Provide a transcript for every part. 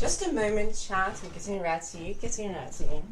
Just a moment, chat. We're getting ratty, getting ratty.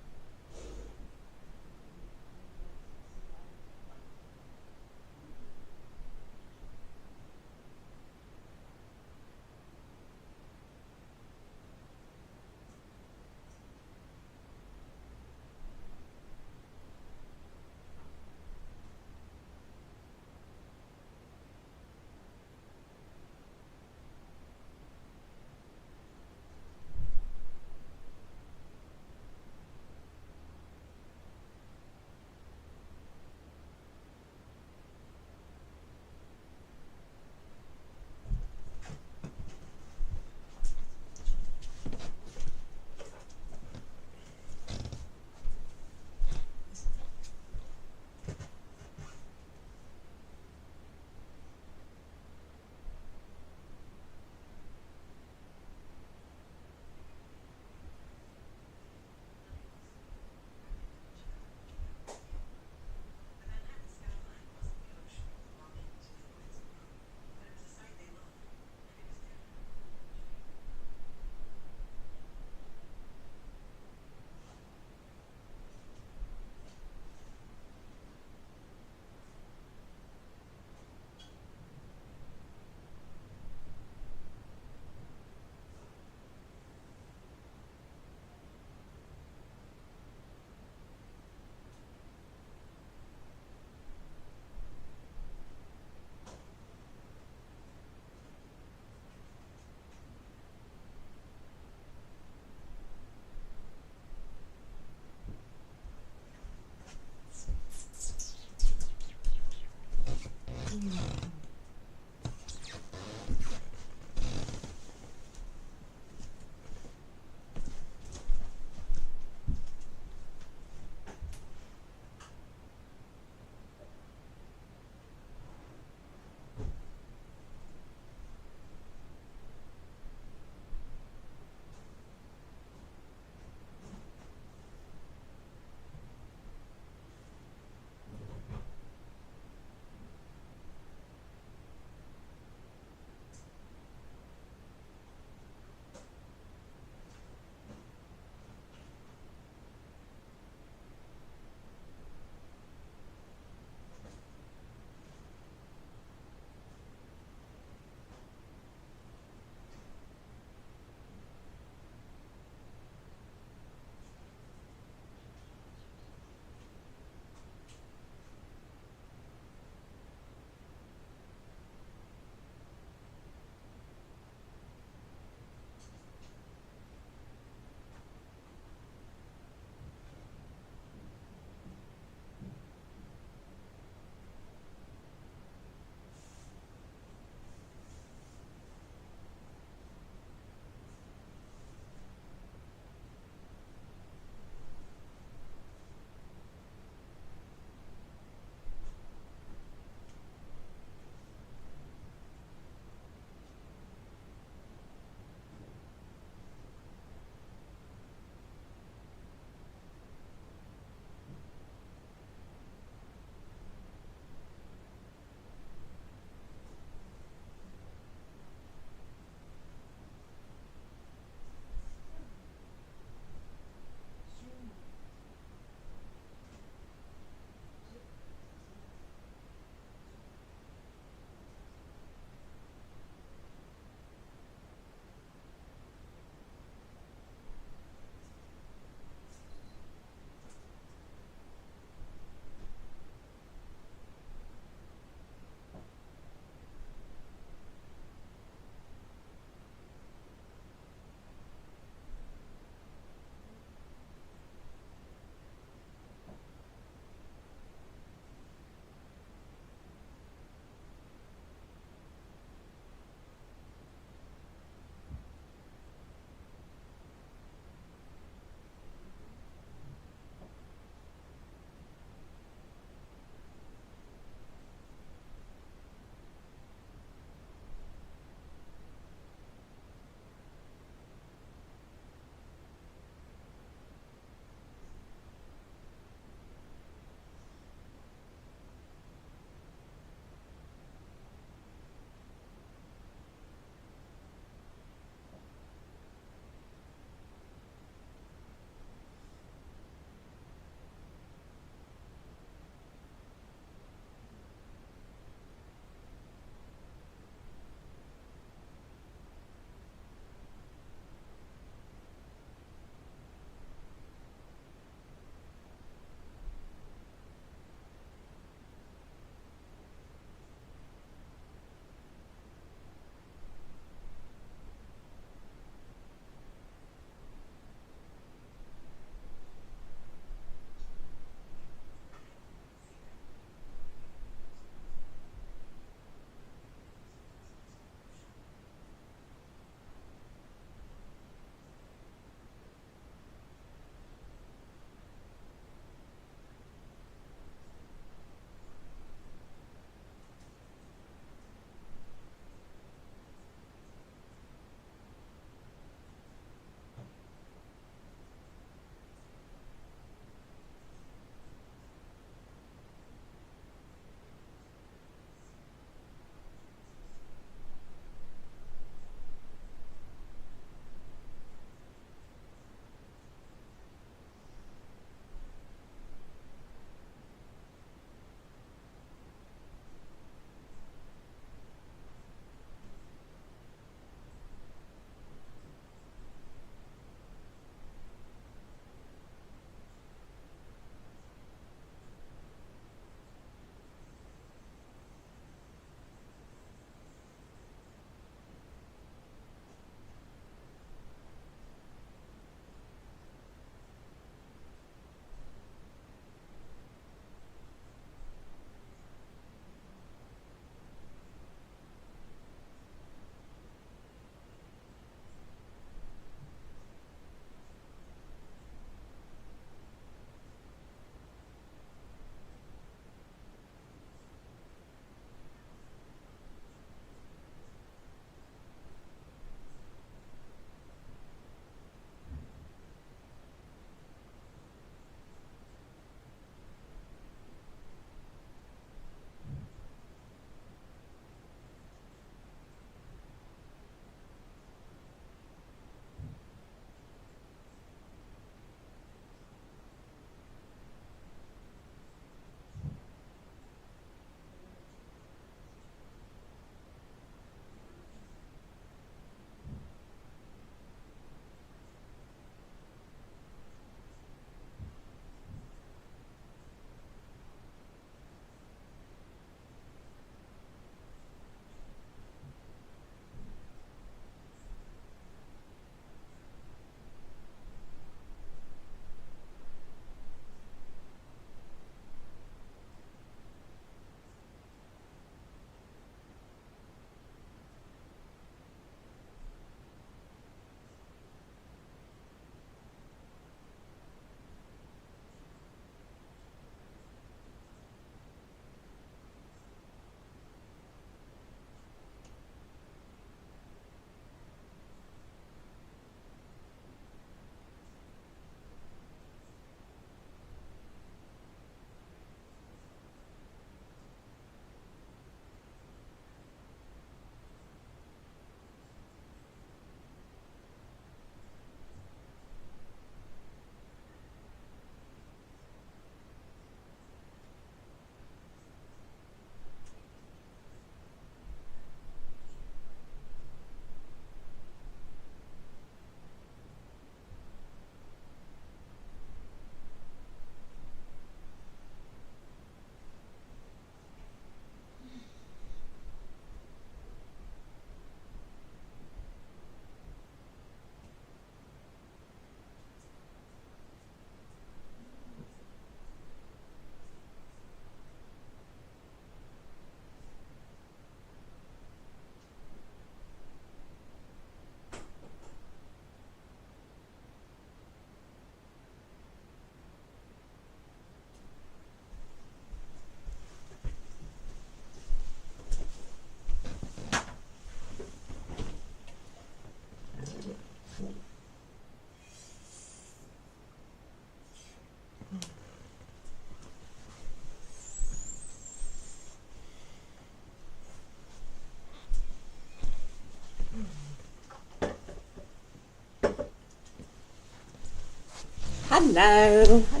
Hello. My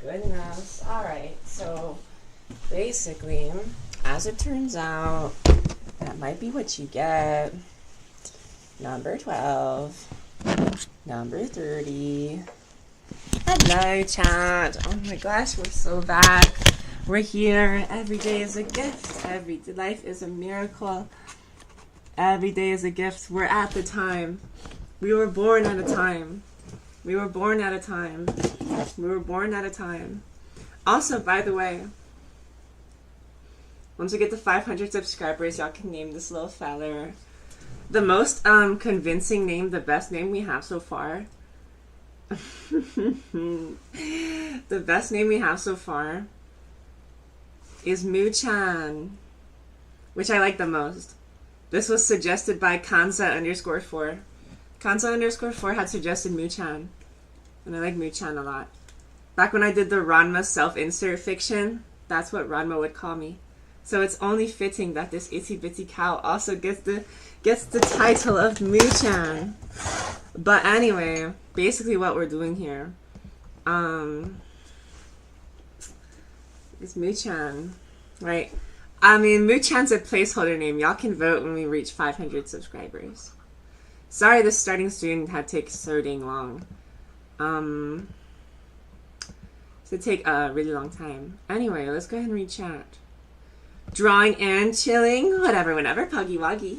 goodness. Alright, so basically, as it turns out, that might be what you get. Number 12. Number 30. Hello, chat. Oh my gosh, we're so back. We're here. Every day is a gift. Life is a miracle. Every day is a gift. We're at the time. We were born at a time. Also, by the way, once we get to 500 subscribers, y'all can name this little feller. The most convincing name, the best name we have so far. The best name we have so far is Mu-chan, which I like the most. This was suggested by Kanza_4. Kanza_4 had suggested Mu-chan, and I like Mu-chan a lot. Back when I did the Ranma self-insert fiction, that's what Ranma would call me. So it's only fitting that this itsy bitsy cow also gets the title of Mu-chan. But anyway, basically what we're doing here is Mu-chan, right? I mean, Mu-chan's a placeholder name. Y'all can vote when we reach 500 subscribers. Sorry this starting soon had taken so dang long. It take a really long time. Anyway, let's go ahead and read chat. Drawing and chilling, whatever, whenever, Puggy Wuggy.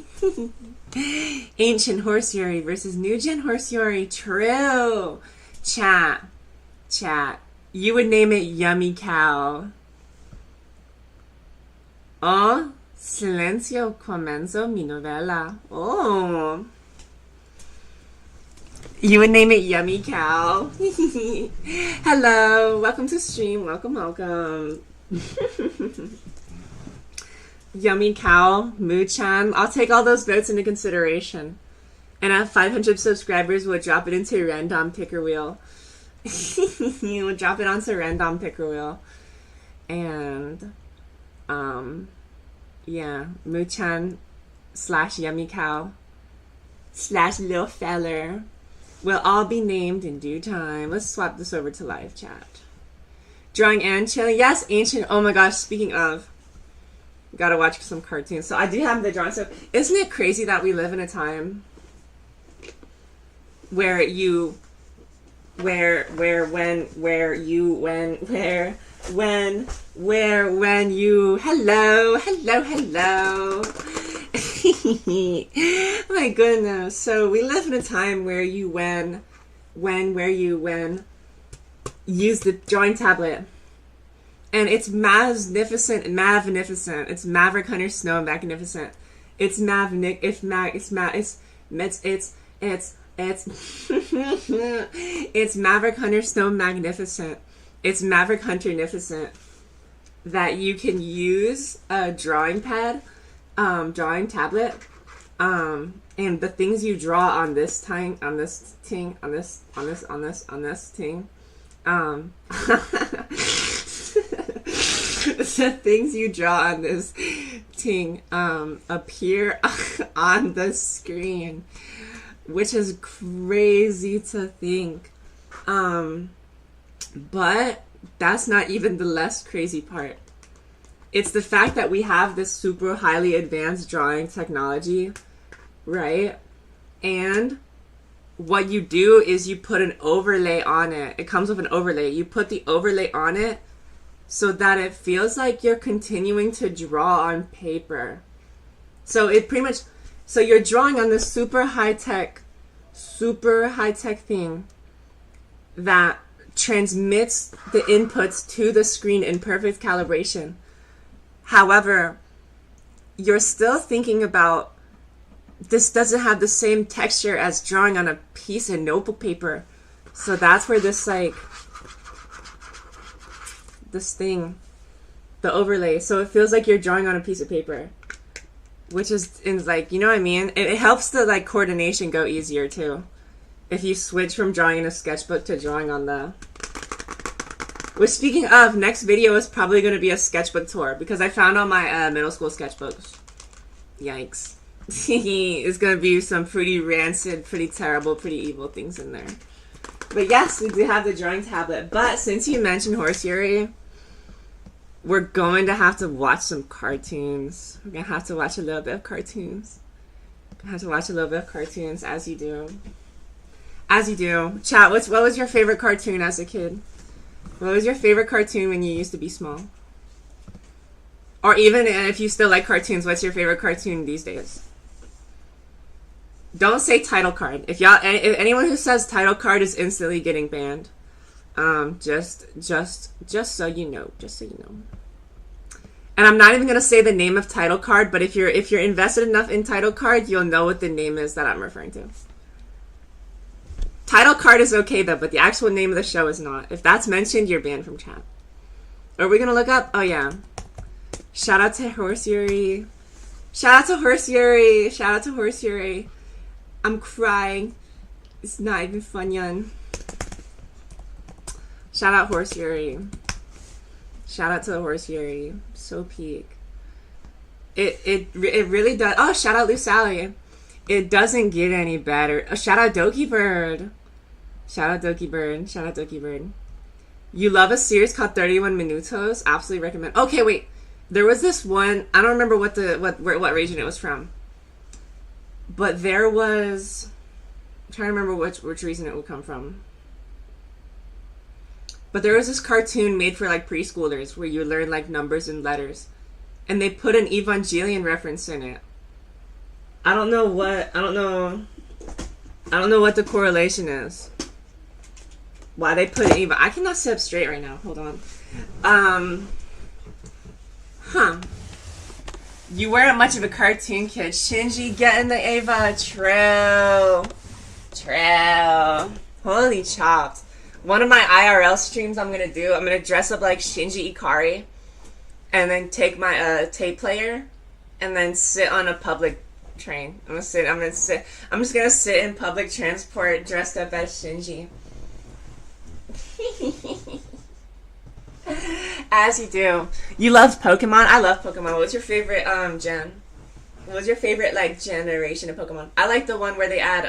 Ancient Horse Yuri versus New Gen Horse Yuri. True. Chat. You would name it Yummy Cow. Oh, silencio comienzo mi novela. Oh. You would name it Yummy Cow. Hello. Welcome to stream. Welcome. Yummy Cow, Mu-chan. I'll take all those votes into consideration. And at 500 subscribers, we'll drop it into random picker wheel. We'll drop it onto random picker wheel. And, yeah, Mu-chan / Yummy Cow / Lil Feller will all be named in due time. Let's swap this over to live chat. Drawing and chilling. Yes, ancient. Oh my gosh, speaking of, gotta watch some cartoons. So I do have the drawing stuff. Isn't it crazy that we live in a time where you, when you, hello. My goodness. So we live in a time where you, when use the drawing tablet. And it's magnificent. It's Maverick Hunter Snow magnificent. It's Maverick Hunter Snow magnificent. It's Maverick Hunter-nificent that you can use a drawing pad, drawing tablet, and the things you draw on this ting, the things you draw on this ting appear on the screen, which is crazy to think. But that's not even the less crazy part. It's the fact that we have this super highly advanced drawing technology, right? And what you do is you put an overlay on it. It comes with an overlay. You put the overlay on it so that it feels like you're continuing to draw on paper. So it pretty much, so you're drawing on this super high tech thing that transmits the inputs to the screen in perfect calibration. However, you're still thinking about, this doesn't have the same texture as drawing on a piece of notebook paper. So that's where this thing, the overlay, so it feels like you're drawing on a piece of paper, which is like, you know what I mean? It helps the like coordination go easier too, if you switch from drawing in a sketchbook to drawing on the, which, speaking of, next video is probably going to be a sketchbook tour, because I found all my middle school sketchbooks. Yikes. It's going to be some pretty rancid, pretty terrible, pretty evil things in there. But yes, we do have the drawing tablet. But since you mentioned Horse Yuri, we're going to have to watch some cartoons. We're going to have to watch a little bit of cartoons. I have to watch a little bit of cartoons, as you do. As you do. Chat, what was your favorite cartoon as a kid? What was your favorite cartoon when you used to be small? Or even if you still like cartoons, what's your favorite cartoon these days? Don't say title card. If anyone who says title card is instantly getting banned. Just so you know. Just so you know. And I'm not even gonna say the name of title card, but if you're invested enough in title card, you'll know what the name is that I'm referring to. Title card is okay though, but the actual name of the show is not. If that's mentioned, you're banned from chat. Are we gonna look up? Oh yeah. Shout out to Horse Yuri. Shout out to Horse Yuri. Shout out to Horse Yuri. I'm crying. It's not even fun, yun. Shout out Horse Yuri. Shout out to the Horse Yuri. So peak. It really does. Oh, shout out Lou Sally. It doesn't get any better. Oh, shout out Doki Bird. Shout out Doki Bird. Shout out Doki Bird. You love a series called 31 Minutos? Absolutely recommend. Okay, wait. There was this one. I don't remember what region it was from. But there was. I'm trying to remember which region it would come from. But there was this cartoon made for like preschoolers where you learn like numbers and letters. And they put an Evangelion reference in it. I don't know what the correlation is. Why they put Eva. I cannot sit up straight right now. Hold on. You weren't much of a cartoon kid. Shinji getting the Eva. True. Holy chopped. One of my IRL streams I'm going to dress up like Shinji Ikari and then take my tape player and then sit on a public train. I'm just going to sit in public transport dressed up as Shinji. As you do. You love Pokemon? I love Pokemon. What's your favorite gen? What's your favorite like generation of Pokemon? I like the one where they add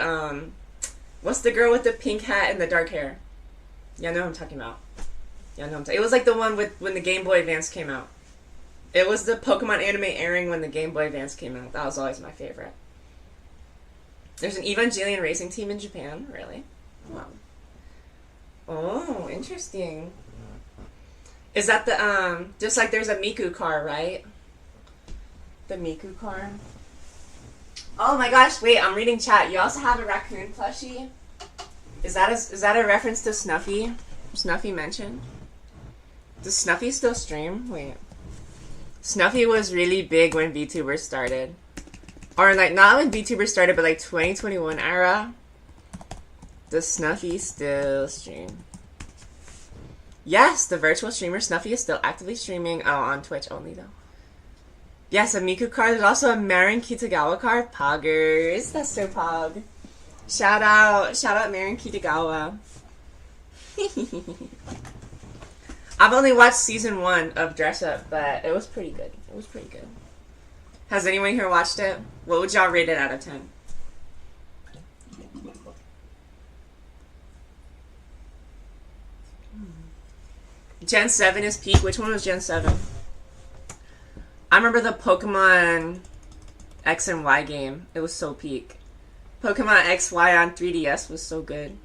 what's the girl with the pink hat and the dark hair? Yeah, I know what I'm talking about. It was like the one when the Game Boy Advance came out. It was the Pokemon anime airing when the Game Boy Advance came out. That was always my favorite. There's an Evangelion racing team in Japan? Really? Wow. Oh, interesting. Is that the, just like there's a Miku car, right? The Miku car. Oh my gosh, wait, I'm reading chat. You also have a raccoon plushie? Is that a reference to Snuffy? Snuffy mentioned? Does Snuffy still stream? Wait. Snuffy was really big when VTubers started. Or like, not when VTubers started, but like 2021 era. Does Snuffy still stream? Yes, the virtual streamer Snuffy is still actively streaming. Oh, on Twitch only though. Yes, a Miku card. There's also a Marin Kitagawa card. Poggers. That's so pog. Shout out Marin Kitagawa. I've only watched season 1 of Dress Up, but it was pretty good. Has anyone here watched it? What would y'all rate it out of 10? Gen 7 is peak. Which one was Gen 7? I remember the Pokemon X and Y game. It was so peak. Pokemon XY on 3DS was so good.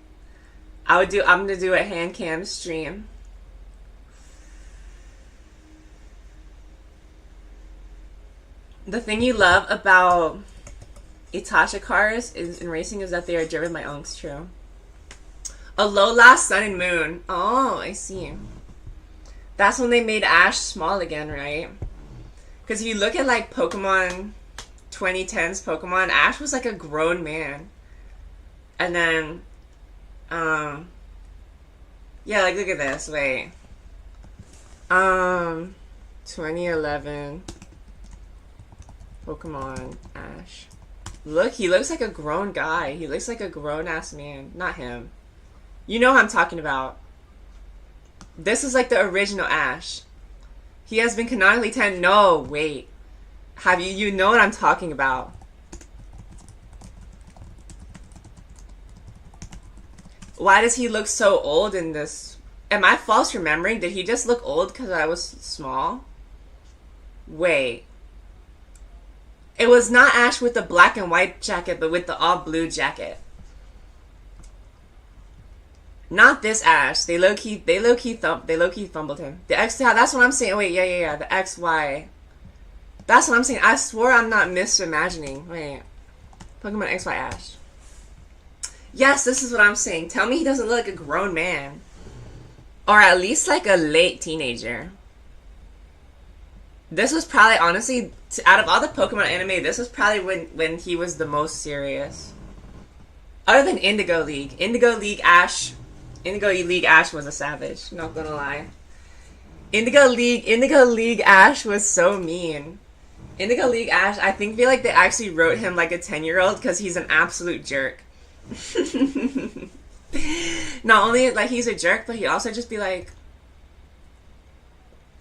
I'm gonna do a hand cam stream. The thing you love about Itachi cars in racing is that they are driven by Unks, true. Alola, Sun and Moon. Oh, I see. That's when they made Ash small again, right? Because if you look at like Pokemon 2010's Pokemon, Ash was like a grown man. And then, yeah, like look at this, wait. 2011 Pokemon Ash. Look, he looks like a grown guy. He looks like a grown-ass man. Not him. You know who I'm talking about. This is like the original Ash. He has been canonically 10. No, wait. Have you know what I'm talking about. Why does he look so old in this? Am I false remembering? Did he just look old because I was small? Wait. It was not Ash with the black and white jacket, but with the all blue jacket. Not this Ash. They low key fumbled him. The X, that's what I'm saying. Wait, yeah. The XY. That's what I'm saying. I swore I'm not misimagining. Wait. Pokemon XY Ash. Yes, this is what I'm saying. Tell me he doesn't look like a grown man. Or at least like a late teenager. This was probably, honestly, out of all the Pokemon anime, this was probably when he was the most serious. Other than Indigo League. Indigo League Ash was a savage. Not gonna lie. Indigo League Ash was so mean. Indigo League Ash, I feel like they actually wrote him like a 10-year-old because he's an absolute jerk. Not only like he's a jerk, but he also just be like,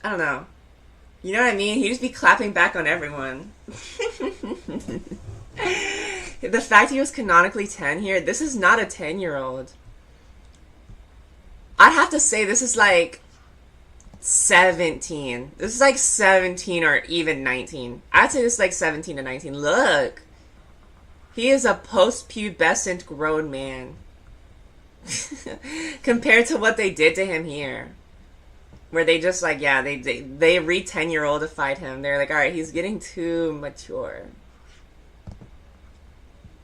I don't know. You know what I mean? He'd just be clapping back on everyone. The fact he was canonically 10 here, this is not a 10-year-old. I'd have to say this is like 17. This is like 17 or even 19. I'd say this is like 17 to 19. Look. He is a post-pubescent grown man. Compared to what they did to him here. Where they just like, yeah, they re-10-year-oldified him. They're like, alright, he's getting too mature.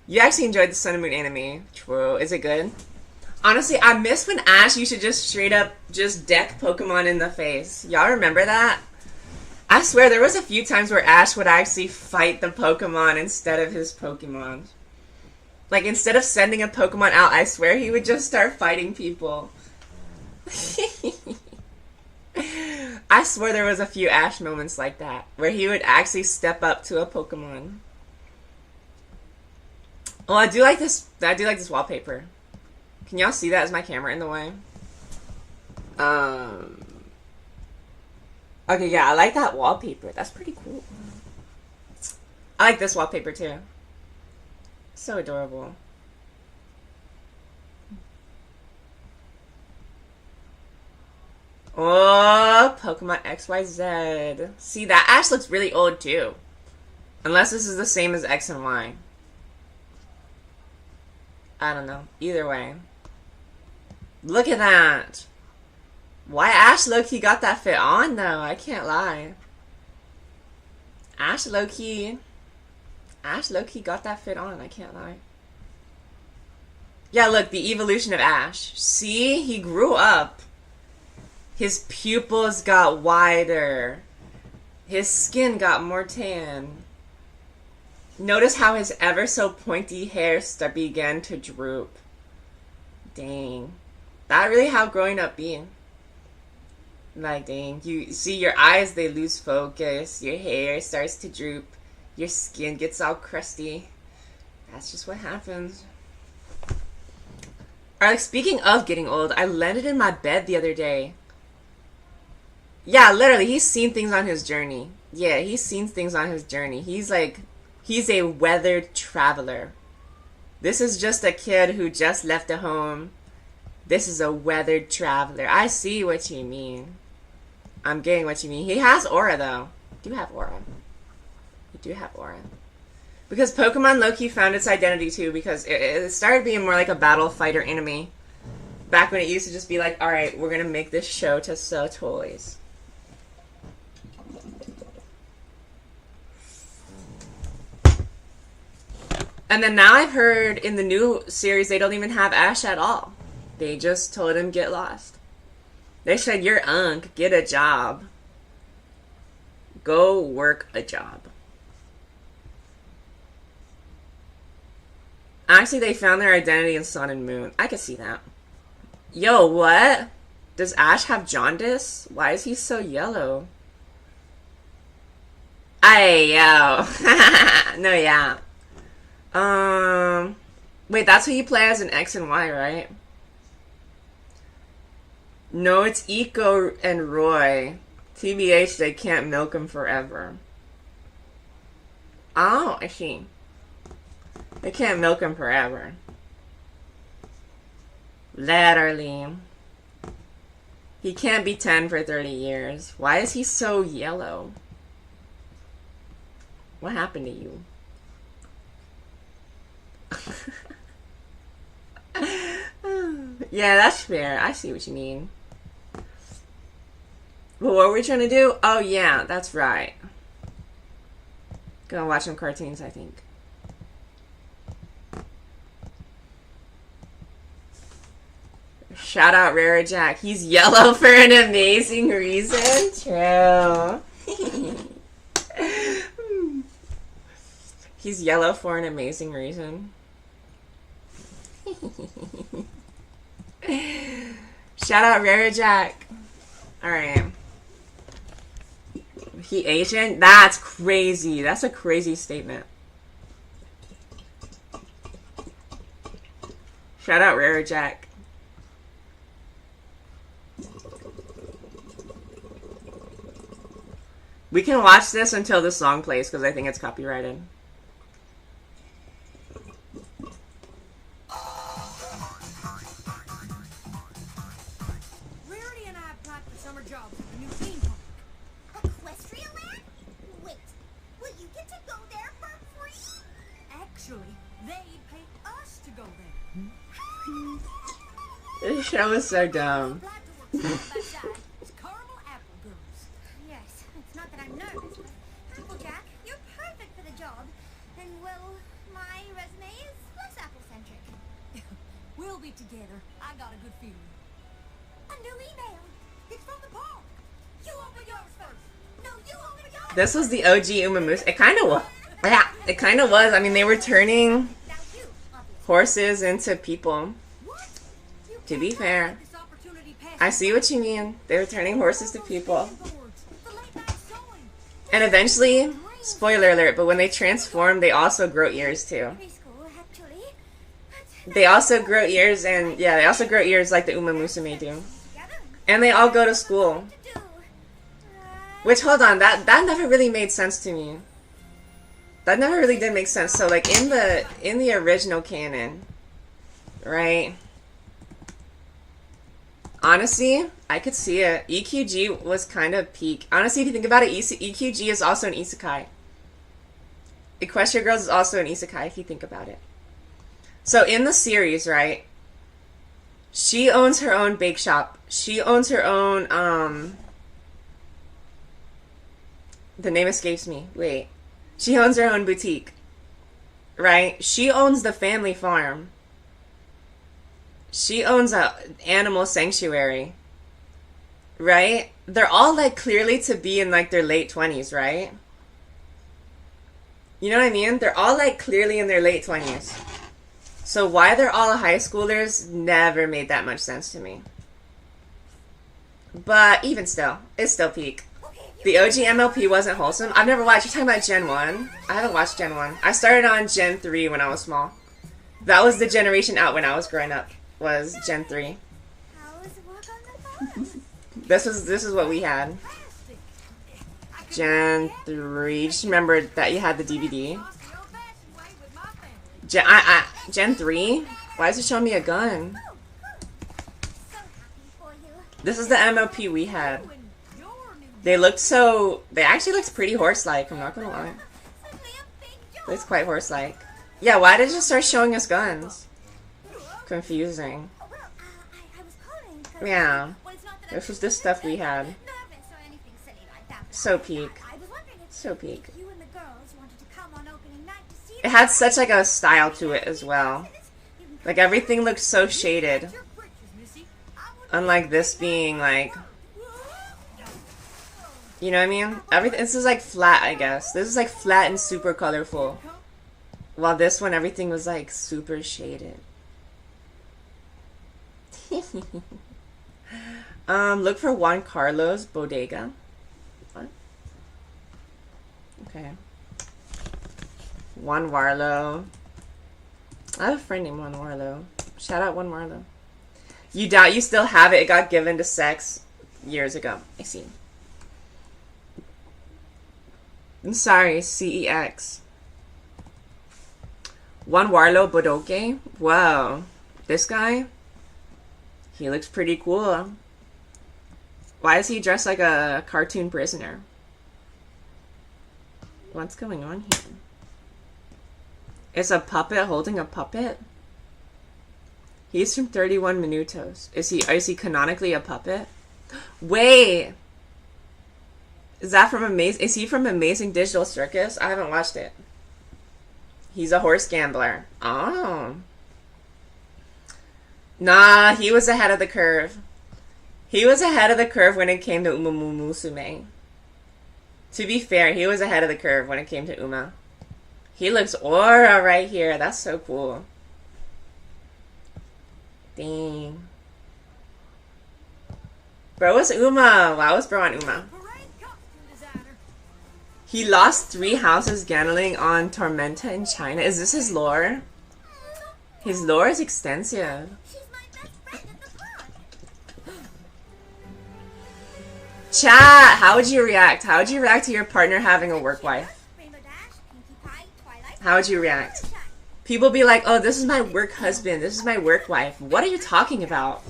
You actually enjoyed the Sun and Moon anime. True. Is it good? Honestly, I miss when Ash used to just straight up just deck Pokemon in the face. Y'all remember that? I swear there was a few times where Ash would actually fight the Pokemon instead of his Pokemon. Like, instead of sending a Pokemon out, I swear he would just start fighting people. I swear there was a few Ash moments like that, where he would actually step up to a Pokemon. Well, I do like this wallpaper. Can y'all see that? Is my camera in the way? Okay, yeah, I like that wallpaper. That's pretty cool. I like this wallpaper too. So adorable. Oh, Pokemon XYZ. See, that Ash looks really old too. Unless this is the same as X and Y. I don't know. Either way. Look at that. Why Ash low-key got that fit on, though? I can't lie. Ash low-key got that fit on. I can't lie. Yeah, look. The evolution of Ash. See? He grew up. His pupils got wider. His skin got more tan. Notice how his ever so pointy hair began to droop. Dang. That really how growing up be. Like, dang. You see your eyes, they lose focus. Your hair starts to droop. Your skin gets all crusty. That's just what happens. Alright, speaking of getting old, I landed in my bed the other day. Yeah, literally, he's seen things on his journey. Yeah, he's seen things on his journey. He's a weathered traveler. This is just a kid who just left a home. This is a weathered traveler. I see what you mean. I'm getting what you mean. He has aura, though. You do have aura. You do have aura. Because Pokemon low-key found its identity, too, because it started being more like a battle fighter anime. Back when it used to just be like, alright, we're gonna make this show to sell toys. And then now I've heard in the new series they don't even have Ash at all. They just told him get lost. They said, you're unk, get a job. Go work a job. Actually, they found their identity in Sun and Moon. I could see that. Yo, what? Does Ash have jaundice? Why is he so yellow? Ay, yo. No, yeah. Wait, that's who you play as in X and Y, right? No, it's Eco and Roy. TBH, they can't milk him forever. Oh, I see. They can't milk him forever. Literally. He can't be 10 for 30 years. Why is he so yellow? What happened to you? Yeah, that's fair. I see what you mean. But what were we trying to do? Oh, yeah, that's right. Gonna watch some cartoons, I think. Shout out Rara Jack. He's yellow for an amazing reason. True. He's yellow for an amazing reason. Shout out Rara Jack. Alright. He Asian? That's crazy. That's a crazy statement. Shout out Rara Jack. We can watch this until the song plays because I think it's copyrighted. Rarity and I applied for summer jobs at the new theme park. Equestria Land? Wait, will you get to go there for free? Actually, they pay us to go there. This show is so dumb. Applied to work side by side as Caramel Apple Girls. Yes, it's not that I'm nervous, but Applejack, you're perfect for the job. And, well, my resume is less apple-centric. We'll be together. I got a good feeling. A new email. It's from the park. You open yours first. No, you open yours. This was the OG umamusume. It kind of was. Yeah, it kind of was. I mean, they were turning Now you, obviously. horses into people. What? You To be can't fair, let this opportunity pass I you see what you mean. They were turning horses to people. boards, the late night sewing. And eventually, spoiler alert, but when they transform, they also grow ears too. Preschool, actually. But They also grow ears, and yeah, they also grow ears like the umamusume do. together, And they all go to school. what to do. Which, hold on, that never really made sense to me. That never really did make sense. So, like, in the original canon, right? Honestly, I could see it. EQG was kind of peak. Honestly, if you think about it, EQG is also an isekai. Equestria Girls is also an isekai, if you think about it. So, in the series, right? She owns her own bake shop. She owns her own, the name escapes me. Wait. She owns her own boutique. Right? She owns the family farm. She owns a animal sanctuary. Right? They're all like clearly to be in like their late 20s, right? You know what I mean? They're all like clearly in their late 20s. So why they're all high schoolers never made that much sense to me. But even still, it's still peak. The OG MLP wasn't wholesome. I've never watched. You're talking about Gen 1? I haven't watched Gen 1. I started on Gen 3 when I was small. That was the generation out when I was growing up. Was Gen 3. How was work on the farm? This is what we had. Gen 3. Just remember that you had the DVD. Lost the old-fashioned way with my family. Gen 3? Why is it showing me a gun? So happy for you. This is the MLP we had. You and your new They looked so... They actually looked pretty horse-like, I'm not gonna lie. Suddenly a big job. It's quite horse-like. Yeah, why did it just start showing us guns? Confusing. Oh, well, I was calling 'cause- Yeah. well, it's not that This I'm was the stuff we had. nervous or anything silly like that. So peak. I was wondering if So peak. you and the girls wanted to come on opening night to see It had such like a style to it as well. Like everything looked so shaded. your britches, Missy. I wouldn't Unlike this being like, you know what I mean? Everything, this is like flat, I guess. This is like flat and super colorful. While this one, everything was like super shaded. Look for Juan Carlos Bodega. What? Okay. Juan Warlow. I have a friend named Juan Warlow. Shout out Juan Warlow. You doubt you still have it. It got given to sex years ago. I see. I'm sorry, CEX. Juan Warlow Bodoque. Wow. This guy? He looks pretty cool. Why is he dressed like a cartoon prisoner? What's going on here? Is a puppet holding a puppet? He's from 31 Minutos. Is he canonically a puppet? Wait! Is he from Amazing Digital Circus? I haven't watched it. He's a horse gambler. Oh. Nah, he was ahead of the curve. He was ahead of the curve when it came to umamusume. To be fair, he was ahead of the curve when it came to Uma. He looks aura right here. That's so cool. Dang. Bro was Uma. Wow, was bro on Uma. He lost 3 houses gambling on Tormenta in China. Is this his lore? His lore is extensive. She's my best friend at the park. Chat, how would you react? How would you react to your partner having a work wife? Rainbow Dash, Pinkie Pie, Twilight. How would you react? People be like, oh, this is my work husband. This is my work wife. What are you talking about?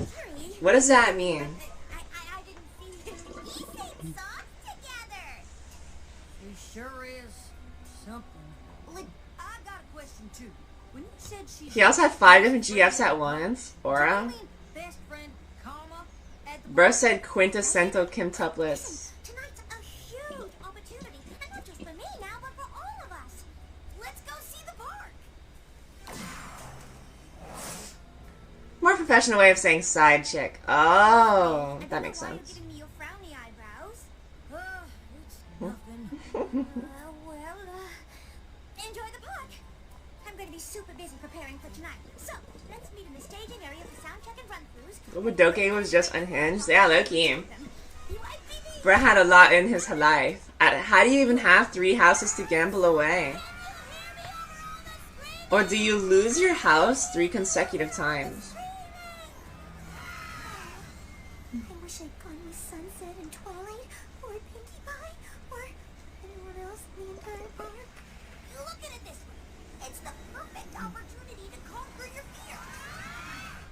What does that mean? I didn't see him. We sing songs together. She sure is something. Like, I got a question too. When you said she He also had 5 different GFs at once. Aura. mean best friend, comma, at the Bro said quintessential quintuplets. Tonight's a huge opportunity, and not just for me now, but for all of us. Let's go see the park. More professional way of saying side chick. Oh, I that don't makes know why sense. you're giving me your frowny eyebrows. It's nothing. Enjoy the park. I'm going to be super busy preparing for tonight. So, let's meet in the staging area for sound check and run-throughs. Udoke was just unhinged. Yeah, Loki. You might be the... Bro had a lot in his life. How do you even have 3 houses to gamble away? Or do you lose your house 3 consecutive times? I wish I'd gone with Sunset and Twilight, or Pinkie Pie, or anyone else in the entire park. Look at it this way. It's the perfect opportunity to conquer your fear.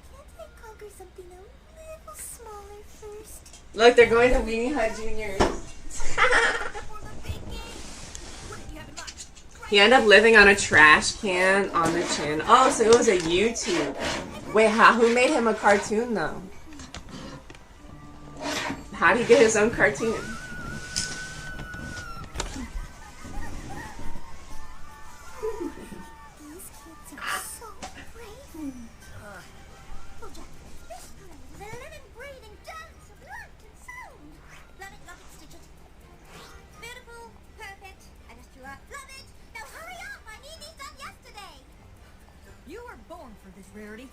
Can't I conquer something a little smaller first? Look, they're going to Weenie Hut Juniors. For the big game. What did you have in mind? He ended up living on a trash can on the chin. Oh, so it was a YouTube. Wait, who made him a cartoon though? How did he get his own cartoon? These kids are so brave. Oh, Jack, this time is a living, breathing dance of light and sound. Love it, stitch it. Beautiful, perfect. I just drew up. Love it. Now hurry up. I need these done yesterday. You were born for this, Rarity.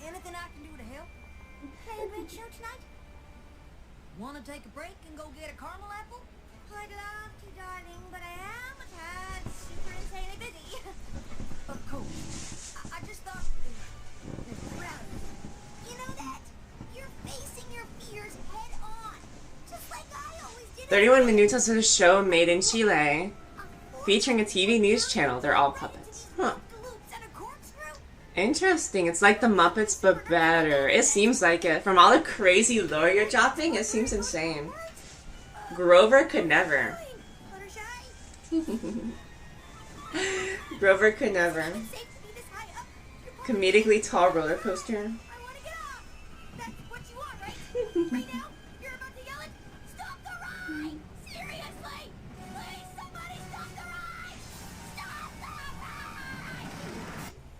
Anything I can do to help? Play a great show tonight? Want to take a break and go get a caramel apple? I'd love to, darling, but I am a tad super insanely busy. Of course. I just thought... Proud of you. You know that? You're facing your fears head on. Just like I always did. 31 Minutos is a show made in Chile, featuring a TV news channel. They're all puppets. Huh. Loops and a corkscrew. Interesting. It's like the Muppets, but better. It seems like it. From all the crazy lore you're dropping, it seems insane. Grover could never. Fluttershy. Grover could never. Safe to be this high up. You're probably- Comedically tall roller coaster. I want to get off. That's what you want, right? Right now, you're about to yell it. Stop the ride! Seriously! Please, somebody stop the ride! Stop the ride!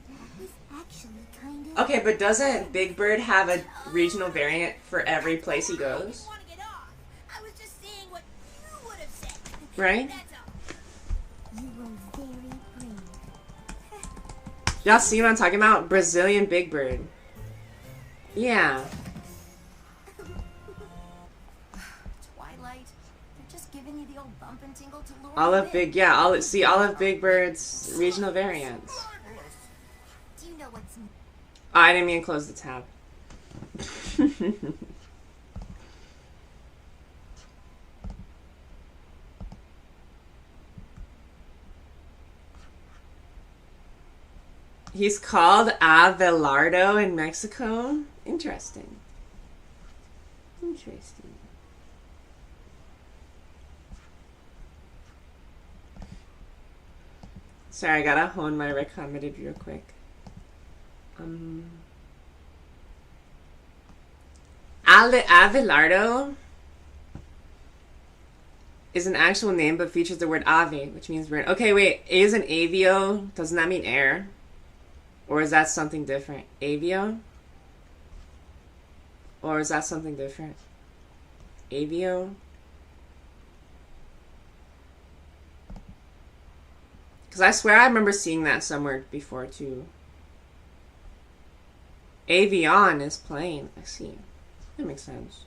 That was actually kind of... Okay, but doesn't Big Bird have a regional variant for every place he goes? I want to get off. I was just saying what you would have said. Right? That's all. You were very brave. Y'all see what I'm talking about? Brazilian Big Bird. Yeah. Twilight, they're just giving you the old bump and tingle to lure Olive you Big, yeah, Olive Big Bird's regional variants. Do you know what's... Oh, I didn't mean to close the tab. He's called Abelardo in Mexico. Interesting. Interesting. Sorry, I gotta hone my recommended real quick. Abelardo is an actual name but features the word ave, which means bird. Okay, wait. Is an avio? Doesn't that mean air? Or is that something different? Avio? Or is that something different? Avio? Because I swear I remember seeing that somewhere before too. Avion is plane. I see. That makes sense.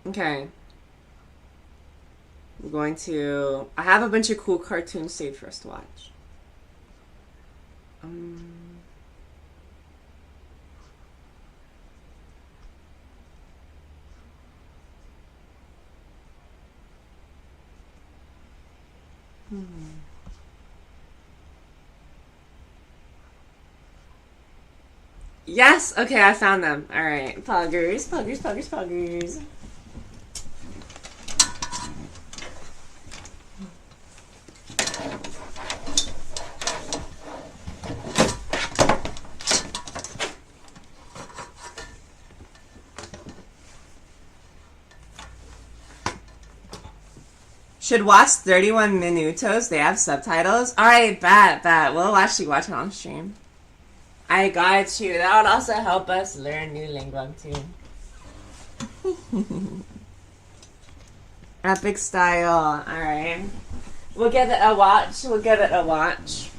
Okay. I'm going to... I have a bunch of cool cartoons saved for us to watch. Yes! Okay, I found them. Alright. Poggers, poggers, poggers, poggers. Should watch 31 Minutos. They have subtitles. Alright, bet. We'll actually watch it on stream. I got you. That would also help us learn new lingua too. Epic style. Alright. We'll give it a watch. Give it a watch.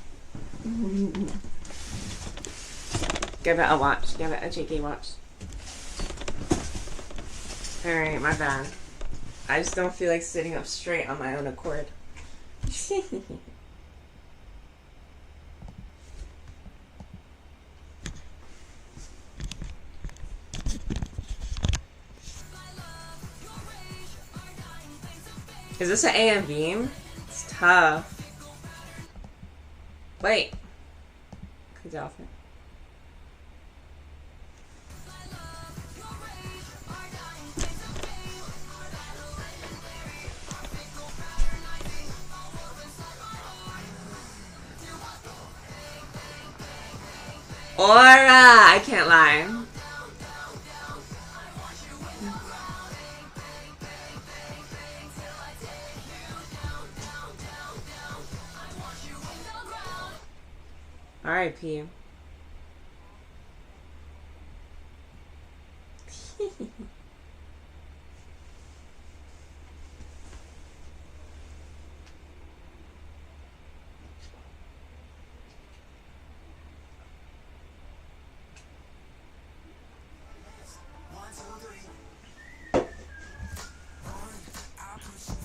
Give it a cheeky watch. Alright, my bad. I just don't feel like sitting up straight on my own accord. Is this an AM beam? It's tough. Wait. Could off it. Aura! I can't lie. R.I.P.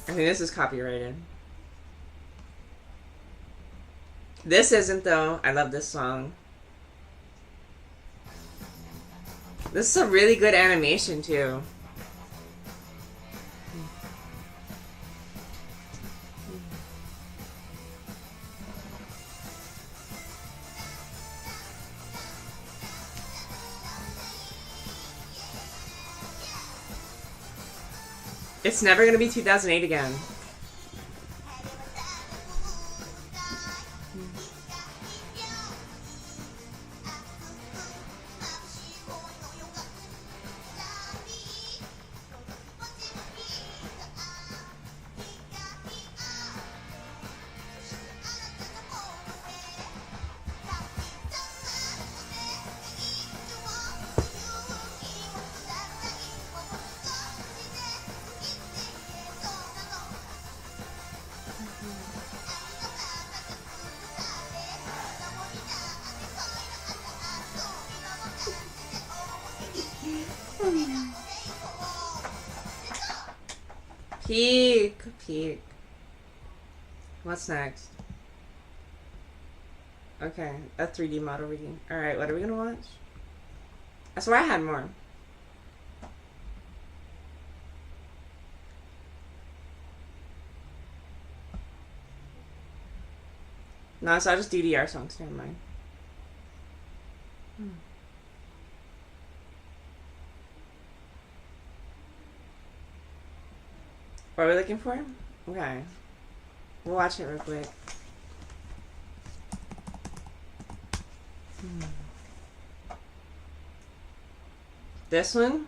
I think this is copyrighted. This isn't though. I love this song. This is a really good animation too. It's never gonna be 2008 again. Peak. What's next? Okay, a 3D model reading. Alright, what are we gonna watch? I swear I had more. No, it's all just DDR songs. Never mind. What are we looking for? Okay. We'll watch it real quick. This one?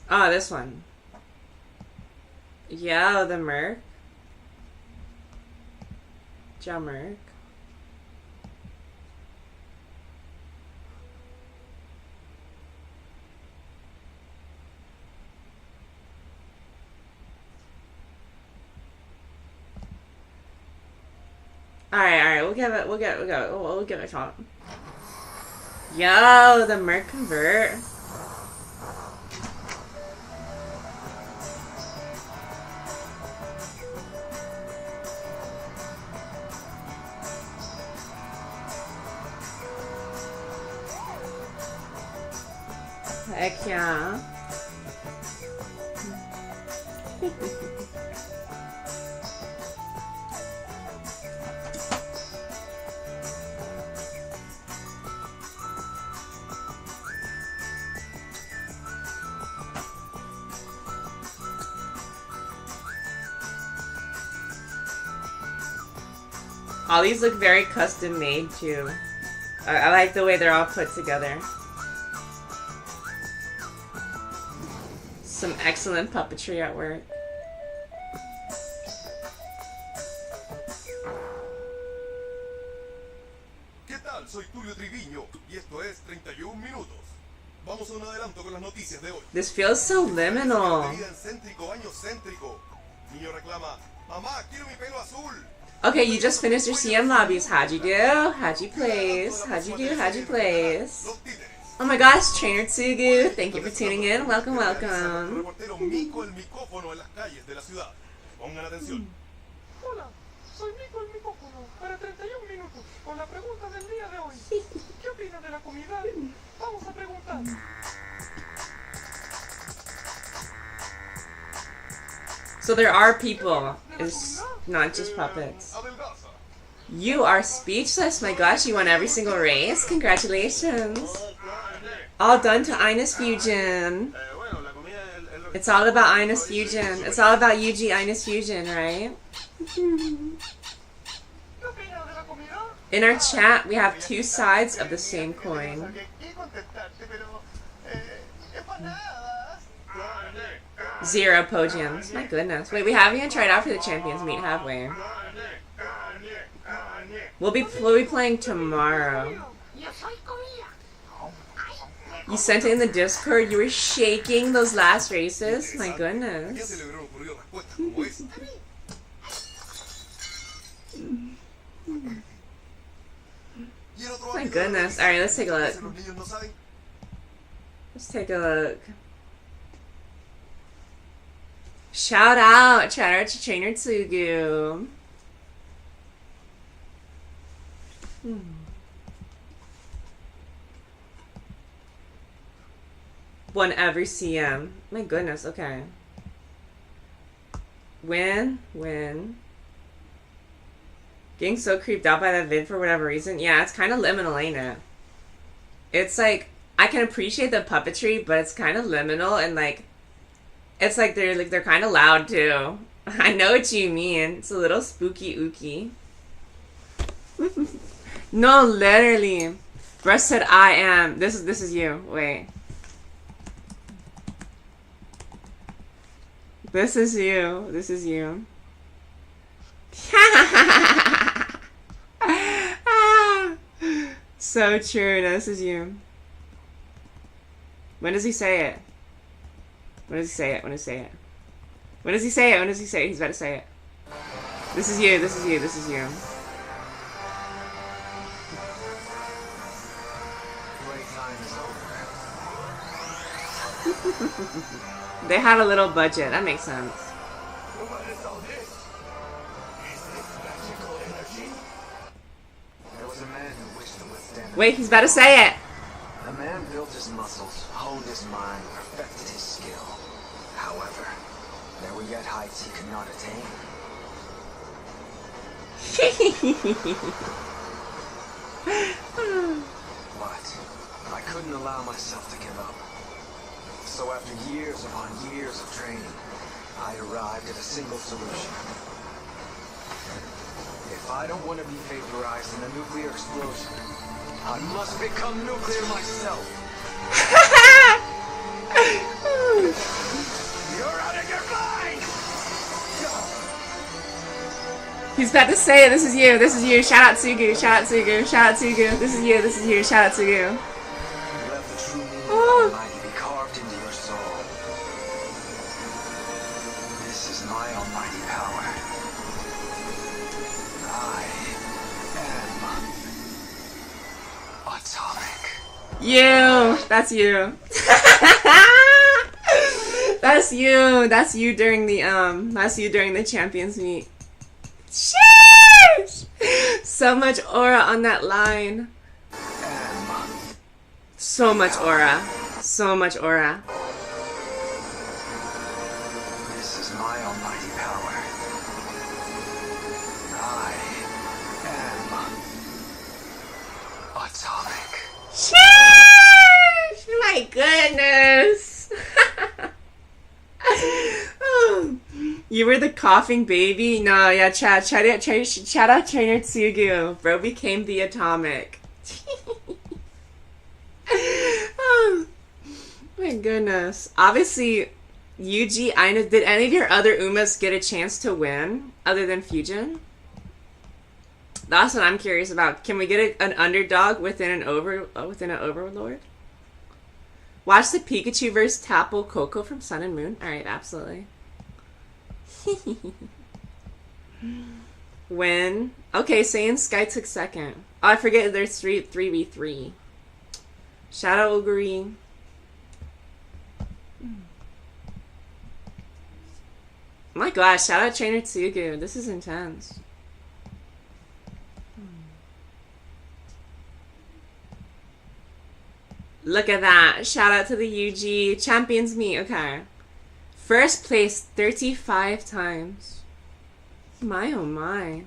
Oh, this one. Yeah, the Merc. Ja Merc. Alright, we'll give it a shot. Yo, the Merc convert. Heck yeah. All these look very custom made too. I like the way they're all put together. Some excellent puppetry at work. ¿Qué tal? Soy Tulio Triviño y esto es 31 minutos. Vamos a un adelanto con las noticias de hoy. This feels so liminal. Vida en céntrico, año céntrico. Niño reclama, mamá, quiero mi pelo azul. Okay, you just finished your CM lobbies. How'd you do? How'd you place? How'd you do? How'd you place? Los títeres. Oh my gosh, Trainer Tsugu, thank you for tuning in. Welcome, welcome. Reportero Mico el micófono en las calles de la ciudad. Pongan atención. Hola, soy Nico el micófono para 31 minutos con la pregunta del día de hoy. ¿Qué opinas de la comida? Vamos a preguntar. So there are people. It's not just puppets. Adelgaza. You are speechless. My gosh, you won every single race. Congratulations. All done to Ines Fusion. It's all about Ines Fusion. It's all about UG Ines Fusion, right? In our chat, we have two sides of the same coin. Zero podiums. My goodness. Wait, we haven't even tried out for the Champions Meet, have we? We'll be playing tomorrow. You sent it in the Discord. You were shaking those last races. My goodness. My goodness. Alright, let's take a look. Let's take a look. Shout out to Trainer Tsugu. Won every CM. My goodness, okay. Win. Getting so creeped out by that vid for whatever reason. Yeah, it's kind of liminal, ain't it? It's like, I can appreciate the puppetry, but it's kind of liminal and like, it's like they're kind of loud too. I know what you mean. It's a little spooky ooky. No, literally. Brush said I am. This is you. Wait. This is you. This is you. So true. No, this is you. When does he say it? When does he say it? When does he say it? When does he say it? When does he say it? He's about to say it. This is you. This is you. This is you. They had a little budget. That makes sense. Wait, he's about to say it. The man built his muscles honed his mind, perfected his skill. However, there were yet heights he could not attain. But I couldn't allow myself to give up. So after years upon years of training, I arrived at a single solution. If I don't want to be vaporized in a nuclear explosion, I must become nuclear myself. You're out of your mind! He's about to say it. This is you. This is you. Shout out Sugu. Shout out Sugu. Shout out Sugu. This is you. This is you. Shout out Sugu. Let the true meaning of Almighty be carved into your soul. This is my almighty power. I am atomic. You. That's you. That's you. That's you during the That's you during the Champions meet. Sheesh! So much aura on that line. So much aura. So much aura. This is my almighty power. I am atomic. Sheesh! My goodness. Oh, you were the coughing baby? No, yeah, shout out Trainer Tsugu. Bro became the atomic. Oh, my goodness. Obviously, Yuji, Aina, did any of your other Umas get a chance to win other than Fujin? That's what I'm curious about. Can we get an underdog within an overlord? Watch the Pikachu vs. Tapu Koko from Sun and Moon. Alright, absolutely. Win. Okay, Saiyan Sky took second. Oh, I forget there's 3v3. Shout out Oguri. My gosh, shout out Trainer Tsugu. This is intense. Look at that. Shout out to the UG Champions meet. Okay. First place 35 times. My oh my.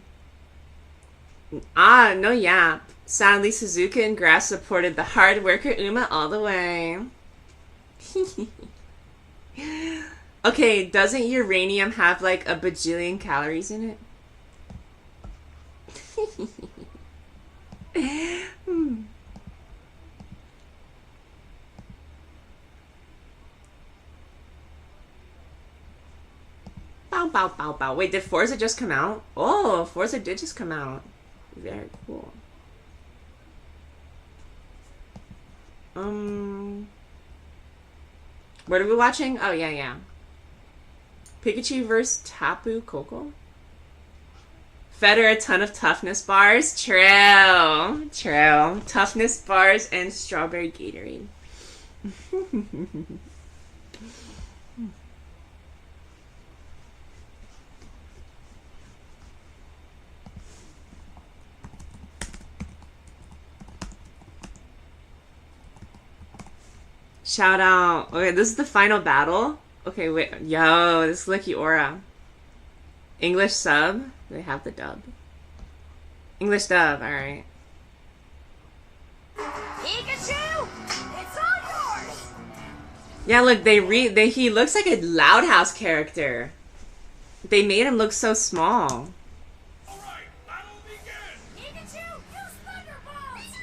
Ah, no yap. Sadly, Suzuka and Grass supported the hard worker Uma all the way. Okay, doesn't uranium have like a bajillion calories in it? Bow, bow, bow, bow. Wait, did Forza just come out? Oh, Forza did just come out. Very cool. What are we watching? Oh, yeah. Pikachu vs. Tapu Koko? Fed her a ton of toughness bars? True. Toughness bars and strawberry Gatorade. Shout out. Okay, this is the final battle. Okay, wait. Yo, this is Lucky Aura. English sub. They have the dub. English dub, alright. Pikachu, it's all yours. Yeah, look, he looks like a Loud House character. They made him look so small. Alright, battle begin! Pikachu, use Thunderbolts.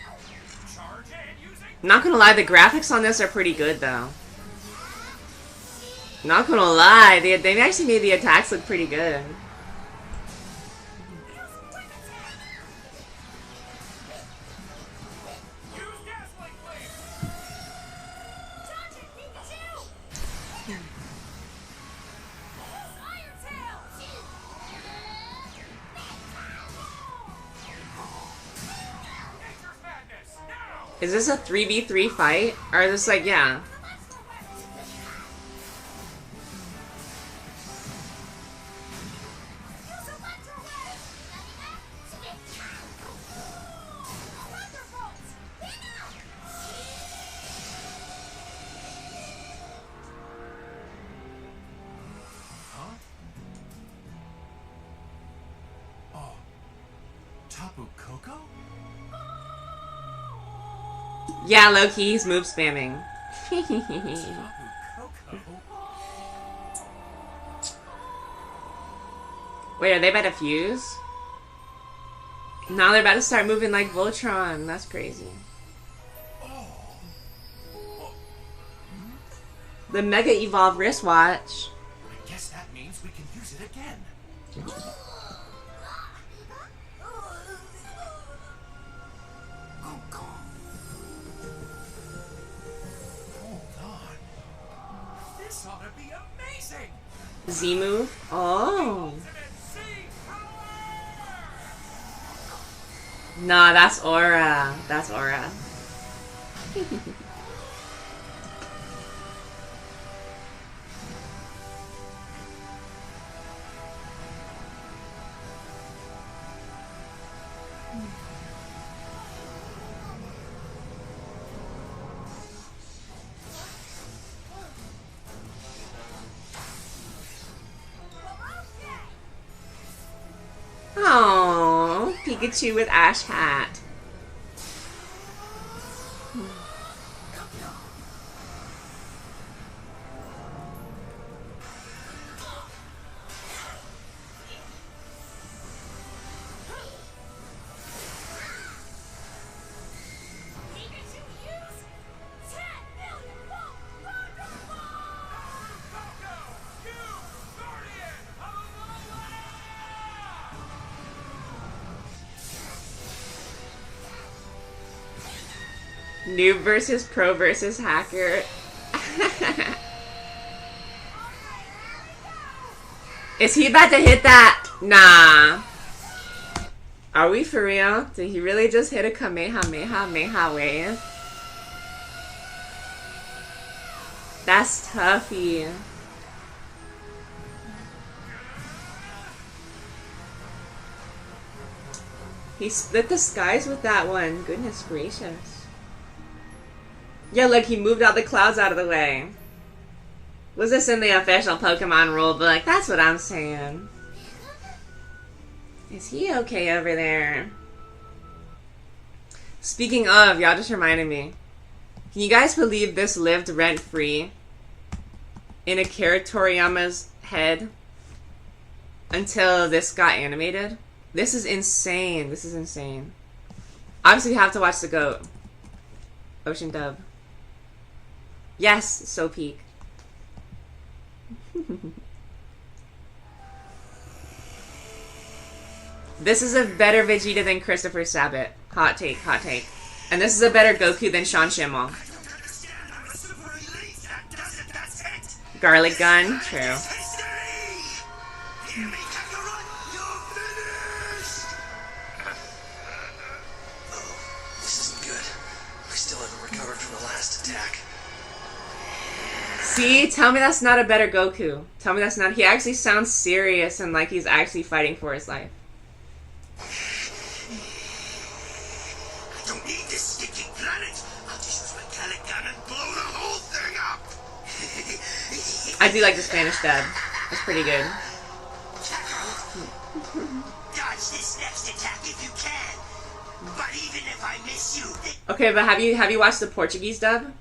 Charge and using... Not gonna lie, the graphics on this are pretty good, though. Not gonna lie, they actually made the attacks look pretty good. Is this a 3v3 fight? Or is this like, yeah. Tapu Koko? Yeah, low-key, he's move spamming. Tapu Koko? Wait, are they about to fuse? Now they're about to start moving like Voltron. That's crazy. The Mega Evolve wristwatch. I guess that means we can use it again. Hold on. This ought to be amazing. Z move. Oh. Nah, that's Aura. That's Aura. Oh, Pikachu with Ash hat. Noob versus pro versus hacker. Is he about to hit that? Nah. Are we for real? Did he really just hit a Kamehameha wave? That's toughy. He split the skies with that one. Goodness gracious. Yeah, look, he moved all the clouds out of the way. Was this in the official Pokemon rulebook? That's what I'm saying. Is he okay over there? Speaking of, y'all just reminded me. Can you guys believe this lived rent-free in Akira Toriyama's head until this got animated? This is insane. This is insane. Obviously, you have to watch the GOAT. Ocean dub. Yes, so peak. This is a better Vegeta than Christopher Sabat. Hot take, hot take. And this is a better Goku than Sean Schimmel. Garlic gun, true. See? Tell me that's not a better Goku. Tell me that's not... He actually sounds serious and like he's actually fighting for his life. I don't need this sticky planet. I'll just use my metallic gun and blow the whole thing up. I do like the Spanish dub. It's pretty good. Dodge this next attack if you can. But even if I miss you... Okay, but have you watched the Portuguese dub?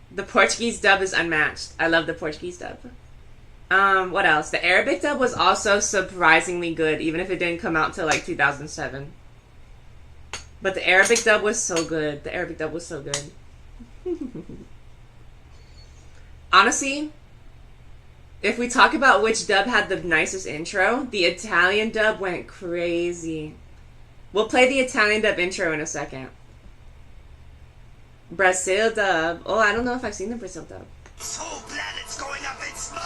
The Portuguese dub is unmatched. I love the Portuguese dub. What else? The Arabic dub was also surprisingly good, even if it didn't come out till like 2007. But the Arabic dub was so good. The Arabic dub was so good. Honestly, if we talk about which dub had the nicest intro, the Italian dub went crazy. We'll play the Italian dub intro in a second. Brazil dub. Oh, I don't know if I've seen the Brazil dub. This whole planet's going up in smoke!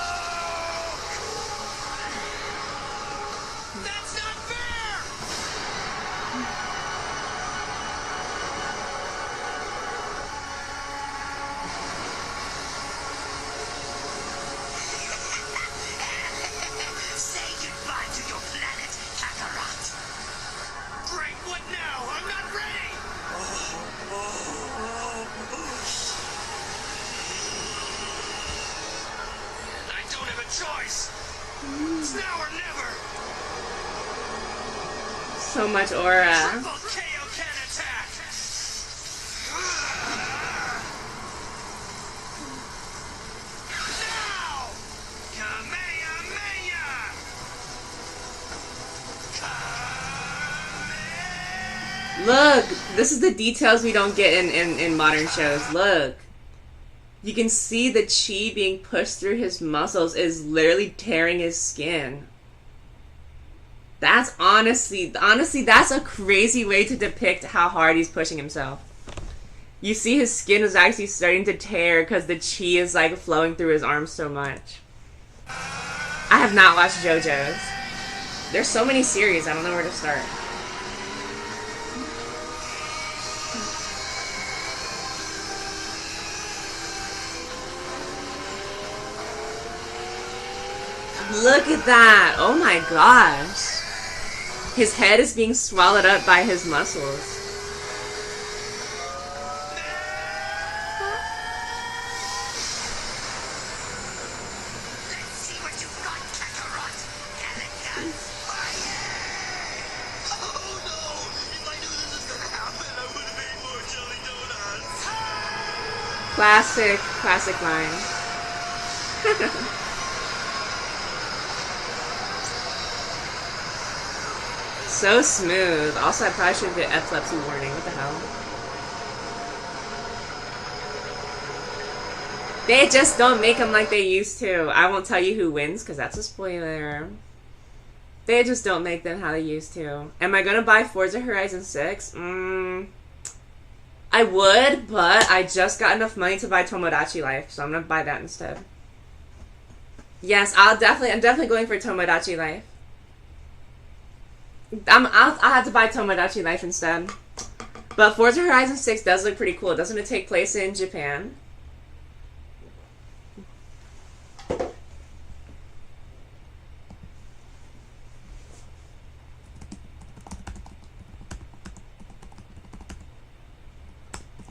That's not fair! Say goodbye to your planet, Kakarot! Great, what now? I'm not ready! I don't have a choice. It's now or never. So so much aura. Triple Kaioken attack! Now! Kamehameha! Look, this is the details we don't get in modern shows. Look. You can see the chi being pushed through his muscles is literally tearing his skin. That's honestly, that's a crazy way to depict how hard he's pushing himself. You see his skin is actually starting to tear because the chi is like flowing through his arms so much. I have not watched JoJo's. There's so many series, I don't know where to start. Look at that! Oh my gosh! His head is being swallowed up by his muscles. Let's see what you've got, Kakarot! Kakarot, fire! Oh no! If I knew this was gonna happen, I would have made more jelly donuts! Classic line. So smooth. Also, I probably should get epilepsy warning. What the hell? They just don't make them like they used to. I won't tell you who wins because that's a spoiler. They just don't make them how they used to. Am I gonna buy Forza Horizon 6? I would, but I just got enough money to buy Tomodachi Life, so I'm gonna buy that instead. Yes, I'm definitely going for Tomodachi Life. I'll have to buy Tomodachi Life instead. But Forza Horizon 6 does look pretty cool. Doesn't it take place in Japan?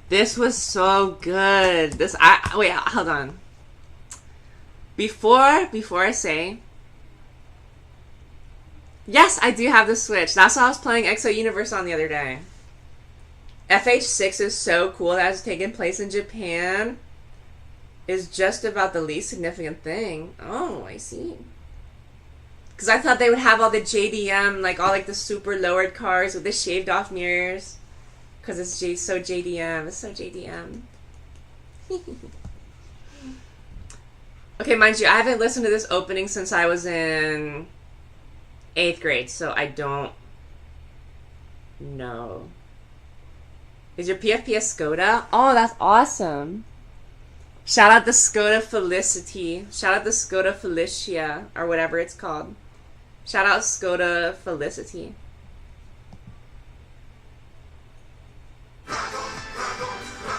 This was so good. Wait, hold on. Before I say, yes, I do have the Switch. That's what I was playing Exo Universe on the other day. FH6 is so cool that it's taking place in Japan. Is just about the least significant thing. Oh, I see. Because I thought they would have all the JDM, like all like the super lowered cars with the shaved off mirrors. Because it's so JDM. It's so JDM. Okay, mind you, I haven't listened to this opening since I was in 8th grade, so I don't know. Is your PFP a Skoda? Oh, that's awesome. Shout out the Skoda Felicity. Shout out the Skoda Felicia, or whatever it's called. Shout out Skoda Felicity.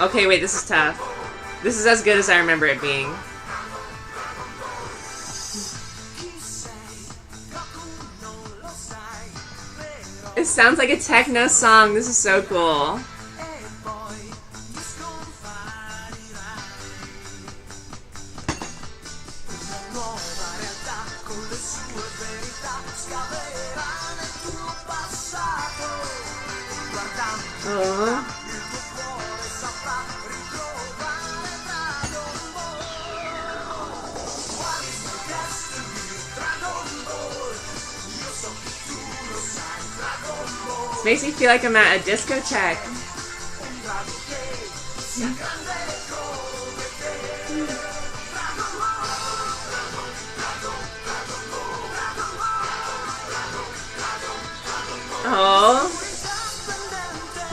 Okay, wait, this is tough. This is as good as I remember it being. It sounds like a techno song. This is so cool. Oh. This makes me feel like I'm at a discotheque. Oh.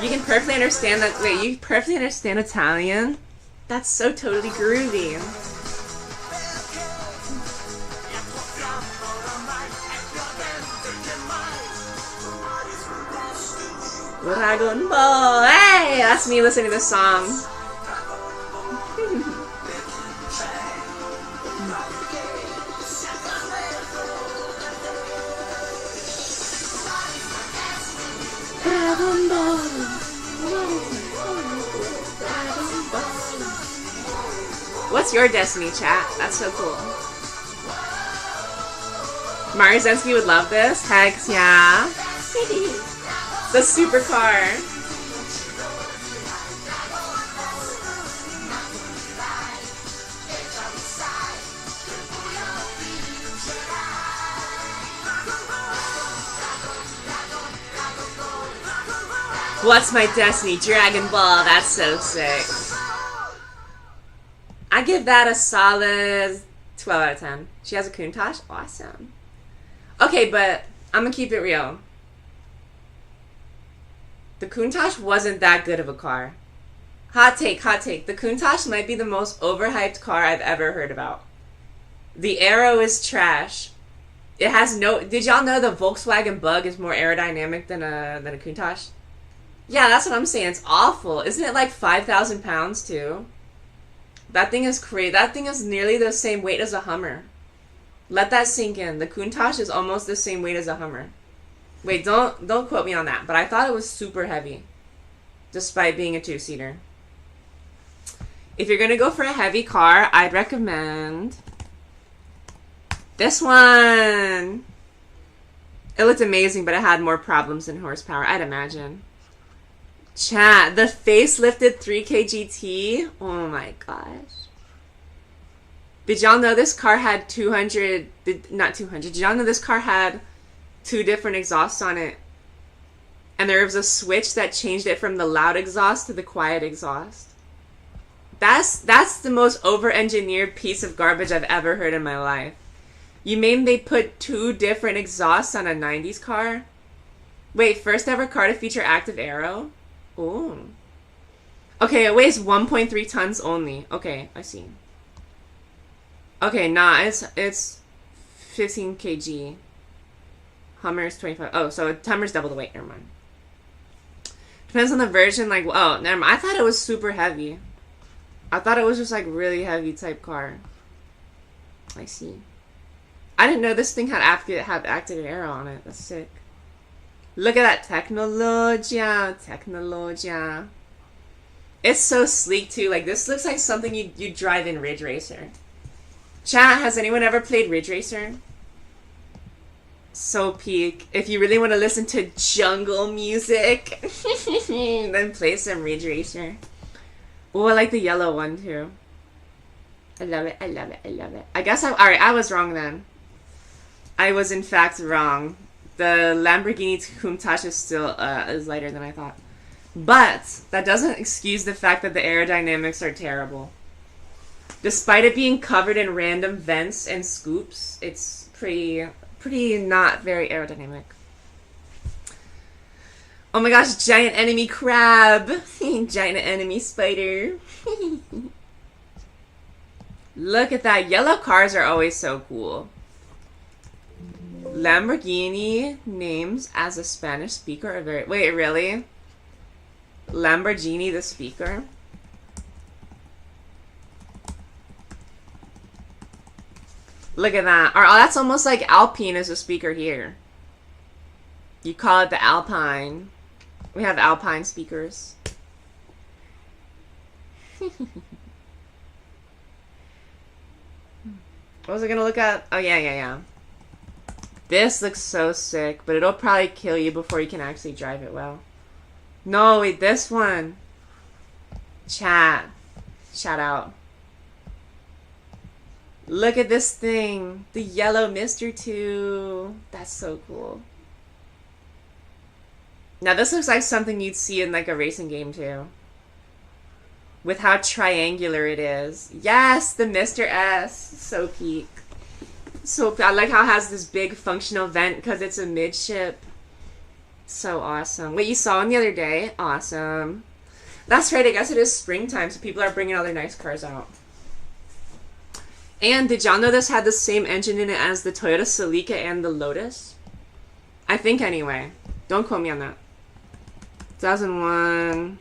You can perfectly understand that. Wait, you perfectly understand Italian? That's so totally groovy. Dragon Ball! Hey! That's me listening to this song. Dragon Ball! What's your destiny, chat? That's so cool. Mario Zensky would love this. Hex, yeah. The supercar. What's my destiny? Dragon Ball. That's so sick. I give that a solid 12 out of 10. She has a Countach? Awesome. Okay, but I'm gonna keep it real. The Countach wasn't that good of a car. Hot take, hot take. The Countach might be the most overhyped car I've ever heard about. The Aero is trash. It has no... Did y'all know the Volkswagen Bug is more aerodynamic than a Countach? Yeah, that's what I'm saying. It's awful. Isn't it like 5,000 pounds too? That thing is crazy. That thing is nearly the same weight as a Hummer. Let that sink in. The Countach is almost the same weight as a Hummer. Wait, don't quote me on that. But I thought it was super heavy, despite being a two-seater. If you're gonna go for a heavy car, I'd recommend this one. It looked amazing, but it had more problems than horsepower, I'd imagine. Chat, the facelifted 3K GT. Oh my gosh. Did y'all know this car had 200, not 200, did y'all know this car had 2 different exhausts on it? And there was a switch that changed it from the loud exhaust to the quiet exhaust. That's the most over-engineered piece of garbage I've ever heard in my life. You mean they put 2 different exhausts on a 90s car? Wait, first ever car to feature active aero? Ooh. Okay, it weighs 1.3 tons only. Okay, I see. Okay, nah, it's 15 kg. Hummer's 25. Oh, so Hummer's double the weight. Never mind. Depends on the version. Like, oh, never mind. I thought it was super heavy. I thought it was just like really heavy type car. I see. I didn't know this thing had active aero on it. That's sick. Look at that technologia. It's so sleek too. Like this looks like something you'd drive in Ridge Racer. Chat, has anyone ever played Ridge Racer? So peak. If you really want to listen to jungle music, then play some Ridge Racer. Oh, I like the yellow one too. I love it. I love it. I love it. I guess alright, I was wrong then. I was in fact wrong. The Lamborghini Countach is still is lighter than I thought. But that doesn't excuse the fact that the aerodynamics are terrible. Despite it being covered in random vents and scoops, it's pretty not very aerodynamic. Oh my gosh, giant enemy crab. Giant enemy spider. Look at that. Yellow cars are always so cool. Lamborghini names as a Spanish speaker are very... Wait, really? Lamborghini the speaker? Look at that. Oh, that's almost like Alpine as a speaker here. You call it the Alpine. We have Alpine speakers. What was I gonna look at? Oh, yeah. This looks so sick, but it'll probably kill you before you can actually drive it well. No, wait, this one. Chat. Shout out. Look at this thing. The yellow Mr. 2. That's so cool. Now, this looks like something you'd see in like a racing game too. With how triangular it is. Yes, the Mr. S. So peak. So I like how it has this big functional vent because it's a midship. So awesome. Wait, you saw him the other day? Awesome. That's right, I guess it is springtime, so people are bringing all their nice cars out. And did y'all know this had the same engine in it as the Toyota Celica and the Lotus? I think anyway. Don't quote me on that. 2001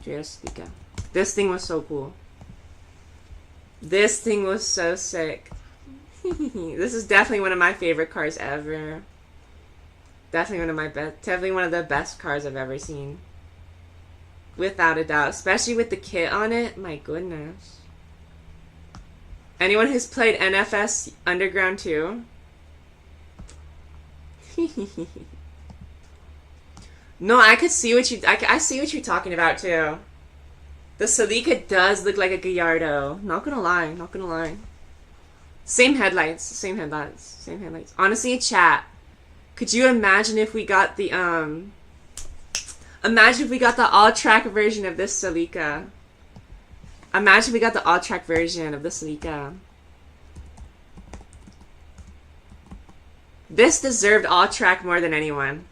Toyota Celica. This thing was so cool. This thing was so sick. This is definitely one of my favorite cars ever. Definitely one of the best cars I've ever seen. Without a doubt. Especially with the kit on it. My goodness. Anyone who's played NFS Underground 2? No, I could see what you. I see what you're talking about too. The Celica does look like a Gallardo. Not gonna lie. Not gonna lie. Same headlights. Same headlights. Same headlights. Honestly, chat. Could you imagine if we got the Imagine if we got the all-track version of this Celica. Imagine if we got the all-track version of the Celica. This deserved all-track more than anyone.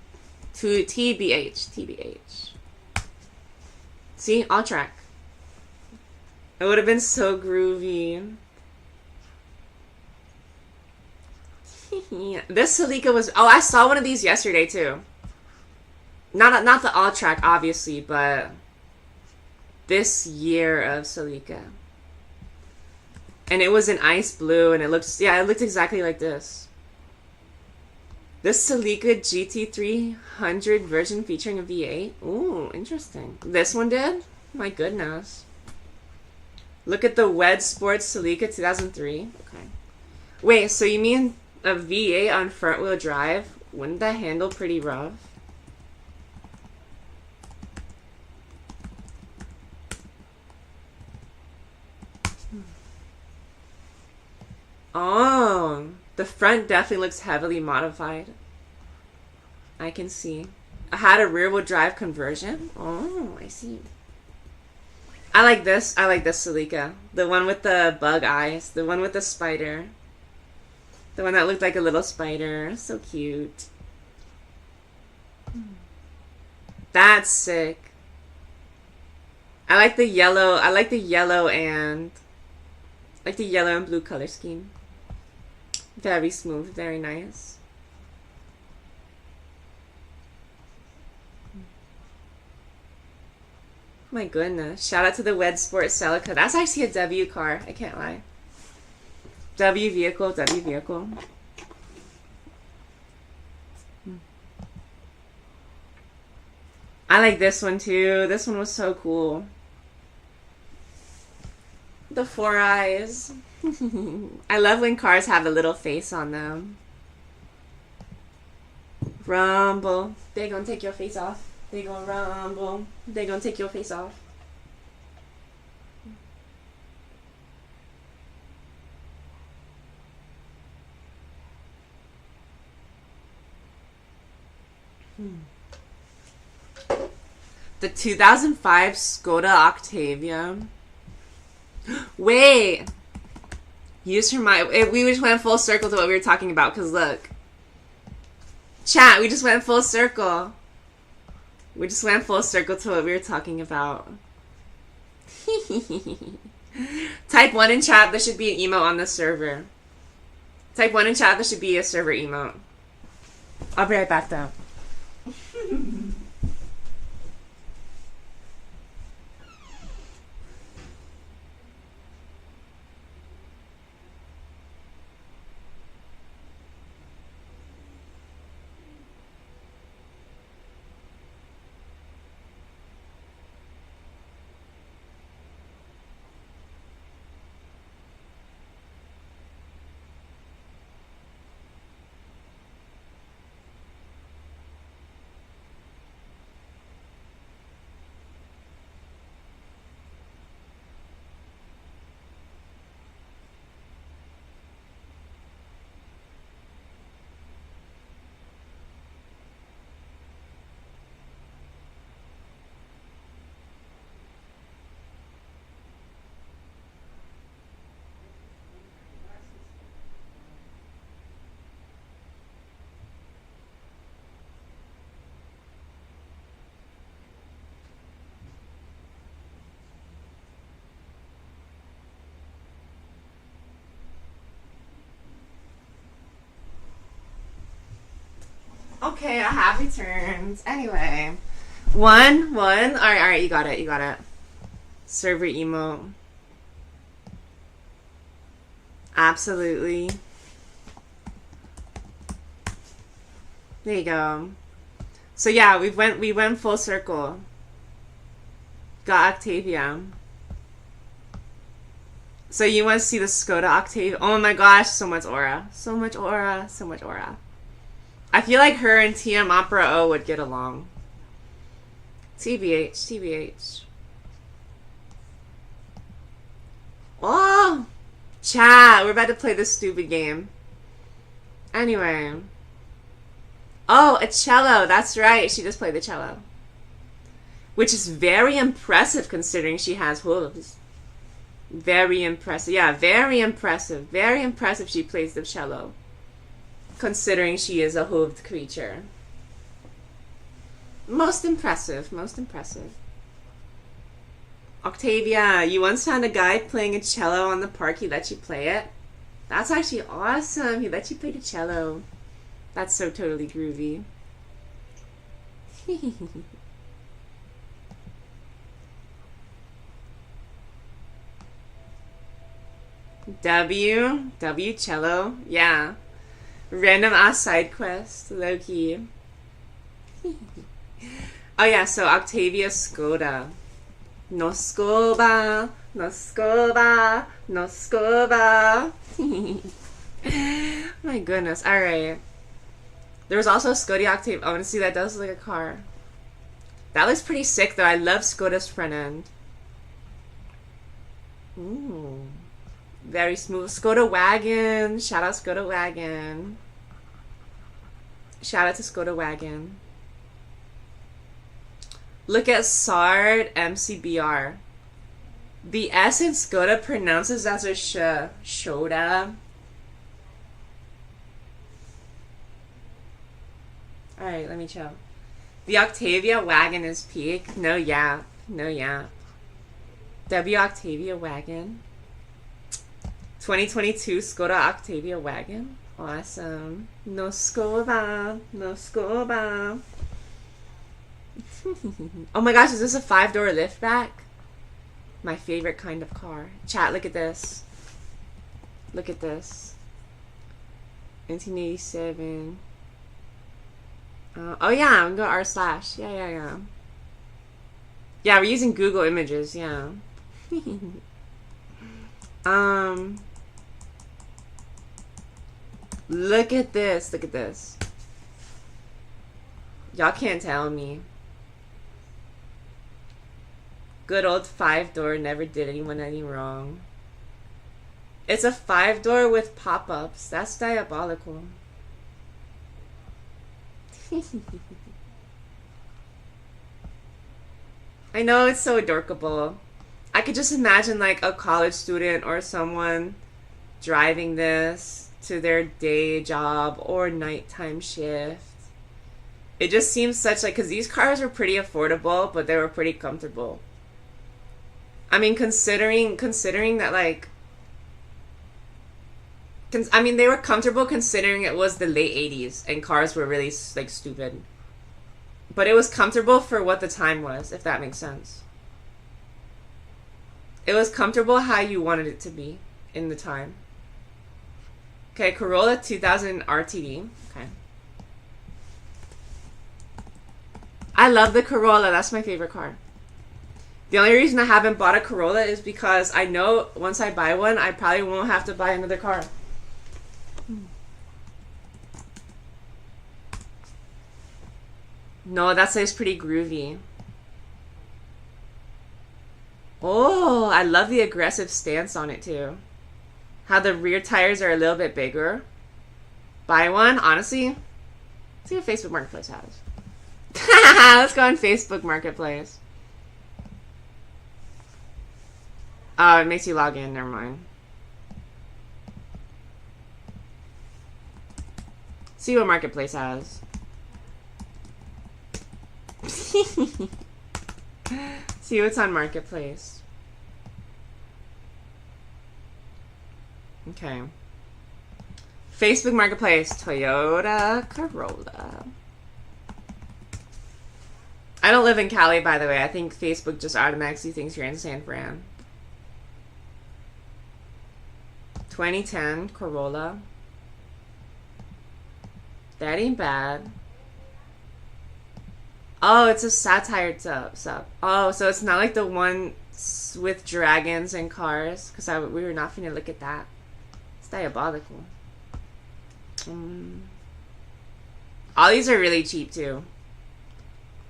To TBH. TBH. See? All-track. It would have been so groovy. This Celica was... Oh, I saw one of these yesterday, too. Not the all-track, obviously, but... this year of Celica. And it was in ice blue, and it looks... yeah, it looked exactly like this. This Celica GT300 version featuring a V8. Ooh, interesting. This one did? My goodness. Look at the Wed Sports Celica 2003. Okay. Wait, so you mean a V8 on front-wheel drive? Wouldn't that handle pretty rough? Oh, the front definitely looks heavily modified. I can see. I had a rear-wheel drive conversion. Oh, I see. I like this. I like this Celica. The one with the bug eyes. The one with the spider. The one that looked like a little spider. So cute. That's sick. I like the yellow. I like the yellow and... like the yellow and blue color scheme. Very smooth. Very nice. My goodness. Shout out to the Wed Sport Celica. That's actually a W car. I can't lie. W vehicle. W vehicle. I like this one too. This one was so cool. The four eyes. I love when cars have a little face on them. Rumble. They gonna take your face off. They gonna rumble. They gonna take your face off. The 2005 Skoda Octavia. Wait. Use her mind. We just went full circle to what we were talking about, because look. Chat, we just went full circle. We just went full circle to what we were talking about. Type 1 in chat, there should be an emote on the server. Type 1 in chat, there should be a server emote. I'll be right back though. Okay, I have returned. Anyway. One. Alright, you got it. Server emote. Absolutely. There you go. So yeah, we went full circle. Got Octavia. So you want to see the Skoda Octavia? Oh my gosh, so much aura. So much aura. So much aura. I feel like her and TM Opera O would get along. TBH, TBH. Oh! Chat, we're about to play this stupid game. Anyway. Oh, a cello. That's right. She just played the cello. Which is very impressive considering she has hooves. Very impressive. Yeah, very impressive. Very impressive she plays the cello. Considering she is a hooved creature. Most impressive. Most impressive. Octavia, you once found a guy playing a cello on the park. He let you play it? That's actually awesome. He let you play the cello. That's so totally groovy. W cello. Yeah. Random ass side quest. Low key. Oh yeah, so Octavia Skoda. No scoba, no scoba, no scoba. My goodness. Alright. There was also a Scody Octave. I want to see that. Does look like a car. That looks pretty sick though. I love Skoda's front end. Ooh. Very smooth. Skoda Wagon. Shout out Skoda Wagon. Shout out to Skoda Wagon. Look at Sard MCBR. The S in Skoda pronounces as a sh. Shoda. Alright, let me chill. The Octavia Wagon is peak. No yap. No yap. W Octavia Wagon. 2022 Skoda Octavia Wagon. Awesome. No Skoda. No Skoda. Oh my gosh, is this a 5-door liftback? My favorite kind of car. Chat, look at this. Look at this. 1987. Oh yeah, I'm gonna go r/. Yeah. Yeah, we're using Google Images, yeah. Look at this. Look at this. Y'all can't tell me. Good old 5-door never did anyone any wrong. It's a 5-door with pop-ups. That's diabolical. I know, it's so adorkable. I could just imagine like a college student or someone driving this to their day job or nighttime shift. It just seems such like, because these cars were pretty affordable, but they were pretty comfortable. I mean, considering that like, I mean, they were comfortable considering it was the late 80s and cars were really like stupid. But it was comfortable for what the time was, if that makes sense. It was comfortable how you wanted it to be in the time. Okay, Corolla 2000 RTD. Okay. I love the Corolla. That's my favorite car. The only reason I haven't bought a Corolla is because I know once I buy one, I probably won't have to buy another car. No, that says pretty groovy. Oh, I love the aggressive stance on it too. How the rear tires are a little bit bigger. Buy one, honestly. Let's see what Facebook Marketplace has. Let's go on Facebook Marketplace. Oh, it makes you log in. Never mind. See what Marketplace has. See what's on Marketplace. Okay. Facebook Marketplace, Toyota Corolla. I don't live in Cali, by the way. I think Facebook just automatically thinks you're in San Fran. 2010 Corolla. That ain't bad. Oh, it's a satire sub. Oh, so it's not like the one with dragons and cars. Because we were not finna look at that. It's diabolical. All these are really cheap too.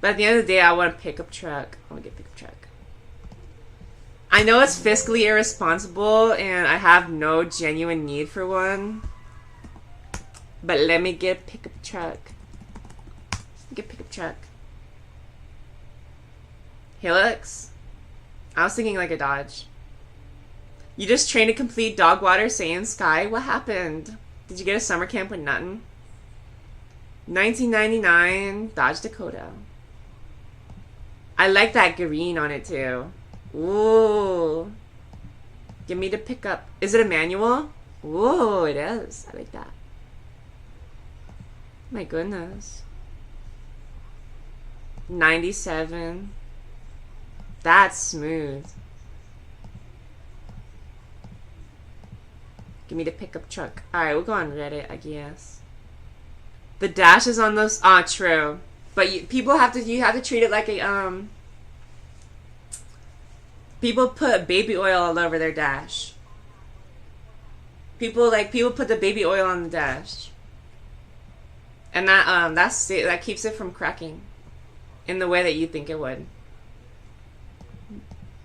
But at the end of the day, I want a pickup truck. I want to get a pickup truck. I know it's fiscally irresponsible and I have no genuine need for one. But let me get a pickup truck. Get a pickup truck. Hilux? I was thinking like a Dodge. You just trained to complete Dogwater, Saiyan Sky? What happened? Did you get a summer camp with nothing? 1999 Dodge Dakota. I like that green on it too. Ooh. Give me the pickup. Is it a manual? Ooh, it is. I like that. My goodness. 97. That's smooth. Give me the pickup truck. Alright, we'll go on Reddit, I guess. The dash is on those. Ah, true. But you have to treat it like a people put baby oil all over their dash. People put the baby oil on the dash. And that keeps it from cracking in the way that you think it would.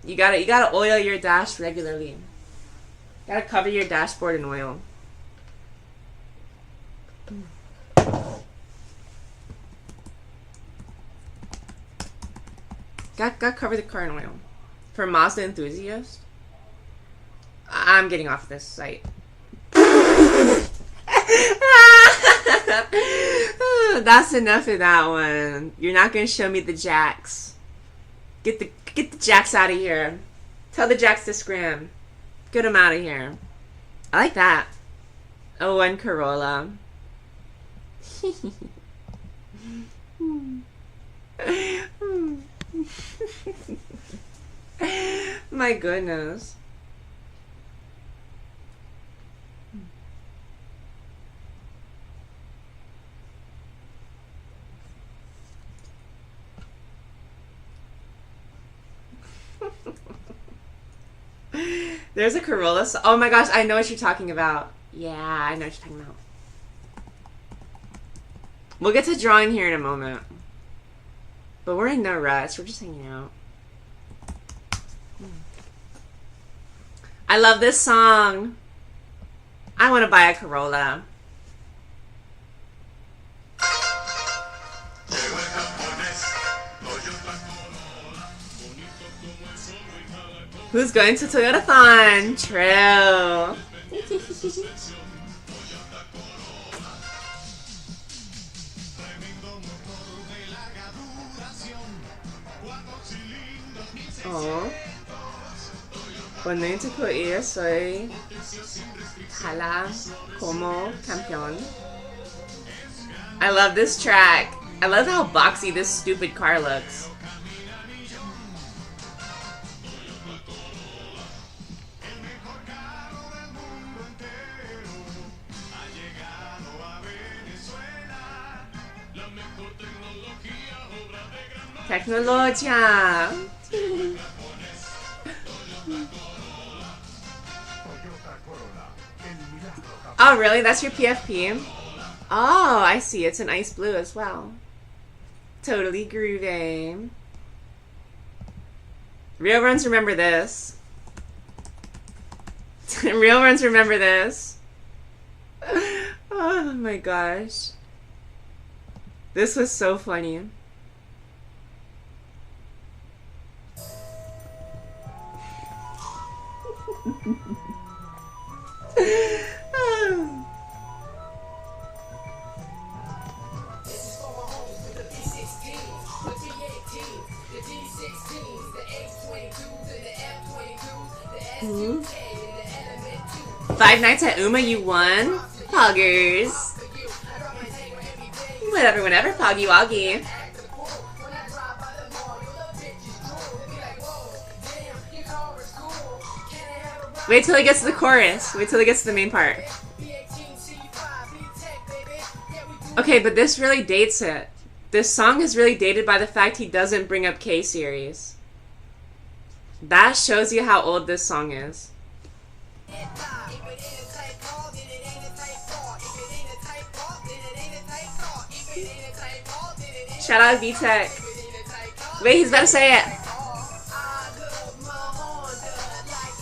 You gotta oil your dash regularly. Gotta cover your dashboard in oil. Gotta cover the car in oil. For Mazda enthusiasts, I'm getting off this site. That's enough of that one. You're not gonna show me the jacks. Get the jacks out of here. Tell the jacks to scram. Get them out of here. I like that. Oh, and Corolla. My goodness. There's a Corolla. Oh my gosh, I know what you're talking about. Yeah, I know what you're talking about. We'll get to drawing here in a moment. But we're in no rush. We're just hanging out. I love this song. I want to buy a Corolla. Who's going to Toyotathon? True. Oh. Político y soy jala como campeón. I love this track. I love how boxy this stupid car looks. Tecnología. Oh, really? That's your PFP? Oh, I see. It's an ice blue as well. Totally groovy. Real runs remember this. Real runs remember this. Oh my gosh. This was so funny. Five nights at Uma, you won? Poggers. Whatever, whenever, Poggy Woggy. Wait till he gets to the chorus. Wait till he gets to the main part. Okay, but this really dates it. This song is really dated by the fact he doesn't bring up K-Series. That shows you how old this song is. Shout out VTech. Wait, he's about to say it.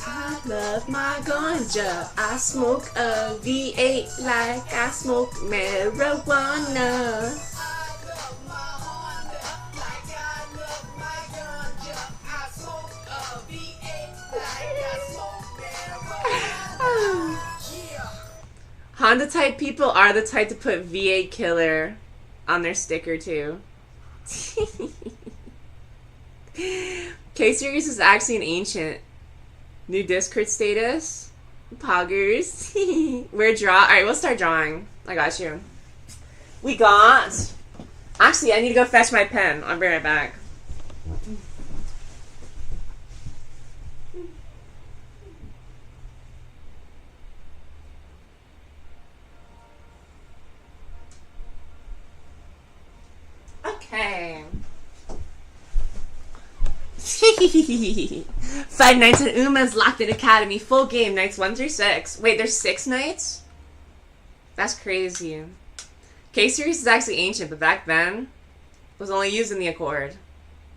I love my ganja. I smoke a V8 like I smoke marijuana. Honda type people are the type to put V8 killer on their sticker too. K series is actually an ancient. New Discord status. Poggers. We're Alright, we'll start drawing. I got you. We got. Actually, I need to go fetch my pen. I'll be right back. Okay. 5 nights at Uma's Locked In Academy. Full game, nights 1 through 6. Wait, there's 6 nights? That's crazy. K-Series is actually ancient, but back then, it was only used in the Accord.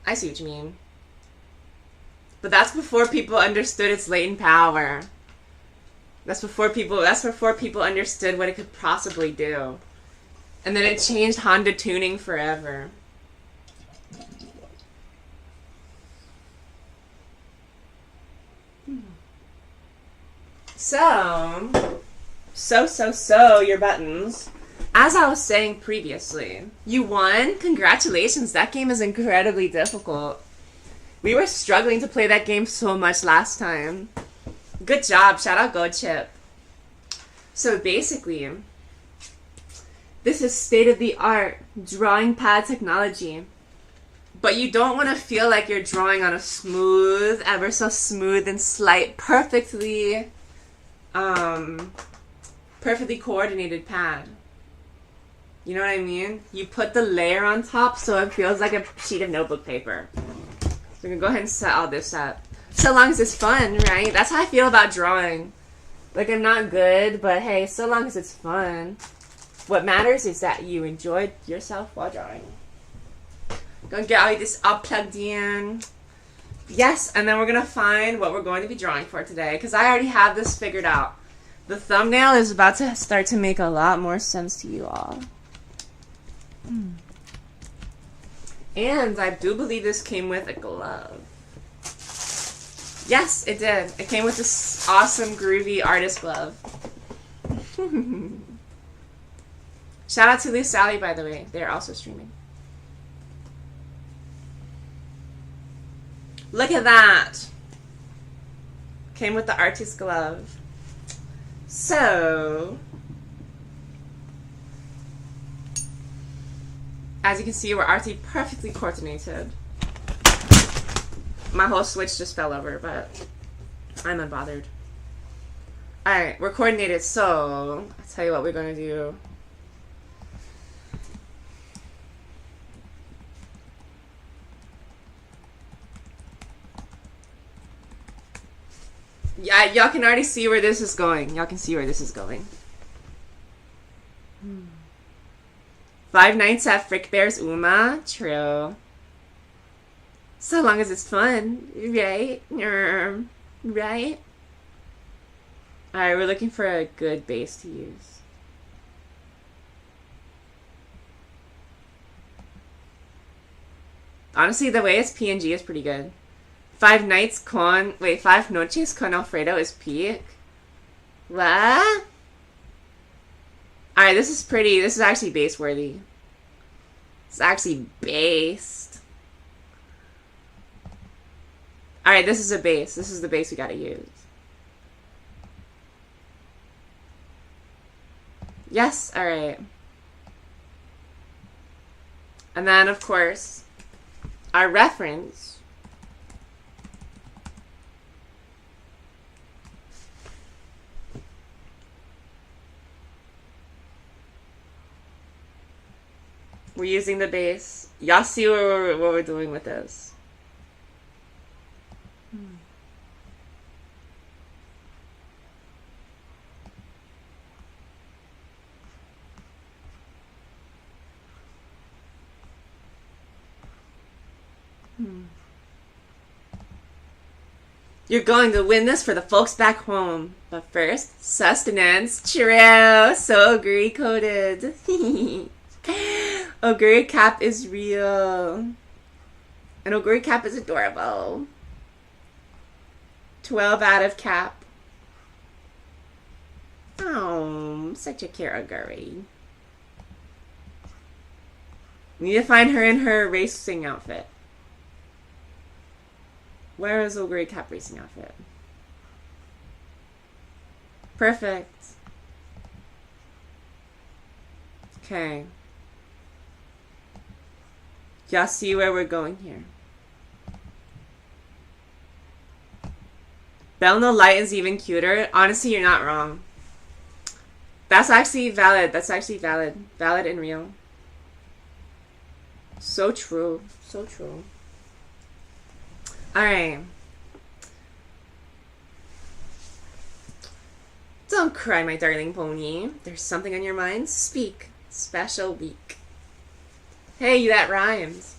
I see what you mean. But that's before people understood its latent power. That's before people understood what it could possibly do. And then it changed Honda tuning forever. So, your buttons. As I was saying previously, you won? Congratulations, that game is incredibly difficult. We were struggling to play that game so much last time. Good job, shout out GoChip. So basically, this is state-of-the-art drawing pad technology. But you don't want to feel like you're drawing on a smooth, ever so smooth and slight, perfectly coordinated pad. You know what I mean? You put the layer on top so it feels like a sheet of notebook paper. So we can go ahead and set all this up. So long as it's fun, right? That's how I feel about drawing. Like, I'm not good, but hey, so long as it's fun. What matters is that you enjoyed yourself while drawing. Gonna get all this all plugged in. Yes, and then we're gonna find what we're going to be drawing for today, because I already have this figured out. The thumbnail is about to start to make a lot more sense to you all. And I do believe this came with a glove. Yes, it did. It came with this awesome, groovy artist glove. Shout out to Lou Sally, by the way. They're also streaming. Look at that. Came with the artist glove. So, as you can see, we're already perfectly coordinated. My whole switch just fell over, but I'm unbothered. Alright, we're coordinated, so I'll tell you what we're going to do. Yeah, y'all can already see where this is going. Y'all can see where this is going. 5 nights at Frick Bear's Uma. True. So long as it's fun, right? Right? Alright, we're looking for a good base to use. Honestly, the way it's PNG is pretty good. 5 noches con Alfredo is peak. What? Alright, this is pretty. This is actually base worthy. It's actually based. Alright, this is a base. This is the base we gotta use. Yes, alright. And then, of course, our reference. We're using the base. Y'all see what we're doing with this. You're going to win this for the folks back home. But first, sustenance. True. So oguri coded. Oguri cap is real. An oguri cap is adorable. 12 out of cap. Oh, such a cute oguri. Need to find her in her racing outfit. Where is oguri cap racing outfit? Perfect. Okay. Y'all see where we're going here? Belle No Light is even cuter. Honestly, you're not wrong. That's actually valid. That's actually valid. Valid and real. So true. So true. Alright. Don't cry, my darling pony. There's something on your mind? Speak. Special week. Hey, that rhymes.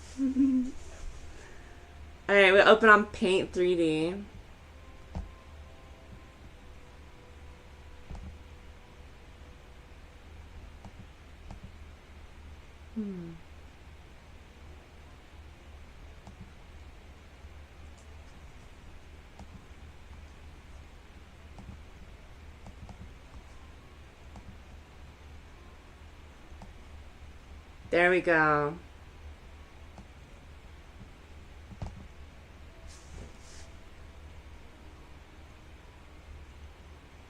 Alright, we'll open on Paint 3D. There we go.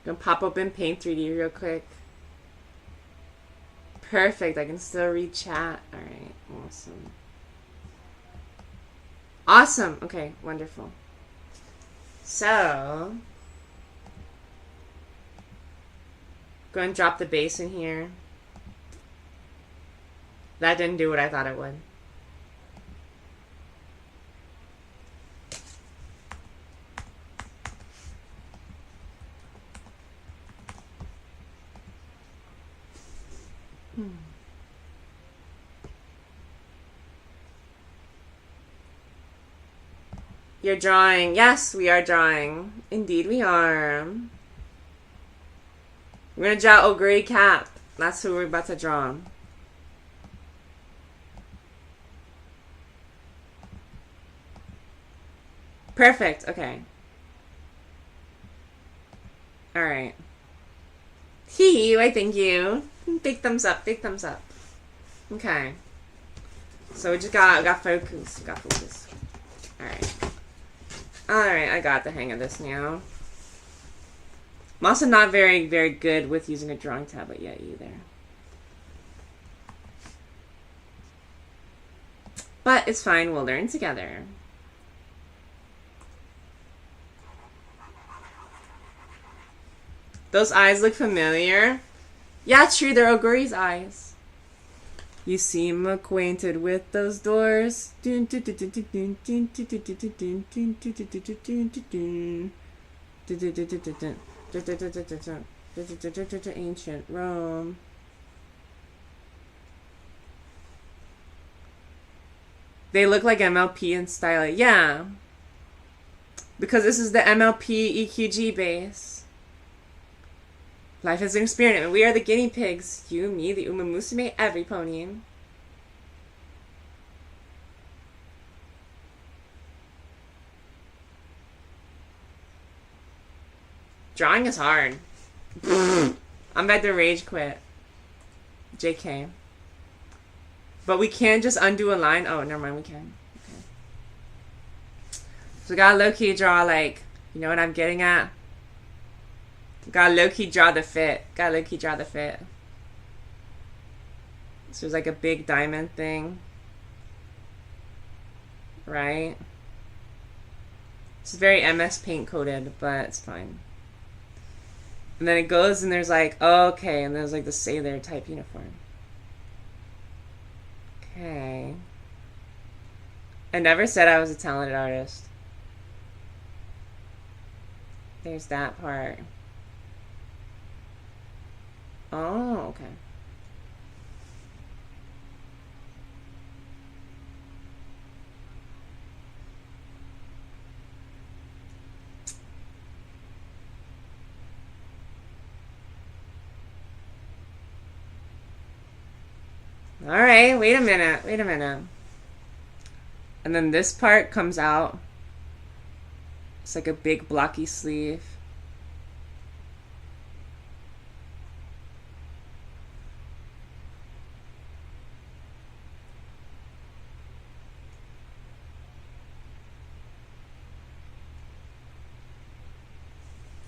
Gonna pop open Paint 3D real quick. Perfect. I can still read chat. Alright. Awesome. Awesome. Okay. Wonderful. So. Go and drop the base in here. That didn't do what I thought it would. You're drawing. Yes, we are drawing. Indeed, we are. We're gonna draw Oguri Cap. That's who we're about to draw. Perfect. Okay. Alright. Hee, why thank you. Big thumbs up. Big thumbs up. Okay. So we got focus. Got focus. Alright. Alright, I got the hang of this now. I'm also not very good with using a drawing tablet yet either. But it's fine, we'll learn together. Those eyes look familiar. Yeah, true, they're Oguri's eyes. You seem acquainted with those doors. Ancient Rome. They look like MLP in style. Yeah. Because this is the MLP EQG base. Life is an experiment. We are the guinea pigs. You, me, the umamusume, every pony. Drawing is hard. I'm about to rage quit. JK. But we can just undo a line. Oh, never mind, we can. Okay. So we gotta low-key draw, like, you know what I'm getting at? Gotta low-key draw the fit. Gotta low-key draw the fit. So there's like a big diamond thing. Right? It's very MS Paint coded, but it's fine. And then it goes and there's like, oh, okay, and there's like the sailor type uniform. Okay. I never said I was a talented artist. There's that part. Oh, okay. Alright, wait a minute. Wait a minute. And then this part comes out. It's like a big blocky sleeve.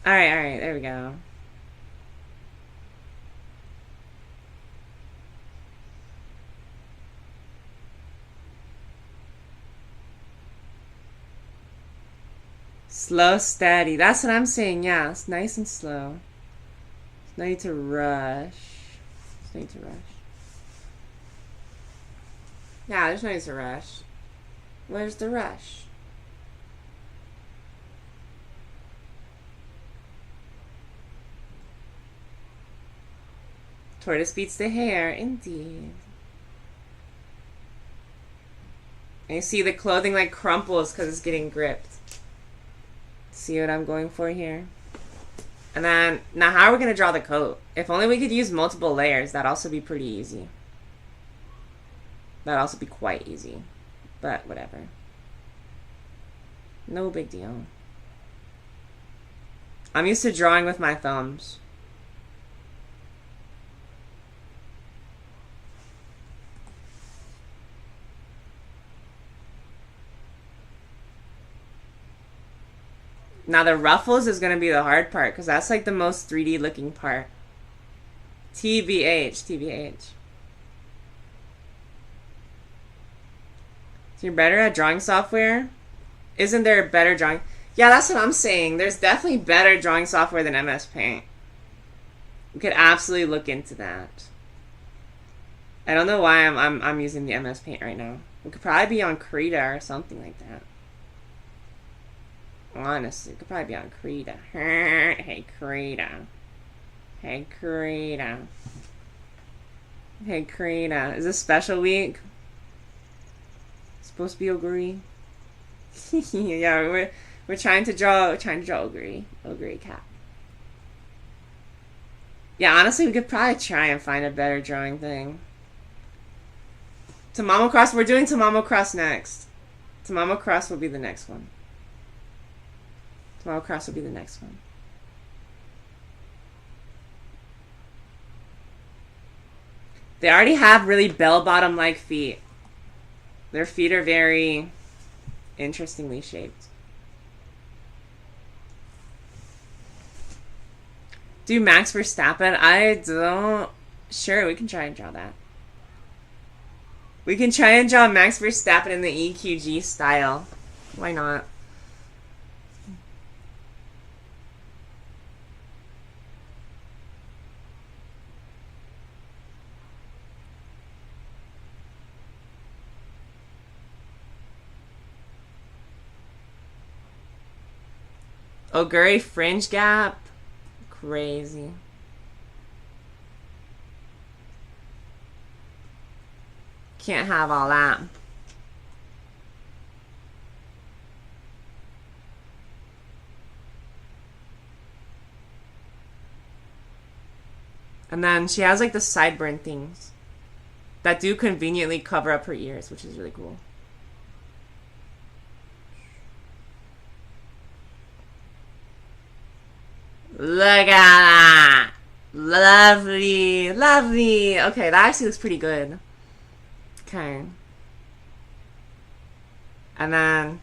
Alright, there we go. Slow, steady. That's what I'm saying, yeah. It's nice and slow. There's no need to rush. There's no need to rush. Yeah, there's no need to rush. Where's the rush? Tortoise beats the hare, indeed. And you see the clothing like crumples because it's getting gripped. See what I'm going for here? And then, now how are we going to draw the coat? If only we could use multiple layers, that'd also be pretty easy. That'd also be quite easy. But whatever. No big deal. I'm used to drawing with my thumbs. Now the ruffles is going to be the hard part because that's like the most 3D looking part. TBH, TBH. So you're better at drawing software? Isn't there a better drawing? Yeah, that's what I'm saying. There's definitely better drawing software than MS Paint. We could absolutely look into that. I don't know why I'm using the MS Paint right now. We could probably be on Krita or something like that. Honestly, it could probably be on Krita. Hey, Krita. Hey, Krita. Hey, Krita. Is this special week? It's supposed to be Ogre. Yeah, we're trying to draw Ogre. Ogre cat. Yeah, honestly, we could probably try and find a better drawing thing. Tamamo Cross, we're doing Tamamo Cross next. Tamamo Cross will be the next one. Tamamo Cross will be the next one. They already have really bell-bottom-like feet. Their feet are very interestingly shaped. Do Max Verstappen? I don't... Sure, we can try and draw that. We can try and draw Max Verstappen in the EQG style. Why not? Oguri fringe gap. Crazy. Can't have all that. And then she has like the sideburn things that do conveniently cover up her ears, which is really cool. Look at that. Lovely. Lovely. Okay, that actually looks pretty good. Okay. And then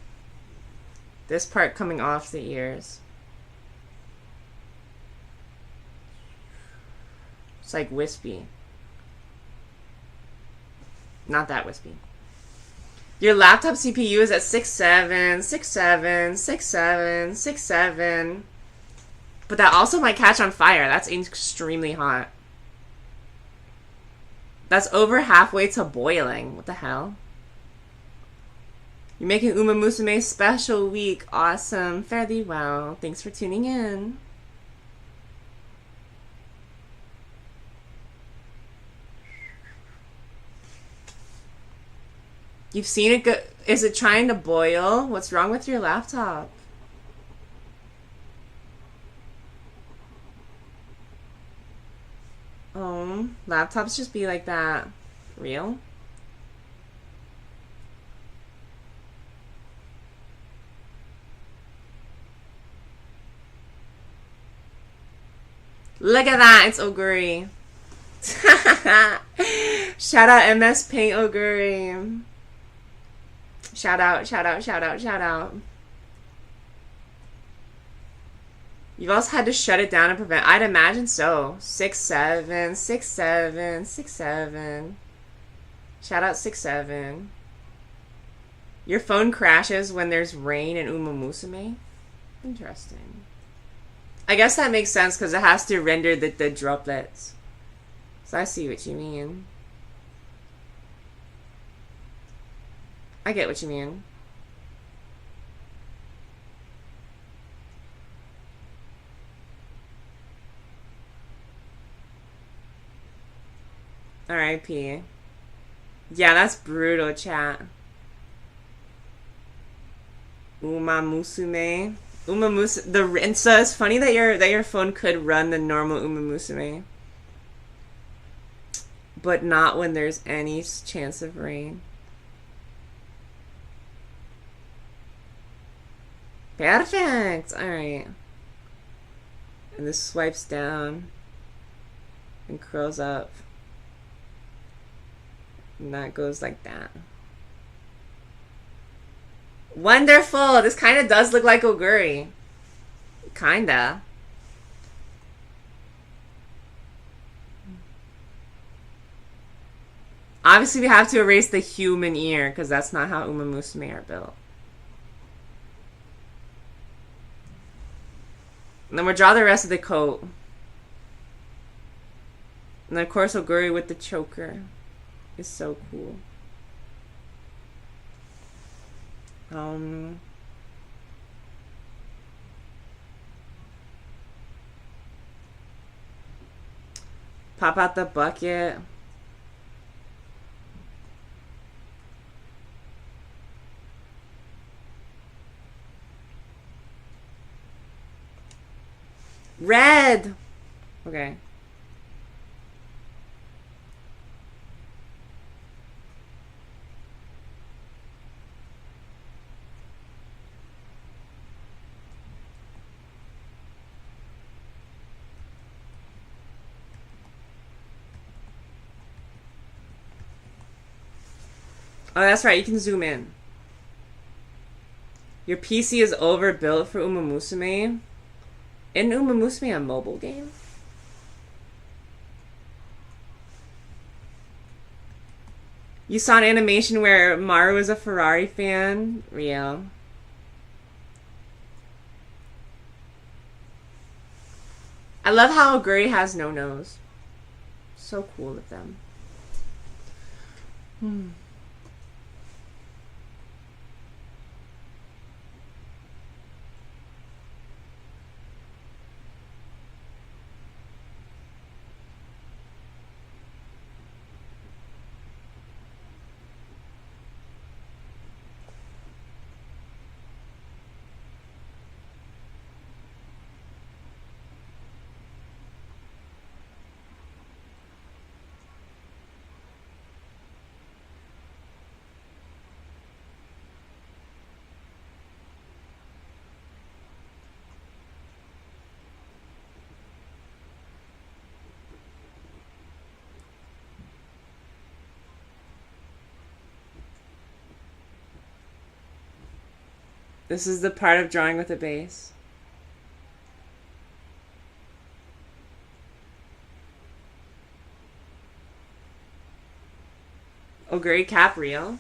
this part coming off the ears. It's like wispy. Not that wispy. Your laptop CPU is at 6.7, 6.7, 6.7, 6.7. But that also might catch on fire. That's extremely hot. That's over halfway to boiling. What the hell? You're making Umamusume special week. Awesome. Fairly well. Thanks for tuning in. You've seen it go. Is it trying to boil? What's wrong with your laptop? Laptops just be like that. Real? Look at that, it's Oguri. Shout out MS Paint Oguri. Shout out, shout out, shout out, shout out. You've also had to shut it down and prevent. I'd imagine so. 6-7, 6-7, 6-7. Shout out 6-7. Your phone crashes when there's rain in umamusume? Interesting. I guess that makes sense because it has to render the droplets. So I see what you mean. I get what you mean. R.I.P. Yeah, that's brutal, chat. Umamusume. And so it's funny that your phone could run the normal umamusume, but not when there's any chance of rain. Perfect. All right. And this swipes down and curls up. And that goes like that. Wonderful! This kind of does look like Oguri. Kinda. Obviously we have to erase the human ear because that's not how umamusume are built. And then we'll draw the rest of the coat. And then of course Oguri with the choker is so cool. Pop out the bucket. Red. Okay. Oh, that's right. You can zoom in. Your PC is overbuilt for umamusume. Isn't umamusume a mobile game? You saw an animation where Maru was a Ferrari fan? Real. I love how Oguri has no nose. So cool of them. This is the part of drawing with a base. Oguri cap real.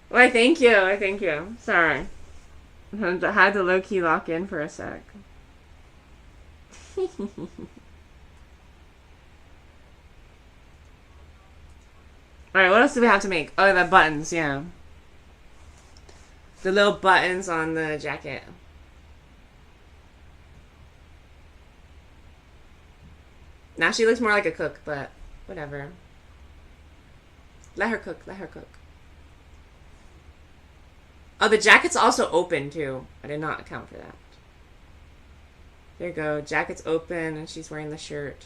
Why, thank you. I thank you. Sorry. I had to low-key lock in for a sec. Alright, what else do we have to make? Oh, the buttons, yeah. The little buttons on the jacket. Now she looks more like a cook, but whatever. Let her cook, let her cook. Oh, the jacket's also open, too. I did not account for that. There you go. Jacket's open, and she's wearing the shirt.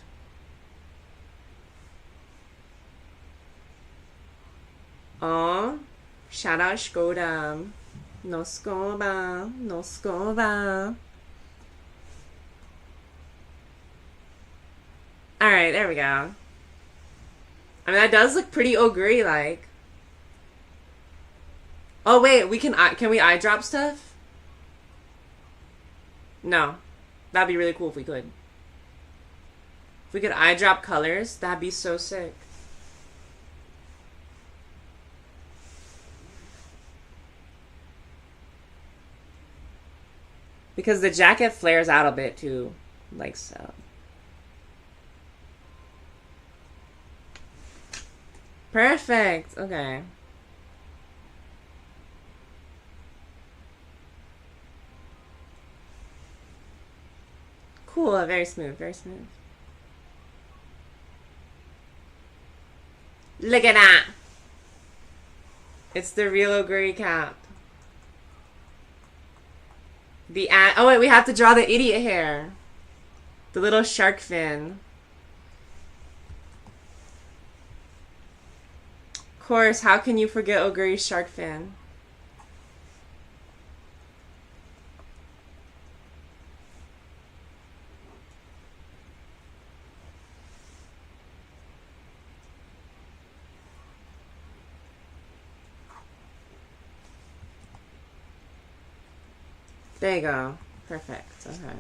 Aw. Shout out Skoda. No Skoda. No Skoda. Alright, there we go. I mean, that does look pretty ogre-like. Oh, wait, can we eye drop stuff? No. That'd be really cool if we could. If we could eye drop colors, that'd be so sick. Because the jacket flares out a bit too. Like so. Perfect. Okay. Cool. Very smooth. Very smooth. Look at that. It's the real ogre cap. Oh wait, we have to draw the idiot hair. The little shark fin. Of course, how can you forget Ogre's shark fin? There you go. Perfect. Okay.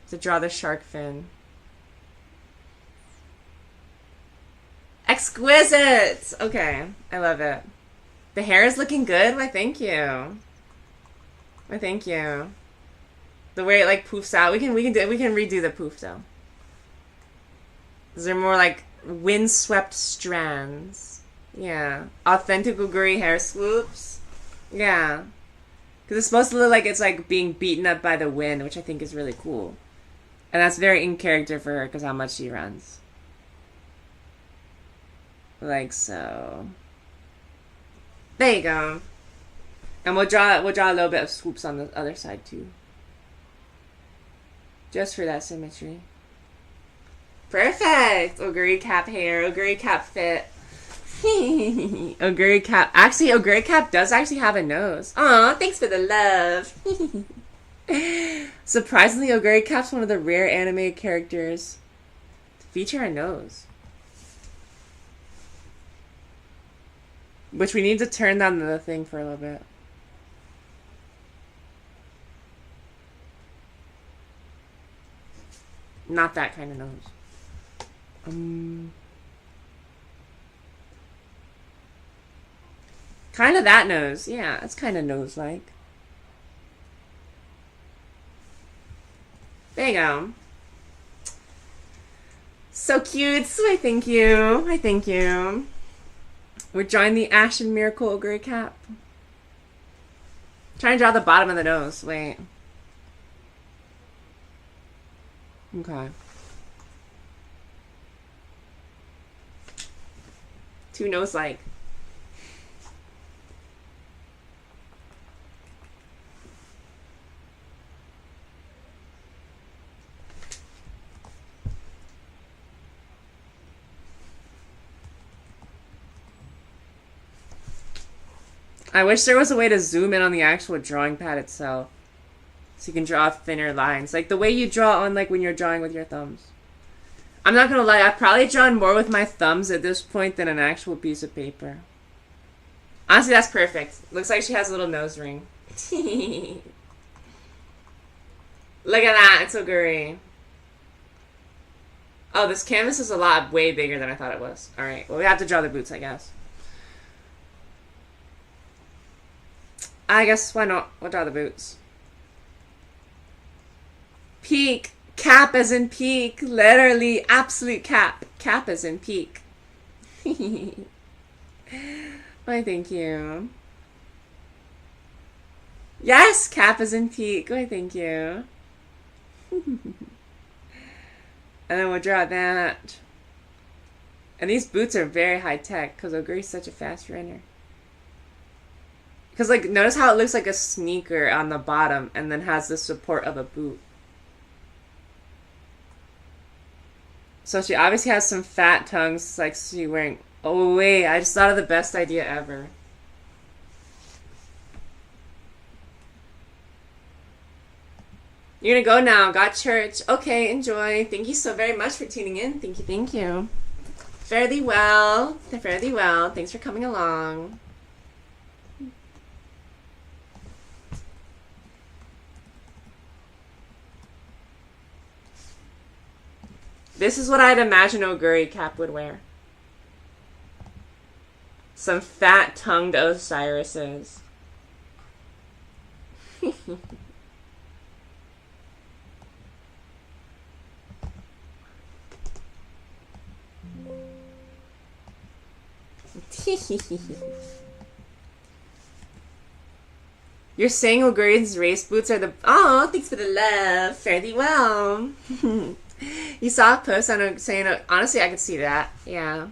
To draw the shark fin. Exquisite! Okay. I love it. The hair is looking good. Why, thank you. Why, thank you. The way it like poofs out. We can redo the poof though. These are more like windswept strands. Yeah. Authentic ogre hair swoops. Yeah. Because it's supposed to look like it's like being beaten up by the wind, which I think is really cool. And that's very in character for her because how much she runs. Like so. There you go. And we'll draw a little bit of swoops on the other side too. Just for that symmetry. Perfect! Ogre cap hair, ogre cap fit. Ogre cap. Actually, Ogre cap does actually have a nose. Aw, thanks for the love. Surprisingly, Ogre cap's one of the rare anime characters to feature a nose. Which we need to turn down the thing for a little bit. Not that kind of nose. Kind of that nose. Yeah, it's kind of nose-like. There you go. So cute. I thank you. I thank you. We're drawing the Ashen Miracle Ogre cap. Trying to draw the bottom of the nose. Wait. Okay. Too nose-like. I wish there was a way to zoom in on the actual drawing pad itself. So you can draw thinner lines. Like the way you draw on like when you're drawing with your thumbs. I'm not gonna lie, I've probably drawn more with my thumbs at this point than an actual piece of paper. Honestly, that's perfect. Looks like she has a little nose ring. Look at that, it's so great. Oh, this canvas is way bigger than I thought it was. Alright, well we have to draw the boots, I guess. I guess, why not? We'll draw the boots. Peak. Cap as in peak. Literally, absolute cap. Cap as in peak. Why, thank you. Yes, cap as in peak. Why, thank you. And then we'll draw that. And these boots are very high tech because Ogre's such a fast runner. Because, like, notice how it looks like a sneaker on the bottom and then has the support of a boot. So she obviously has some fat tongues, like she's wearing Oh wait, I just thought of the best idea ever. You're gonna go now. Got church. Okay, enjoy. Thank you so very much for tuning in. Thank you, thank you. Fairly well. Fairly well. Thanks for coming along. This is what I'd imagine Oguri Cap would wear. Some fat-tongued Osiris's. You're saying Oguri's race boots are the... Oh, thanks for the love. Fairly well. You saw a post on saying... Honestly, I could see that. Yeah.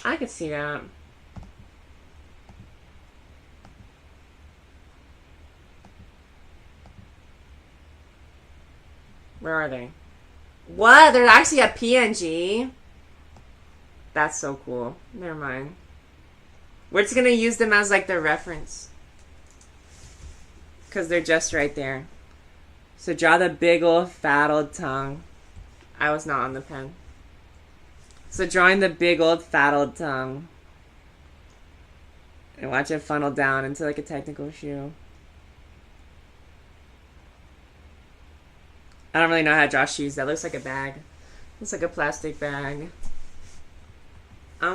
I could see that. Where are they? What? They're actually a PNG? That's so cool. Never mind. We're just gonna use them as like the reference. Because they're just right there. So draw the big old fat old tongue. I was not on the pen. So drawing the big old fat old tongue. And watch it funnel down into like a technical shoe. I don't really know how to draw shoes. That looks like a bag. Looks like a plastic bag. Okay.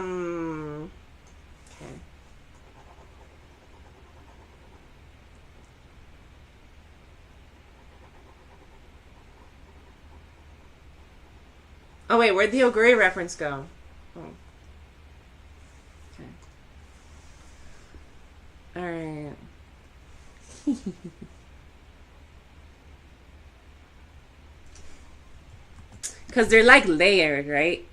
Oh wait, where'd the Oguri reference go? Oh. Okay. Alright. Because they're like layered, right?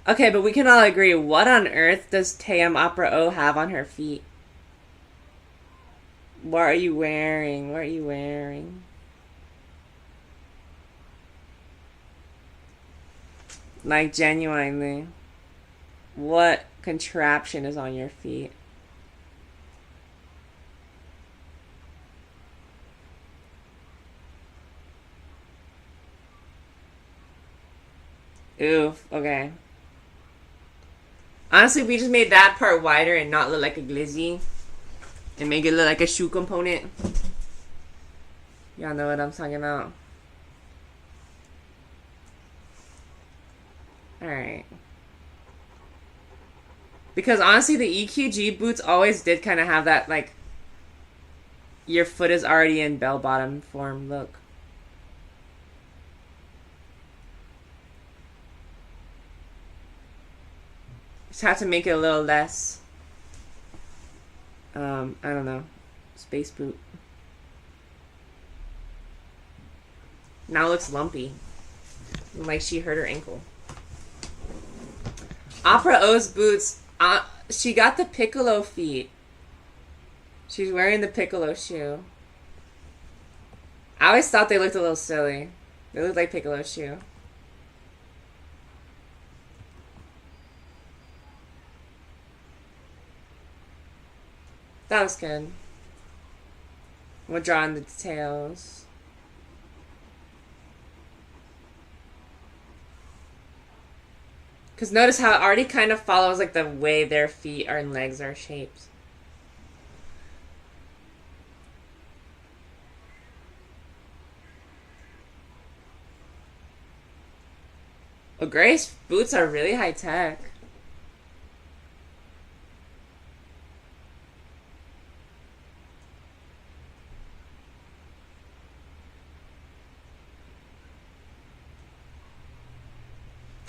Okay, but we can all agree, what on earth does Tayam Opera O have on her feet? What are you wearing? What are you wearing? Like, genuinely. What contraption is on your feet? Oof, okay. Honestly, if we just made that part wider and not look like a glizzy, and make it look like a shoe component. Y'all know what I'm talking about. Alright. Because honestly, the EQG boots always did kind of have that, like, your foot is already in bell-bottom form look. Just have to make it a little less, I don't know, space boot. Now it looks lumpy. Like she hurt her ankle. Opera O's boots, she got the Piccolo feet. She's wearing the Piccolo shoe. I always thought they looked a little silly. They looked like Piccolo shoe. That was good. We're drawing the details. Because notice how it already kind of follows like the way their feet and legs are shaped. Oh, Grace boots are really high tech.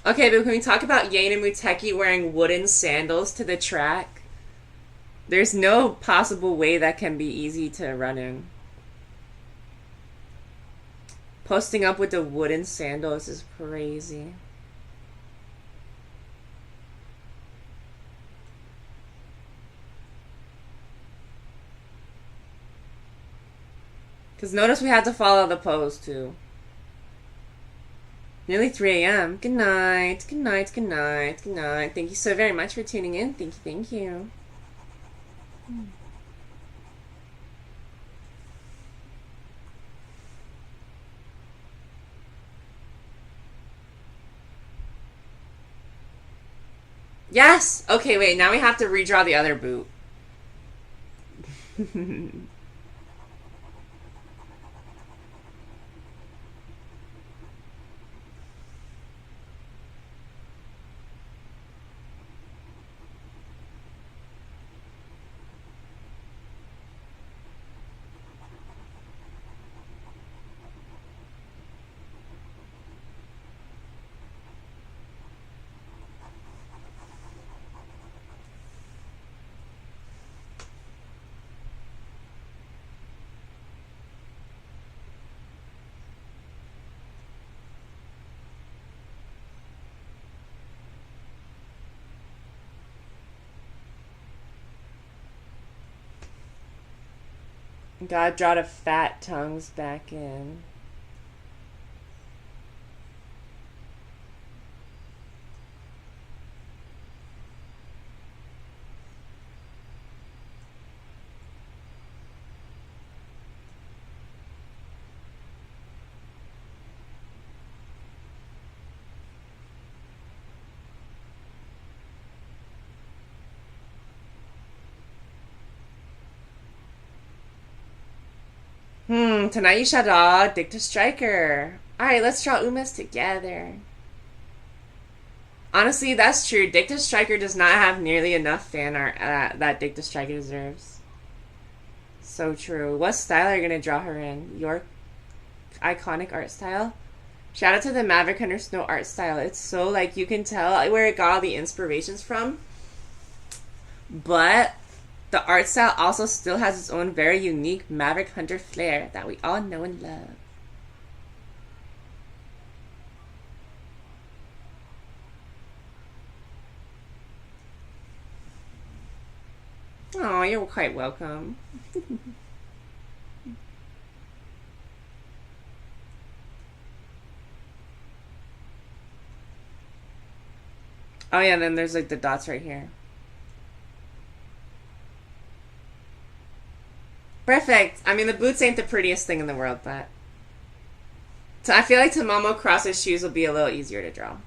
Okay, but can we talk about Yane and Muteki wearing wooden sandals to the track? There's no possible way that can be easy to run in. Posting up with the wooden sandals is crazy. Because notice we had to follow the pose too. Nearly 3 a.m. Good night. Good night. Good night. Good night. Thank you so very much for tuning in. Thank you. Thank you. Yes! Okay, wait. Now we have to redraw the other boot. God draw the fat tongues back in. Tonight you shall draw Dicta Striker. Alright, let's draw Umas together. Honestly, that's true. Dicta Striker does not have nearly enough fan art that Dicta Striker deserves. So true. What style are you going to draw her in? Your iconic art style? Shout out to the Maverick Hunter Snow art style. It's so, like, you can tell where it got all the inspirations from. But the art style also still has its own very unique Maverick Hunter flair that we all know and love. Oh, you're quite welcome. Oh yeah, then there's like the dots right here. Perfect. I mean, the boots ain't the prettiest thing in the world, but so I feel like Tamamo Cross's shoes will be a little easier to draw.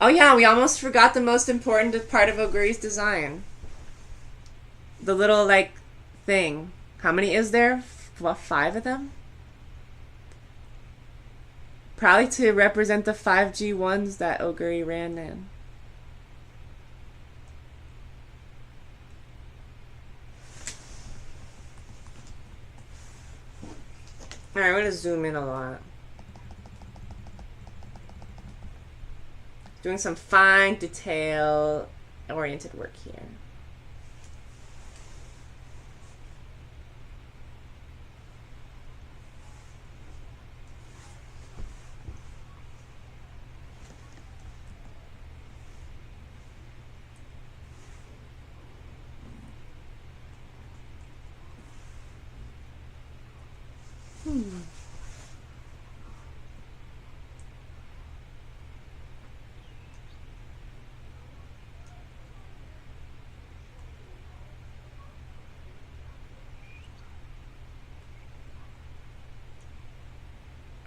Oh yeah, we almost forgot the most important part of Oguri's design. The little, like, thing. How many is there? What, 5 of them? Probably to represent the 5G1s that Oguri ran in. Alright, we're gonna zoom in a lot. Doing some fine detail oriented work here.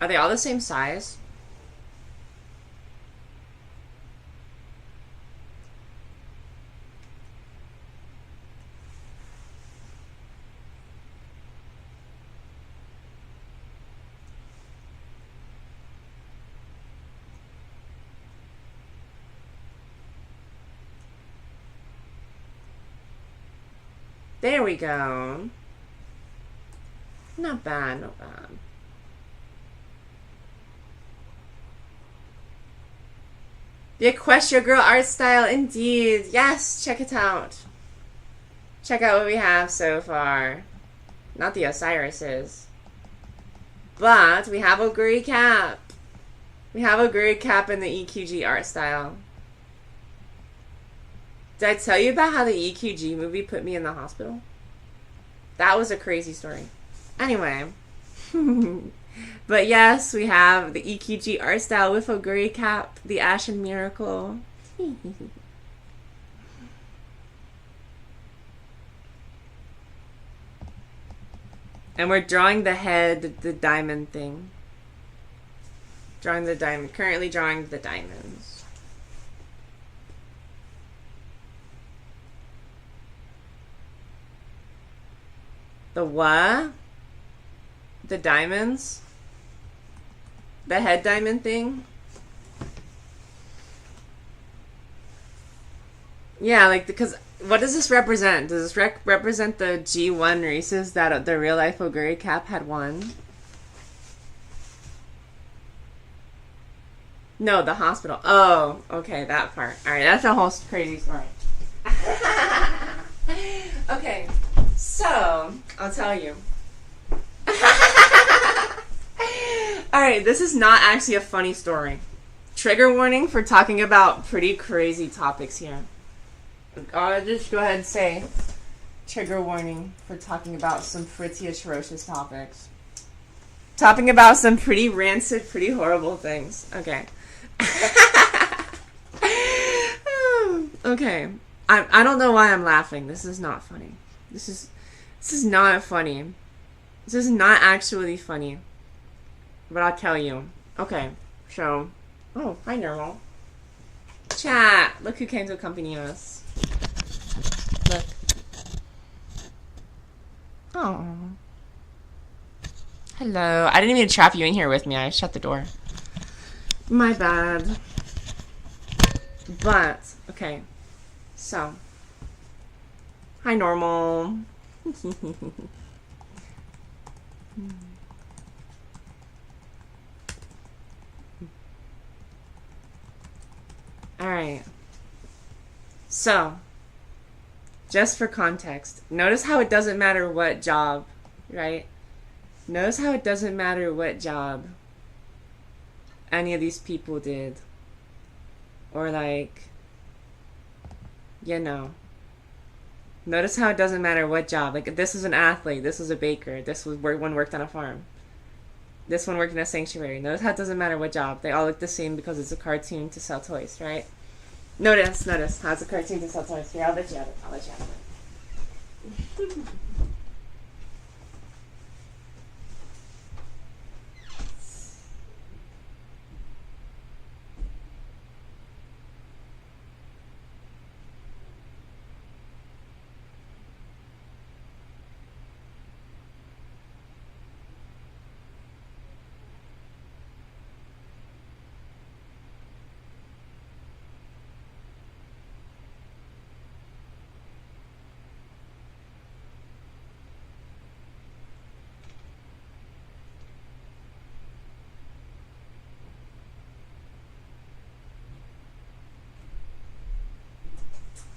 Are they all the same size? There we go. Not bad, not bad. The Equestria Girl art style, indeed. Yes, check it out. Check out what we have so far. Not the Osiris's. But we have Oguri Cap. We have Oguri Cap in the EQG art style. Did I tell you about how the EQG movie put me in the hospital? That was a crazy story. Anyway. But yes, we have the EQG art style with Oguri cap, the Ashen Miracle. And we're drawing the head, the diamond thing. Drawing the diamond. Currently drawing the diamonds. The what? The diamonds? The head diamond thing? Yeah, like, because what does this represent? Does this represent the G1 races that the real life Oguri cap had won? No, the hospital. Oh, okay, that part. Alright, that's a whole crazy story. Okay, so, I'll tell you. Alright, this is not actually a funny story. Trigger warning for talking about pretty crazy topics here. I'll just go ahead and say trigger warning for talking about some pretty atrocious topics. Talking about some pretty rancid, pretty horrible things. Okay. Okay. I don't know why I'm laughing. This is not funny. This is not funny. This is not actually funny. But I'll tell you. Okay. So. Oh, hi Normal. Chat. Look who came to accompany us. Look. Oh. Hello. I didn't mean to trap you in here with me. I shut the door. My bad. But, okay. So. Hi, Normal. Alright. So. Just for context, notice how it doesn't matter what job, right? Notice how it doesn't matter what job any of these people did. Or like, you know. Notice how it doesn't matter what job. Like, this was an athlete, this was a baker, this was one worked on a farm. This one worked in a sanctuary. Notice how it doesn't matter what job. They all look the same because it's a cartoon to sell toys, right? Notice how it's a cartoon to sell toys. Here, I'll let you have it.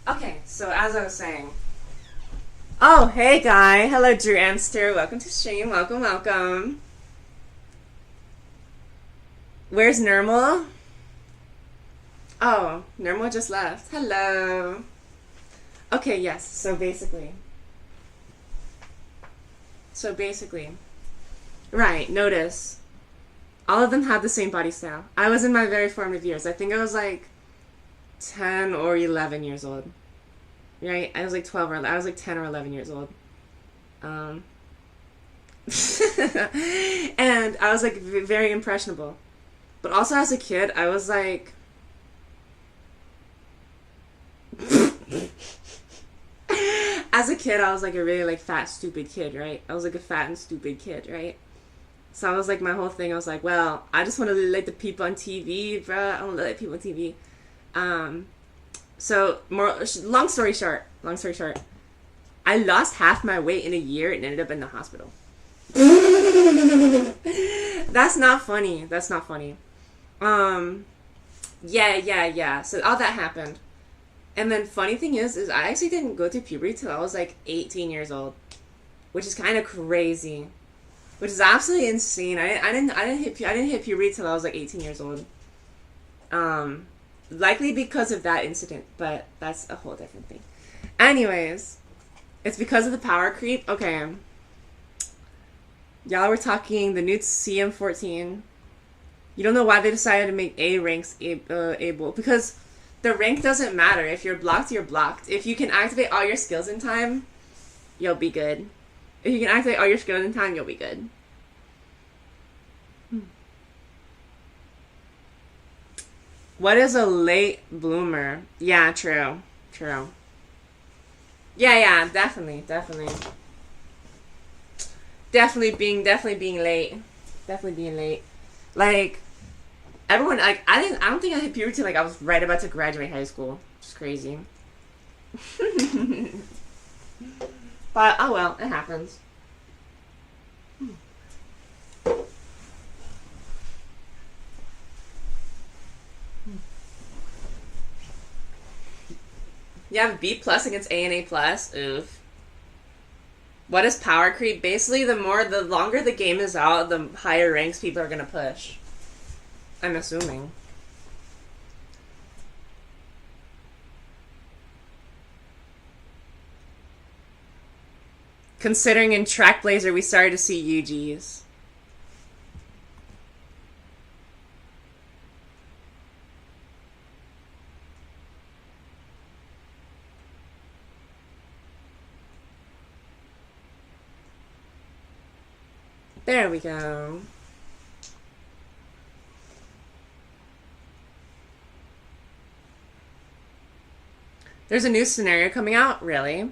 Okay, so as I was saying. Oh, hey guy. Hello, Drew Amster. Welcome to stream. Welcome, welcome. Where's Nermal? Oh, Nermal just left. Hello. Okay, yes. So basically. Right, notice. All of them had the same body style. I was in my very formative years. I think I was like 10 or 11 years old. Right? I was like 12 or I was like 10 or 11 years old. And I was like very impressionable. But also as a kid, I was like as a kid, I was like a really like fat, stupid kid, right? I was like a fat and stupid kid, right? So I was like, my whole thing, I was like, well, I just want to look like the people on TV, bruh. I want to look like people on TV. So, long story short, I lost half my weight in a year and ended up in the hospital. That's not funny. Yeah. So all that happened. And then funny thing is I actually didn't go through puberty till I was like 18 years old, which is kind of crazy, which is absolutely insane. I didn't hit puberty till I was like 18 years old. likely because of that incident, but that's a whole different thing. Anyways, it's because of the power creep. Okay. Y'all were talking the new CM14. You don't know why they decided to make A ranks able. Because the rank doesn't matter. If you're blocked, you're blocked. If you can activate all your skills in time, you'll be good. If you can activate all your skills in time, you'll be good. What is a late bloomer? Yeah, true. True. Yeah, definitely. Definitely being late. Definitely being late. Like, everyone, like, I don't think I hit puberty, like, I was right about to graduate high school. It's crazy. But, oh well, it happens. You have a B plus against A and A plus. Oof. What is power creep? Basically, the longer the game is out, the higher ranks people are gonna push. I'm assuming. Considering in Track Blazer we started to see UGs. There we go. There's a new scenario coming out? Really?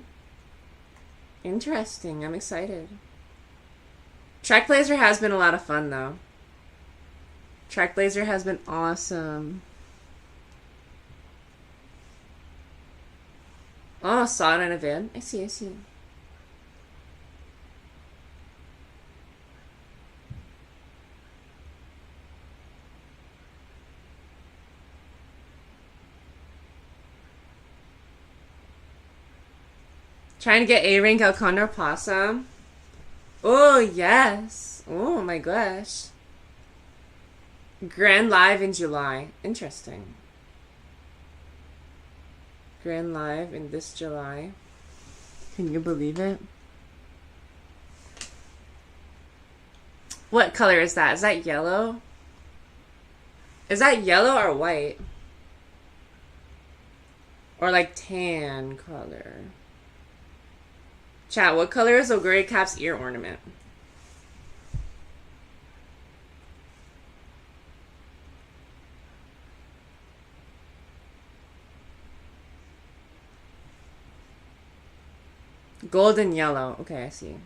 Interesting. I'm excited. Track Blazer has been a lot of fun, though. Track Blazer has been awesome. Oh, saw it in a vid. I see. Trying to get A rank El Condor Possum. Oh, yes. Oh, my gosh. Grand Live in July. Interesting. Grand Live in this July. Can you believe it? What color is that? Is that yellow? Is that yellow or white? Or like tan color? Chat, what color is Oguri Cap's ear ornament? Golden yellow. Okay, I see.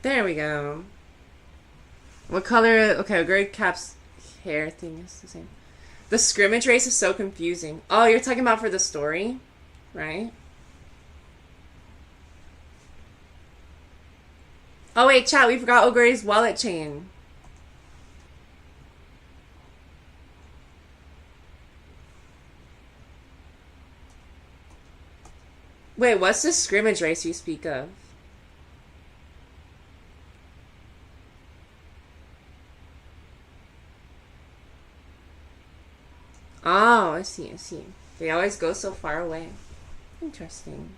There we go. What color? Okay, Oguri Cap's hair thing is the same. The scrimmage race is so confusing. Oh, you're talking about for the story? Right? Oh wait, chat, we forgot Oguri's wallet chain. Wait, what's the scrimmage race you speak of? Oh, I see. They always go so far away. Interesting.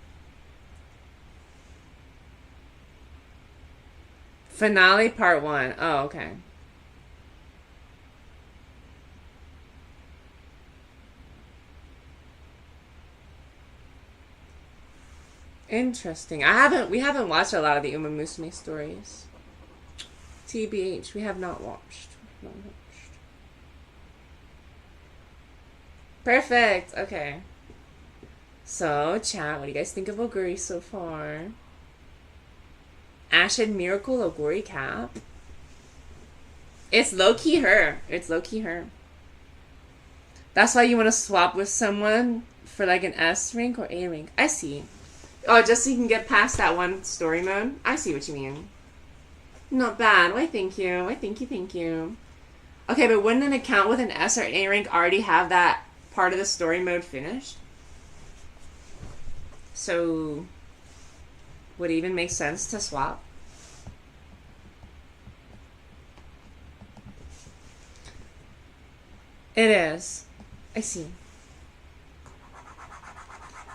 Finale part 1. Oh, okay. Interesting. We haven't watched a lot of the umamusume stories. TBH, we have not watched. Perfect. Okay. So, chat, what do you guys think of Oguri so far? Ashen Miracle Oguri Cap. It's low-key her. That's why you want to swap with someone for like an S rank or A rank. I see. Oh, just so you can get past that one story mode? I see what you mean. Not bad. Why, thank you. Why, thank you, thank you. Okay, but wouldn't an account with an S or an A rank already have that part of the story mode finished? So, would it even make sense to swap? It is. I see.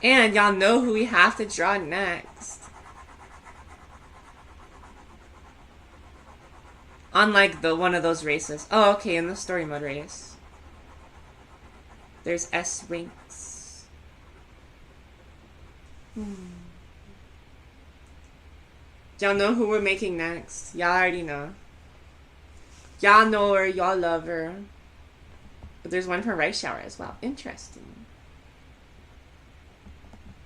And y'all know who we have to draw next. Unlike the one of those races. Oh, okay, in the story mode race. There's S ranks. Y'all know who we're making next. Y'all already know. Y'all know her, y'all love her. But there's one for Rice Shower as well. Interesting.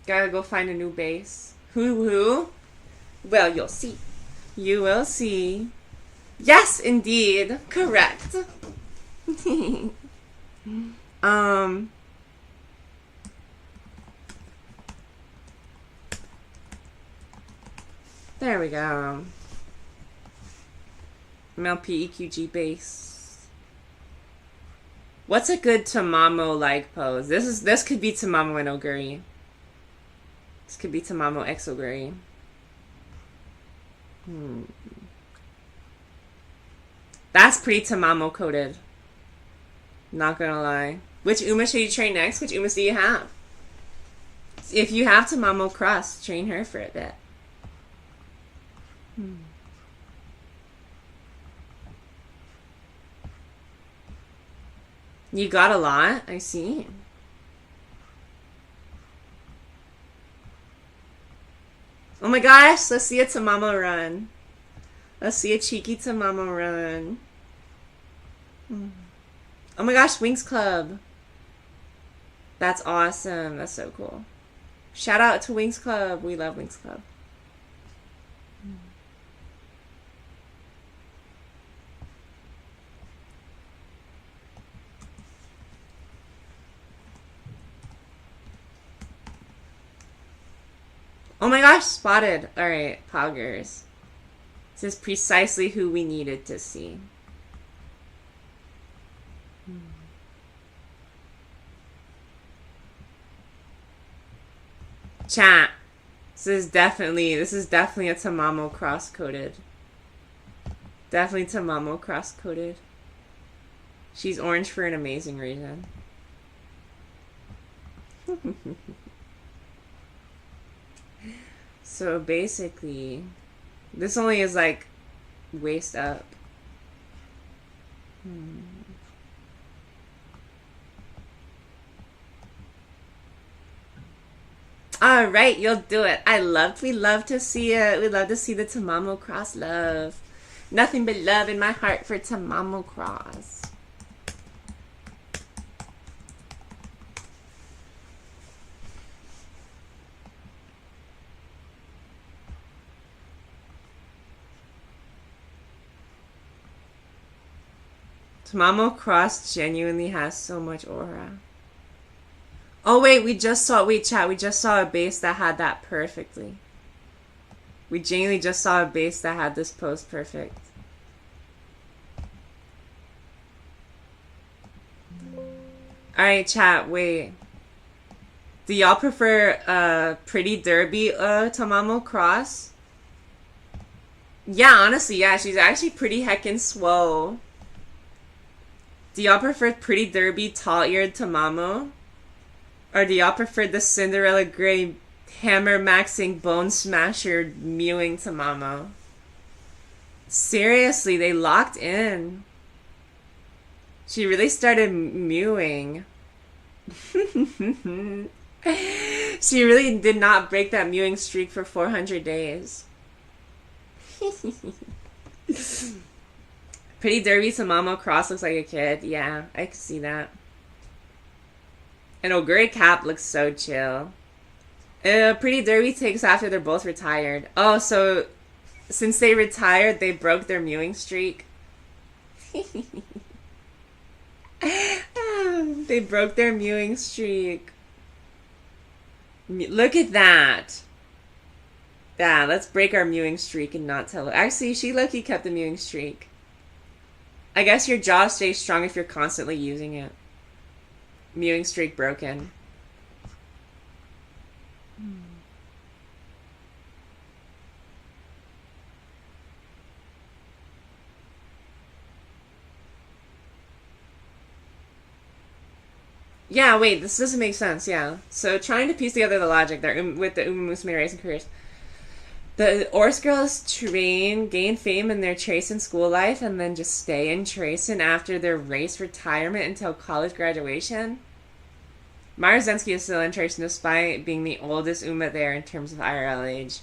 Gotta go find a new base. Who? Well, you'll see. You will see. Yes, indeed. Correct. There we go. MLP EQG base. What's a good Tamamo like pose? This could be Tamamo and Oguri. This could be Tamamo X Oguri. That's pretty Tamamo coded. Not gonna lie. Which Uma should you train next? Which Umas do you have? If you have Tamamo Cross, train her for a bit. You got a lot? I see. Oh my gosh, let's see a Tamamo run. Let's see a cheeky Tamamo run. Oh my gosh, Wings Club. That's awesome. That's so cool. Shout out to Wings Club. We love Wings Club. Oh my gosh, spotted. Alright, Poggers. This is precisely who we needed to see. Chat. This is definitely a Tamamo cross-coded. Definitely Tamamo cross-coded. She's orange for an amazing reason. So basically, this only is like waist up. All right, you'll do it. We love to see it. We love to see the Tamamo Cross love. Nothing but love in my heart for Tamamo Cross. Tamamo Cross genuinely has so much aura. Oh wait, chat, we just saw a base that had that perfectly. We genuinely just saw a base that had this pose perfect. Alright, chat, wait. Do y'all prefer Pretty Derby Tamamo Cross? Yeah, honestly, yeah, she's actually pretty heckin' swole. Do y'all prefer Pretty Derby tall-eared Tamamo? Or do y'all prefer the Cinderella Grey hammer maxing bone smasher mewing Tamamo? Seriously, they locked in. She really started mewing. She really did not break that mewing streak for 400 days. Pretty Derby Tamamo Cross looks like a kid. Yeah, I can see that. And Oguri Cap looks so chill. Pretty Derby takes after they're both retired. Oh, so since they retired, they broke their mewing streak. They broke their mewing streak. Look at that. Yeah, let's break our mewing streak and not tell her. Actually, she low-key kept the mewing streak. I guess your jaw stays strong if you're constantly using it. Mewing streak broken. Yeah, wait, this doesn't make sense, yeah. So trying to piece together the logic there with the umamusume racing careers. The Orse girls gain fame in their Tracen school life, and then just stay in Tracen after their race retirement until college graduation. Marzensky is still in Tracen despite being the oldest Uma there in terms of IRL age,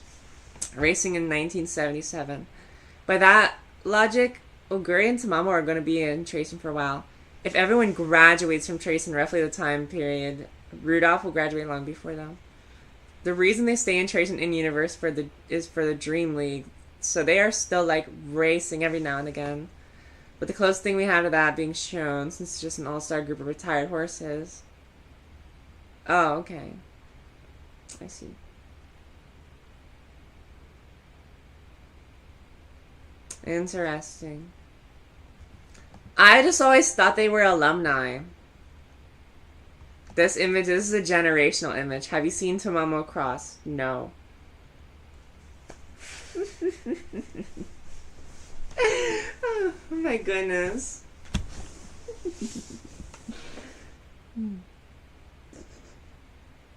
racing in 1977. By that logic, Oguri and Tamamo are going to be in Tracen for a while. If everyone graduates from Tracen roughly the time period, Rudolph will graduate long before them. The reason they stay in Tracen in universe is for the Dream League, so they are still like racing every now and again. But the closest thing we have to that being shown, since it's just an all-star group of retired horses. Oh, okay. I see. Interesting. I just always thought they were alumni. This is a generational image. Have you seen Tamamo Cross? No. Oh my goodness.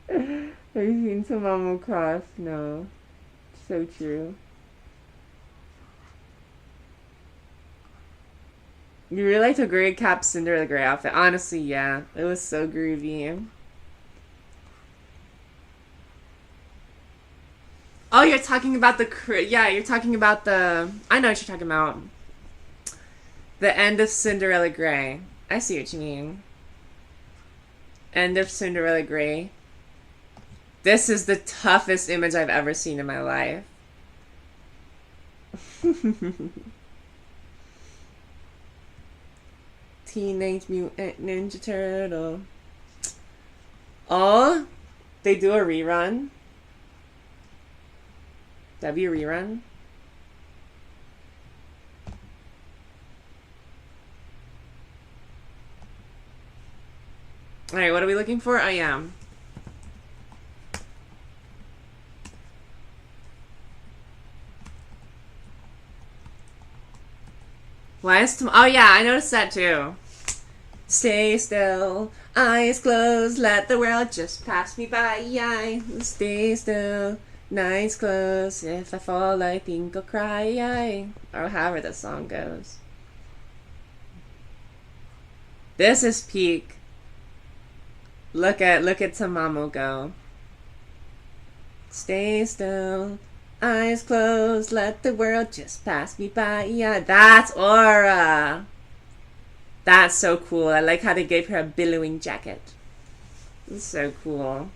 Have you seen Tamamo Cross? No. So true. You really liked a gray cap Cinderella gray outfit. Honestly, yeah. It was so groovy. Oh, you're talking about the... Yeah, you're talking about the... I know what you're talking about. The end of Cinderella Grey. I see what you mean. End of Cinderella Grey. This is the toughest image I've ever seen in my life. Teenage Mutant Ninja Turtle. Oh, they do a rerun. That'd be a rerun. Alright, what are we looking for? I am. Why is oh yeah, I noticed that too. Stay still, eyes closed, let the world just pass me by. Stay still, eyes closed, if I fall I think I'll cry. Or however the song goes. This is peak. Look at Tamamo go. Stay still, eyes closed, let the world just pass me by. Yeah, that's Aura. That's so cool. I like how they gave her a billowing jacket. It's so cool.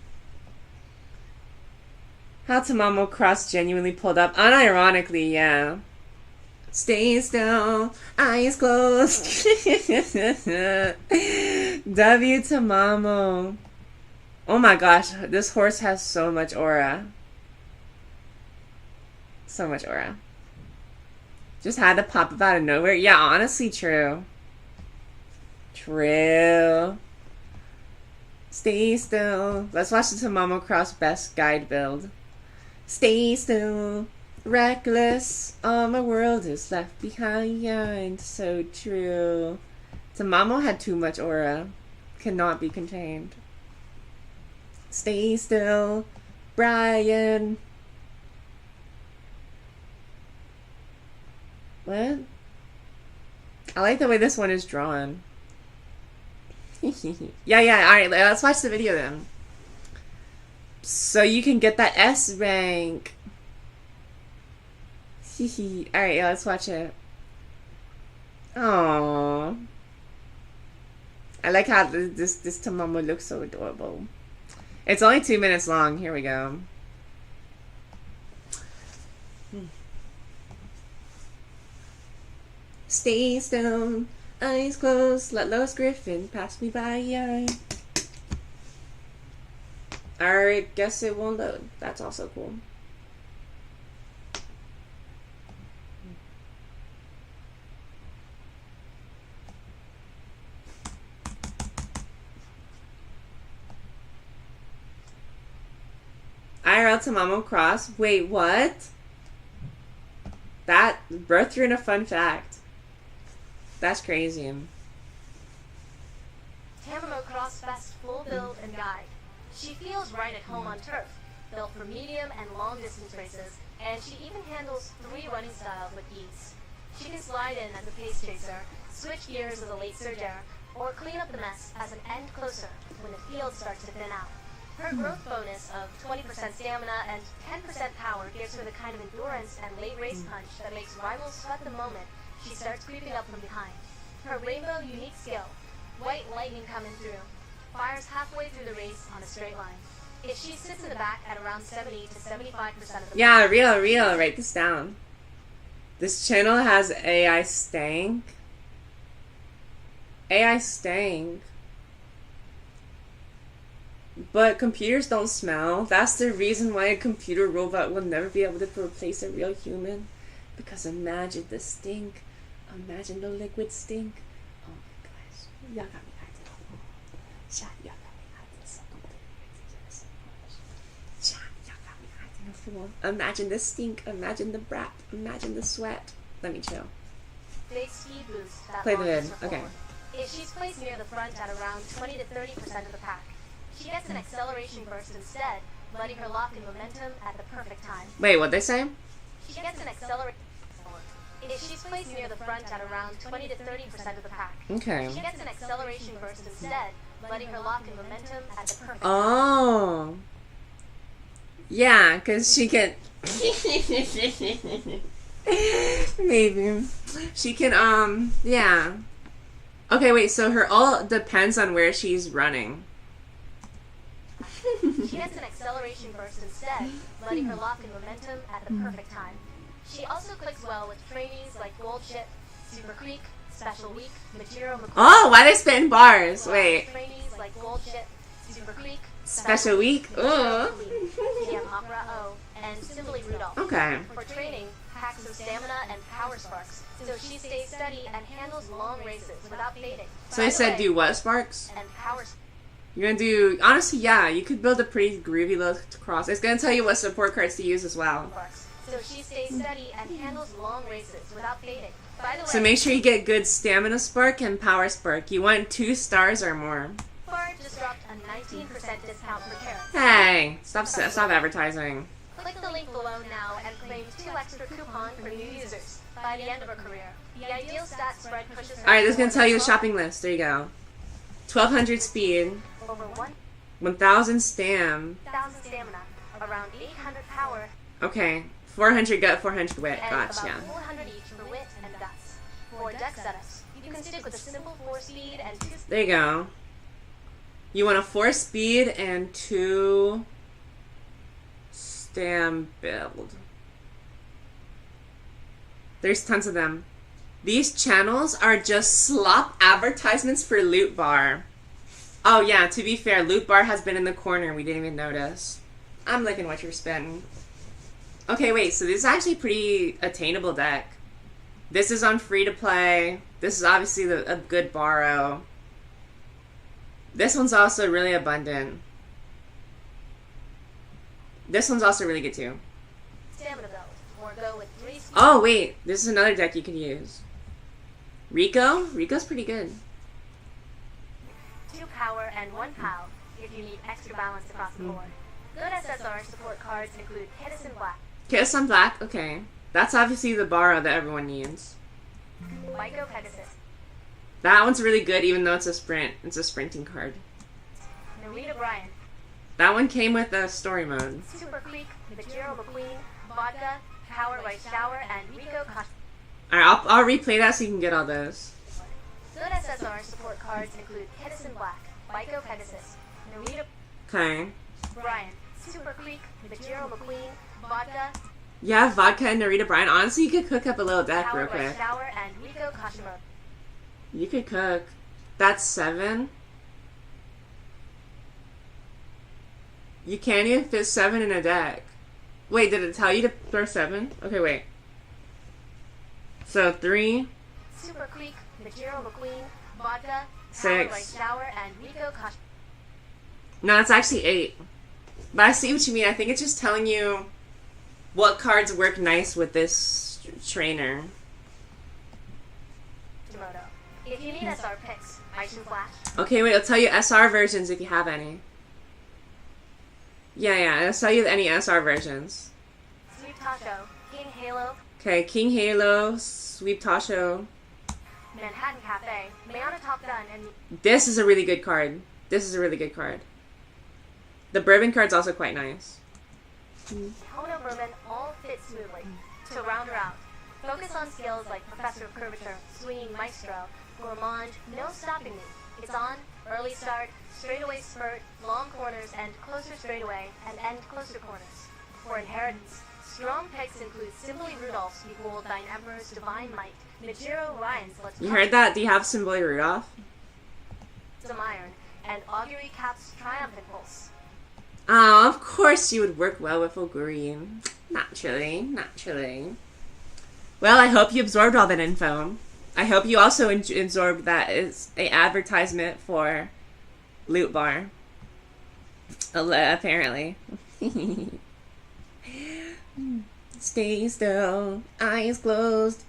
How Tamamo Cross genuinely pulled up. Unironically, yeah. Stay still, eyes closed. W Tamamo. Oh my gosh, this horse has so much aura. So much aura. Just had to pop up out of nowhere. Yeah, honestly, true. True. Stay still. Let's watch the Tamamo Cross best guide build. Stay still. Reckless. All my world is left behind. So true. Tamamo had too much aura. Cannot be contained. Stay still. Brian. What? I like the way this one is drawn. yeah, alright, let's watch the video then. So you can get that S rank. Alright, yeah, let's watch it. Aww. I like how this Tamamo looks so adorable. It's only 2 minutes long. Here we go. Stay still, eyes closed, let Lois Griffin pass me by. Alright, guess it won't load. That's also cool. IRL to Mamo Cross. Wait, what? That bro threw in a fun fact. That's crazy. Tamamo Cross Fest full build and guide. She feels right at home on turf, built for medium and long distance races, and she even handles 3 running styles with ease. She can slide in as a pace chaser, switch gears as a late surger, or clean up the mess as an end closer when the field starts to thin out. Her growth bonus of 20% stamina and 10% power gives her the kind of endurance and late race punch that makes rivals sweat the moment she starts creeping up from behind. Her rainbow unique skill, white lightning coming through, fires halfway through the race on a straight line. If she sits in the back at around 70 to 75% of the Yeah, real. Write this down. This channel has AI stank. AI stank. But computers don't smell. That's the reason why a computer robot will never be able to replace a real human. Because imagine the stink. Imagine the liquid stink. Oh my gosh. Y'all got me acting. Y'all got me acting so completely ridiculous. Y'all got me acting a fool. Imagine the stink. Imagine the brat. Imagine the sweat. Let me chill. big speed boost that Play the launches vid. her Okay. forward. If she's placed near the front at around 20 to 30% of the pack, she gets an acceleration burst instead, letting her lock in momentum at the perfect time. Wait, what'd they say? She gets an acceleration. If she's placed near the front at around 20 to 30% of the pack, Okay. she gets an acceleration burst instead, letting her lock in momentum at the perfect time. Oh. Yeah, because she can... Maybe. She can, yeah. Okay, wait, so her ult depends on where she's running. She gets an acceleration burst instead, letting her lock in momentum at the perfect time. She also clicks well with trainees like Gold Chip, Super Creek, Special Week, Material McCoy. Oh, why they spitting bars? Wait. Trainees like Gold Chip, Super Creek, Special Week? Ugh. DM Opera O, and Simply Rudolph. Okay. For training, packs of stamina and power sparks, so she stays steady and handles long races without fading. So I said do what, Sparks? And power You're gonna do... Honestly, yeah, you could build a pretty groovy little cross. It's gonna tell you what support cards to use as well. sparks, so she stays steady and handles long races without fading. By the way, So make sure you get good stamina spark and power spark. You want 2 stars or more. Far just dropped a 19% discount for carrots. Hey, stop advertising. Click the link below now and claim 2 extra coupon for new users. By the end of her career, the ideal stat spread pushes her. Alright, this is gonna tell you the shopping list. There you go. 1200 speed, over 1000 stam. 1,000 stamina, around 800 power, Okay, 400 gut, 400 wit. and Gotcha. about 400 each for wit and guts. For deck setups, you can stick with a simple 4 speed and 2 There you go. You want a 4 speed and 2 stam build. There's tons of them. These channels are just slop advertisements for Loot Bar. Oh yeah, to be fair, Loot Bar has been in the corner. We didn't even notice. I'm looking what you're spending. Okay, wait, so this is actually a pretty attainable deck. This is on free to play. This is obviously a good borrow. This one's also really abundant. This one's also really good too. stamina build, or go with 3 speed. Oh wait, this is another deck you could use. Rico? Rico's pretty good. 2 power and 1 POW if you need extra balance across the board. Good SSR support cards include Kiddison Black, Kiss on Black, okay. That's obviously the borrow that everyone needs. Myco Pegasus, That one's really good even though it's a sprint. It's a sprinting card. Narita Bryan, That one came with a story mode. Super Creek, Material McQueen, Vodka, Power by Shower, and Rico Kosh. Alright, I'll replay that so you can get all those. Good SSR support cards include Kiddison Black, Myco Pegasus, Narita Okay. Bryan, Super Creek, Material McQueen, Vodka, Yeah, Vodka and Narita Bryan. Honestly, you could cook up a little deck Power real by quick. Shower, and Rico Kashimoto. You could cook. That's 7. You can't even fit 7 in a deck. Wait, did it tell you to throw 7? Okay, wait. So 3, Super Creek, Material McQueen, Vodka, Power 6. by Shower, and Rico Kashimoto. No, it's actually 8. But I see what you mean. I think it's just telling you what cards work nice with this trainer. Moto. If you need SR picks, Ice and Flash. Okay, wait, I'll tell you SR versions if you have any. Yeah, I'll tell you any SR versions. Sweep Tasho, King Halo, Okay, King Halo, Sweep Tasho. Manhattan Cafe, Mayana Top Gun, and This is a really good card. This is a really good card. The Bourbon card's also quite nice. Hono Bourbon all fit smoothly. To round her out, focus on skills like Professor of Curvature, Swinging Maestro, Gourmand, No Stopping Me. It's on, early start, straightaway spurt, long corners, and closer straightaway, and end closer corners. For inheritance, strong picks include Simply Rudolph's Equal, Thine Emperor's Divine Might, Michiro Ryan's Let's You heard that? Do you have Symboli Rudolph? Some Iron, and Augury Cap's Triumphant Pulse. Oh, of course you would work well with Oguri. Naturally. Well, I hope you absorbed all that info. I hope you also absorbed that it's an advertisement for Loot Bar. Apparently. Stay still, eyes closed.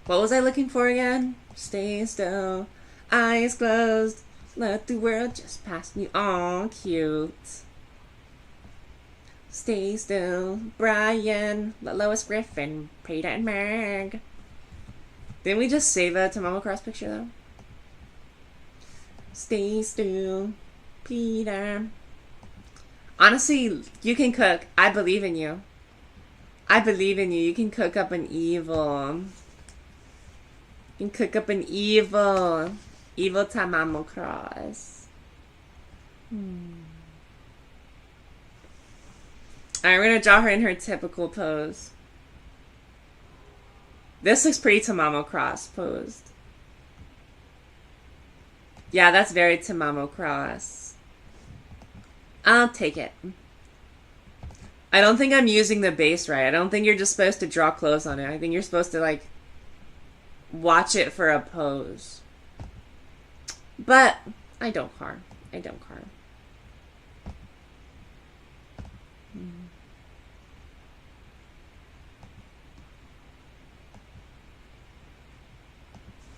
What was I looking for again? Stay still, eyes closed. Let the world just pass me. Aw, cute. Stay still, Brian. Let Lois Griffin, Peter and Meg. Didn't we just save a Tamamo Cross picture though? Stay still, Peter. Honestly, you can cook. I believe in you. I believe in you. You can cook up an evil. You can cook up an evil Tamamo Cross. Alright, we're gonna draw her in her typical pose. This looks pretty Tamamo Cross posed. Yeah, that's very Tamamo Cross. I'll take it. I don't think I'm using the base right. I don't think you're just supposed to draw close on it. I think you're supposed to, like, watch it for a pose. But I don't care. I don't care.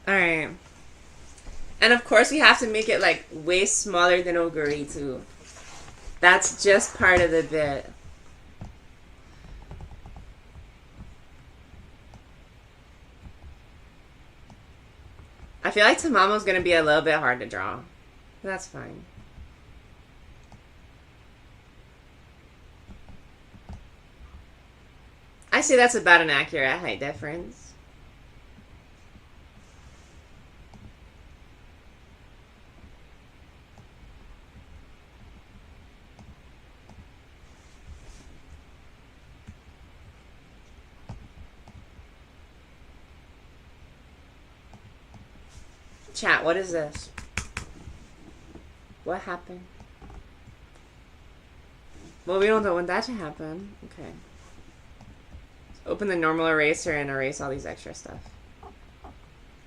Alright. And of course we have to make it like way smaller than Oguri too. That's just part of the bit. I feel like Tamamo's gonna be a little bit hard to draw. That's fine. I say that's about an accurate height difference. Chat, what is this? What happened? Well, we don't want that to happen. Okay. Open the normal eraser and erase all these extra stuff.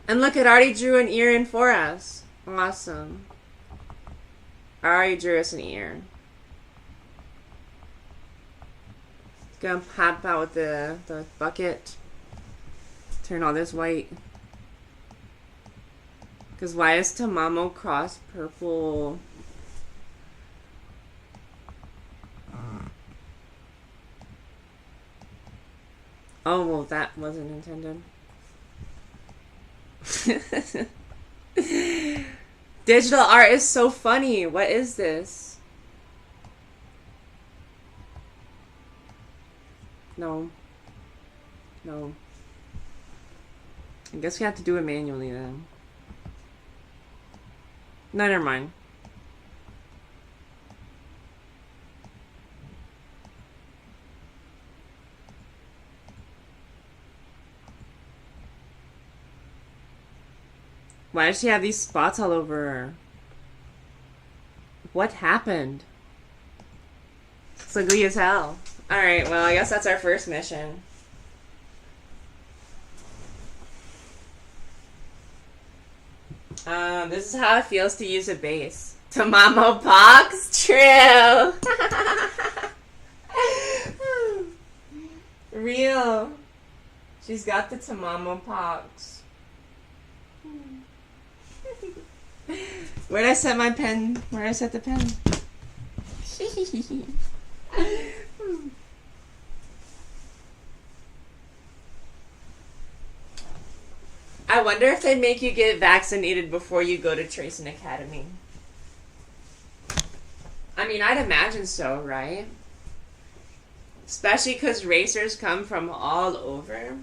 And look, it already drew an ear in for us. Awesome. Already drew us an ear. Gonna pop out with the bucket. Turn all this white. Because why is Tamamo Cross purple? Oh, well, that wasn't intended. Digital art is so funny. What is this? No. No. I guess we have to do it manually then. No, never mind. Why does she have these spots all over her? What happened? It's ugly as hell. Alright, well, I guess that's our first mission. This is how it feels to use a base. Tamamo pox? True. Real. She's got the Tamamo pox. Where'd I set my pen? Where'd I set the pen? I wonder if they make you get vaccinated before you go to Tracing Academy. I mean, I'd imagine so, right? Especially because racers come from all over.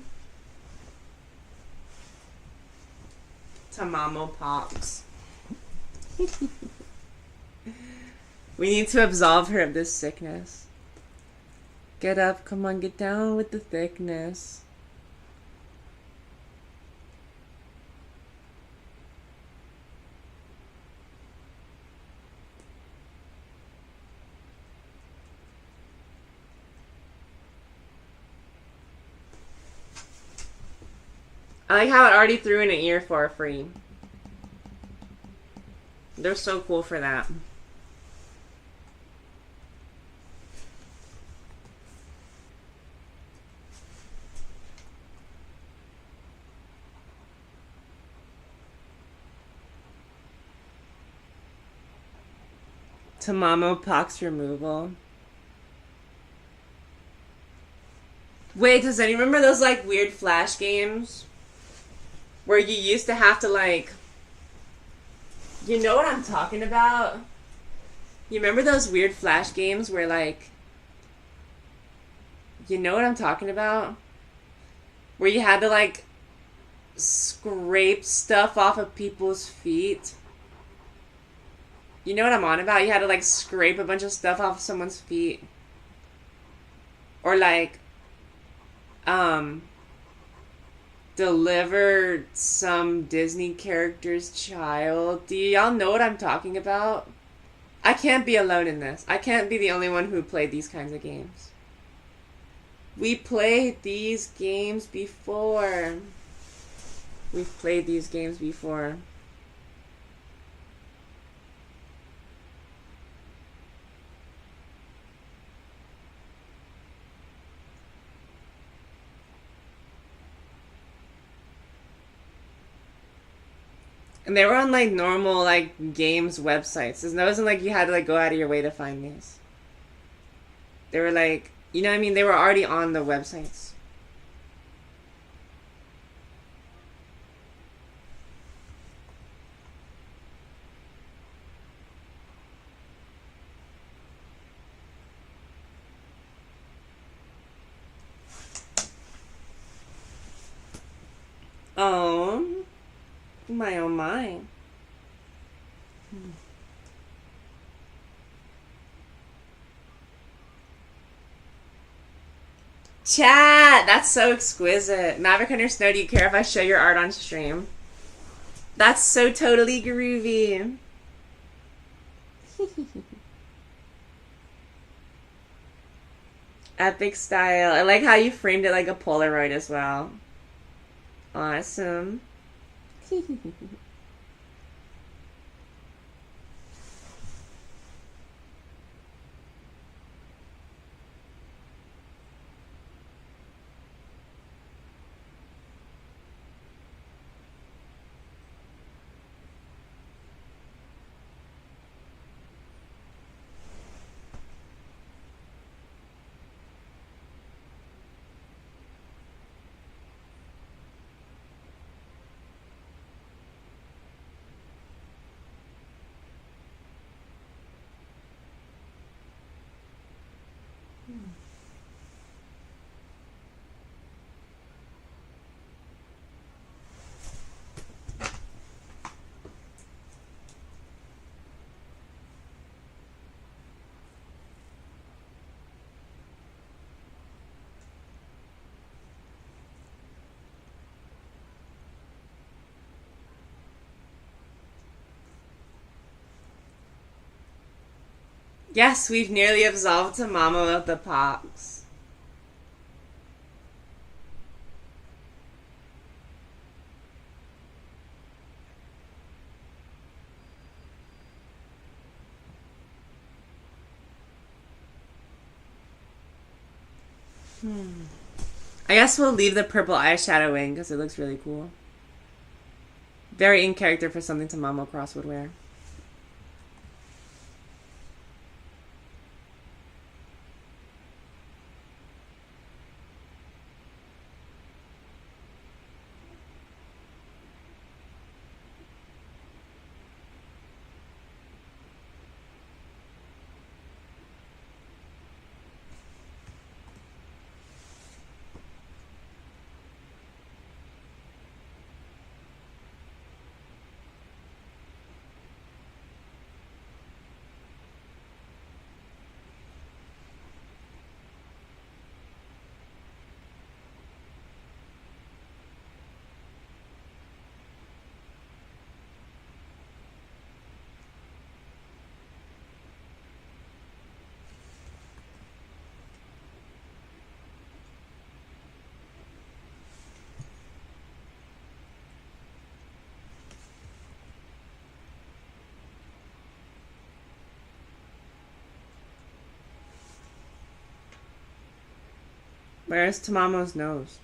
Tamamo pox. We need to absolve her of this sickness. Get up, come on, get down with the thickness. I like how it already threw in an ear for free. They're so cool for that. Tamamo pox removal. Wait, does anyone remember those like weird flash games? Where you used to have to like... You know what I'm talking about? You remember those weird flash games where like... You know what I'm talking about? Where you had to like... scrape stuff off of people's feet. You know what I'm on about? You had to like scrape a bunch of stuff off of someone's feet. Or like... deliver some Disney character's child. Do y'all know what I'm talking about? I can't be alone in this. I can't be the only one who played these kinds of games. We played these games before. We've played these games before. And they were on like normal like games websites. It wasn't like you had to like go out of your way to find these. They were like, you know what I mean? They were already on the websites. Oh my, oh my. Chat! That's so exquisite. Maverick Hunter Snow, do you care if I show your art on stream? That's so totally groovy. Epic style. I like how you framed it like a Polaroid as well. Awesome. Yes, we've nearly absolved Tamamo of the pox. I guess we'll leave the purple eyeshadow in because it looks really cool. Very in character for something Tamamo Cross would wear. Where's Tamamo's nose?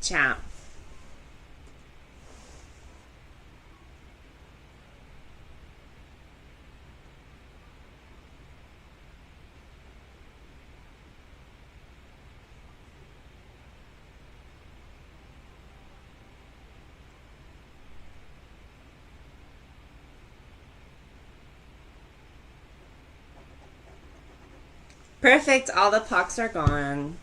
Ciao. Perfect, all the pox are gone.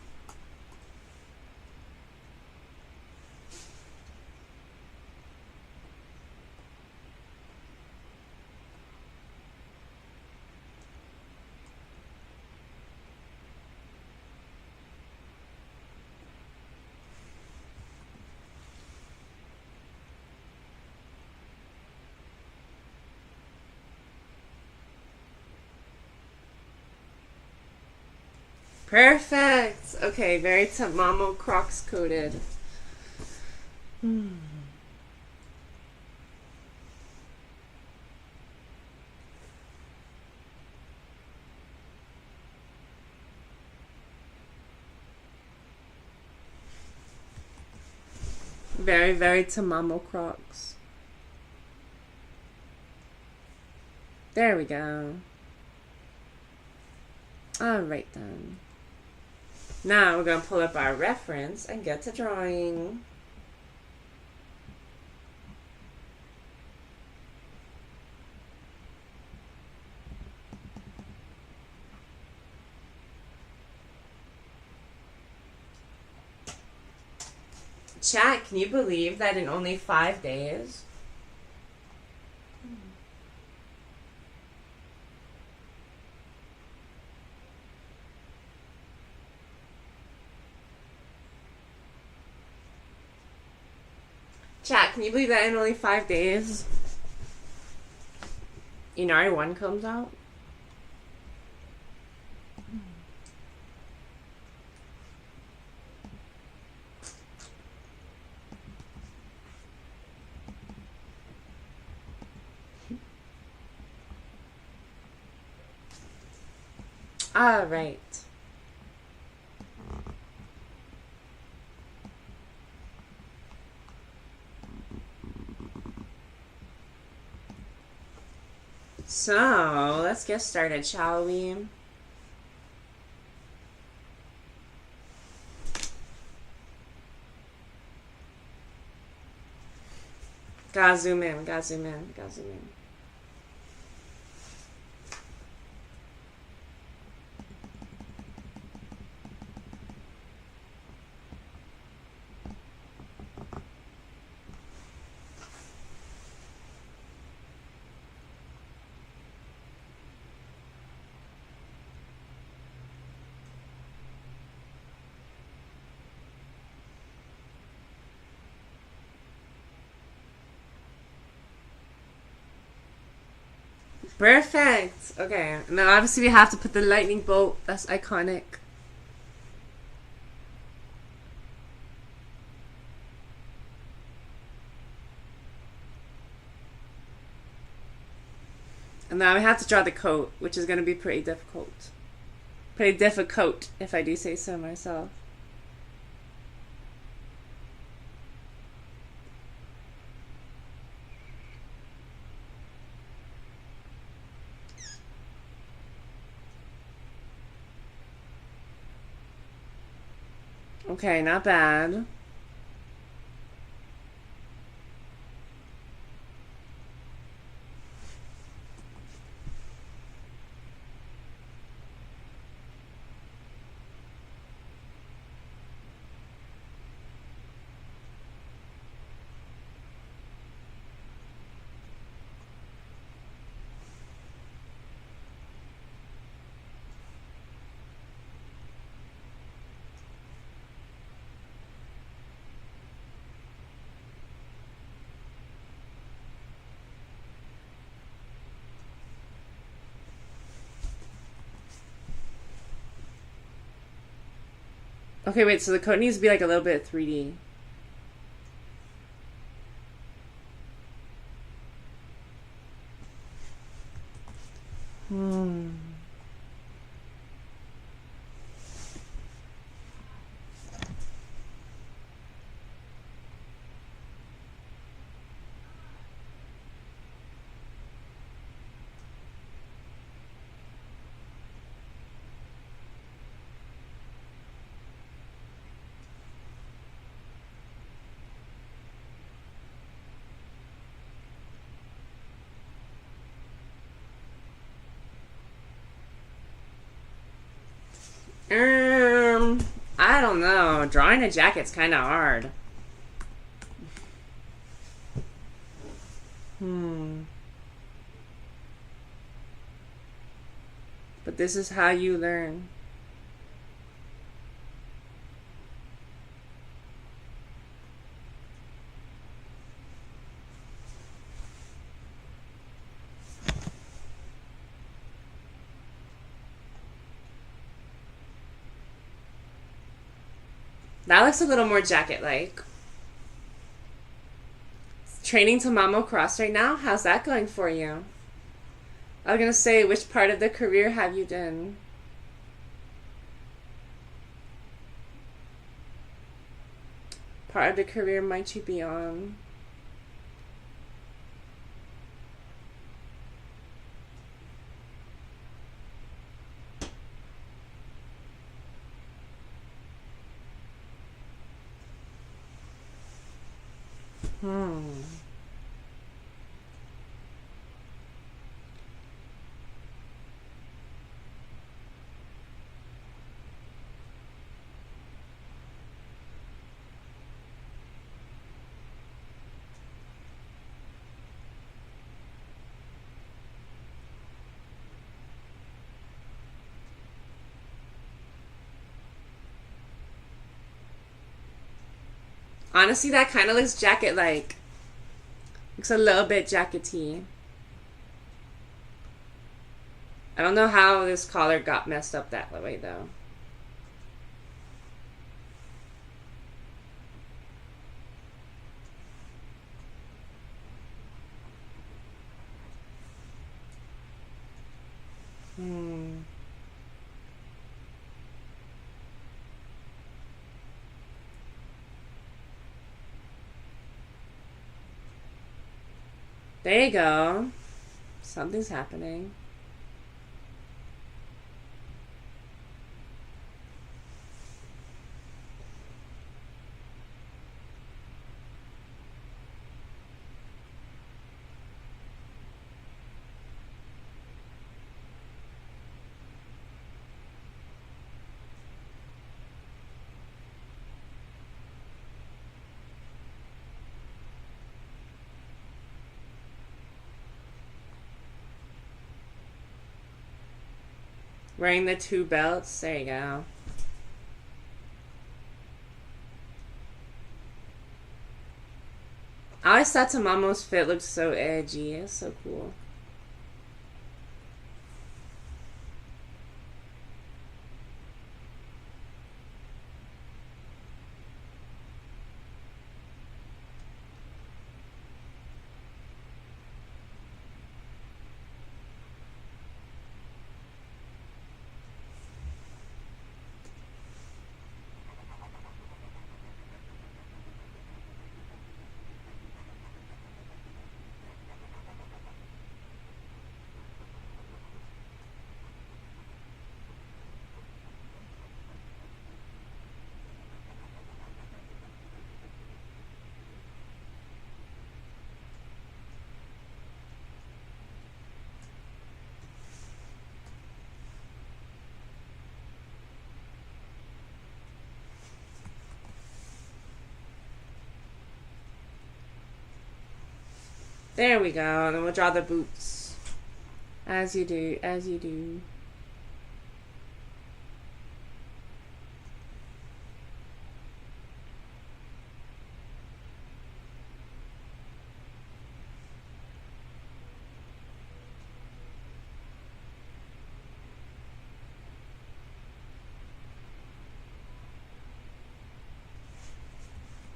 Perfect. Okay, very Tamamo Crocs coated. Very, very Tamamo Crocs. There we go. Alright then. Now we're going to pull up our reference and get to drawing. Chat, can you believe that in only 5 days? Chat, can you believe that in only 5 days Inari 1 comes out? Alright. So, let's get started, shall we? Gotta zoom in, gotta zoom in, gotta zoom in. Perfect. Okay. Now obviously we have to put the lightning bolt. That's iconic. And now we have to draw the coat, which is going to be pretty difficult. Pretty difficult, if I do say so myself. Okay, not bad. Okay, wait, so the coat needs to be like a little bit 3D. I don't know. Drawing a jacket's kind of hard. But this is how you learn. That looks a little more jacket-like. Training to Mamo Cross right now? How's that going for you? I was gonna say, which part of the career have you done? Part of the career might you be on? Honestly, that kind of looks jacket-like. Looks a little bit jackety. I don't know how this collar got messed up that way, though. There you go. Something's happening. Wearing the two belts. There you go. I always thought Tamamo's fit looked so edgy. It's so cool. There we go. And then we'll draw the boots. As you do, as you do.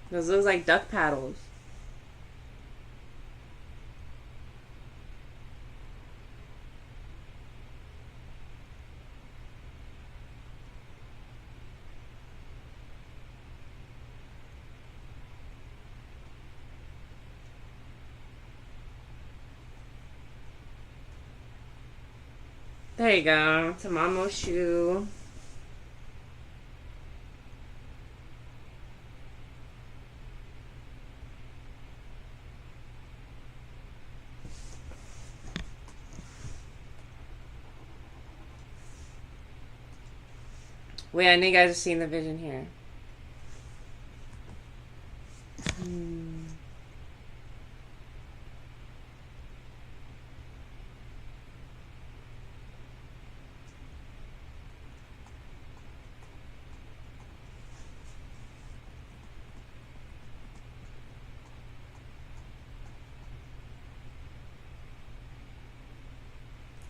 Those look like duck paddles. There you go. Tamamo shoe. Wait, I know you guys are seeing the vision here.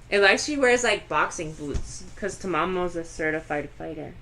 It likes she wears like boxing boots because Tamamo's a certified fighter.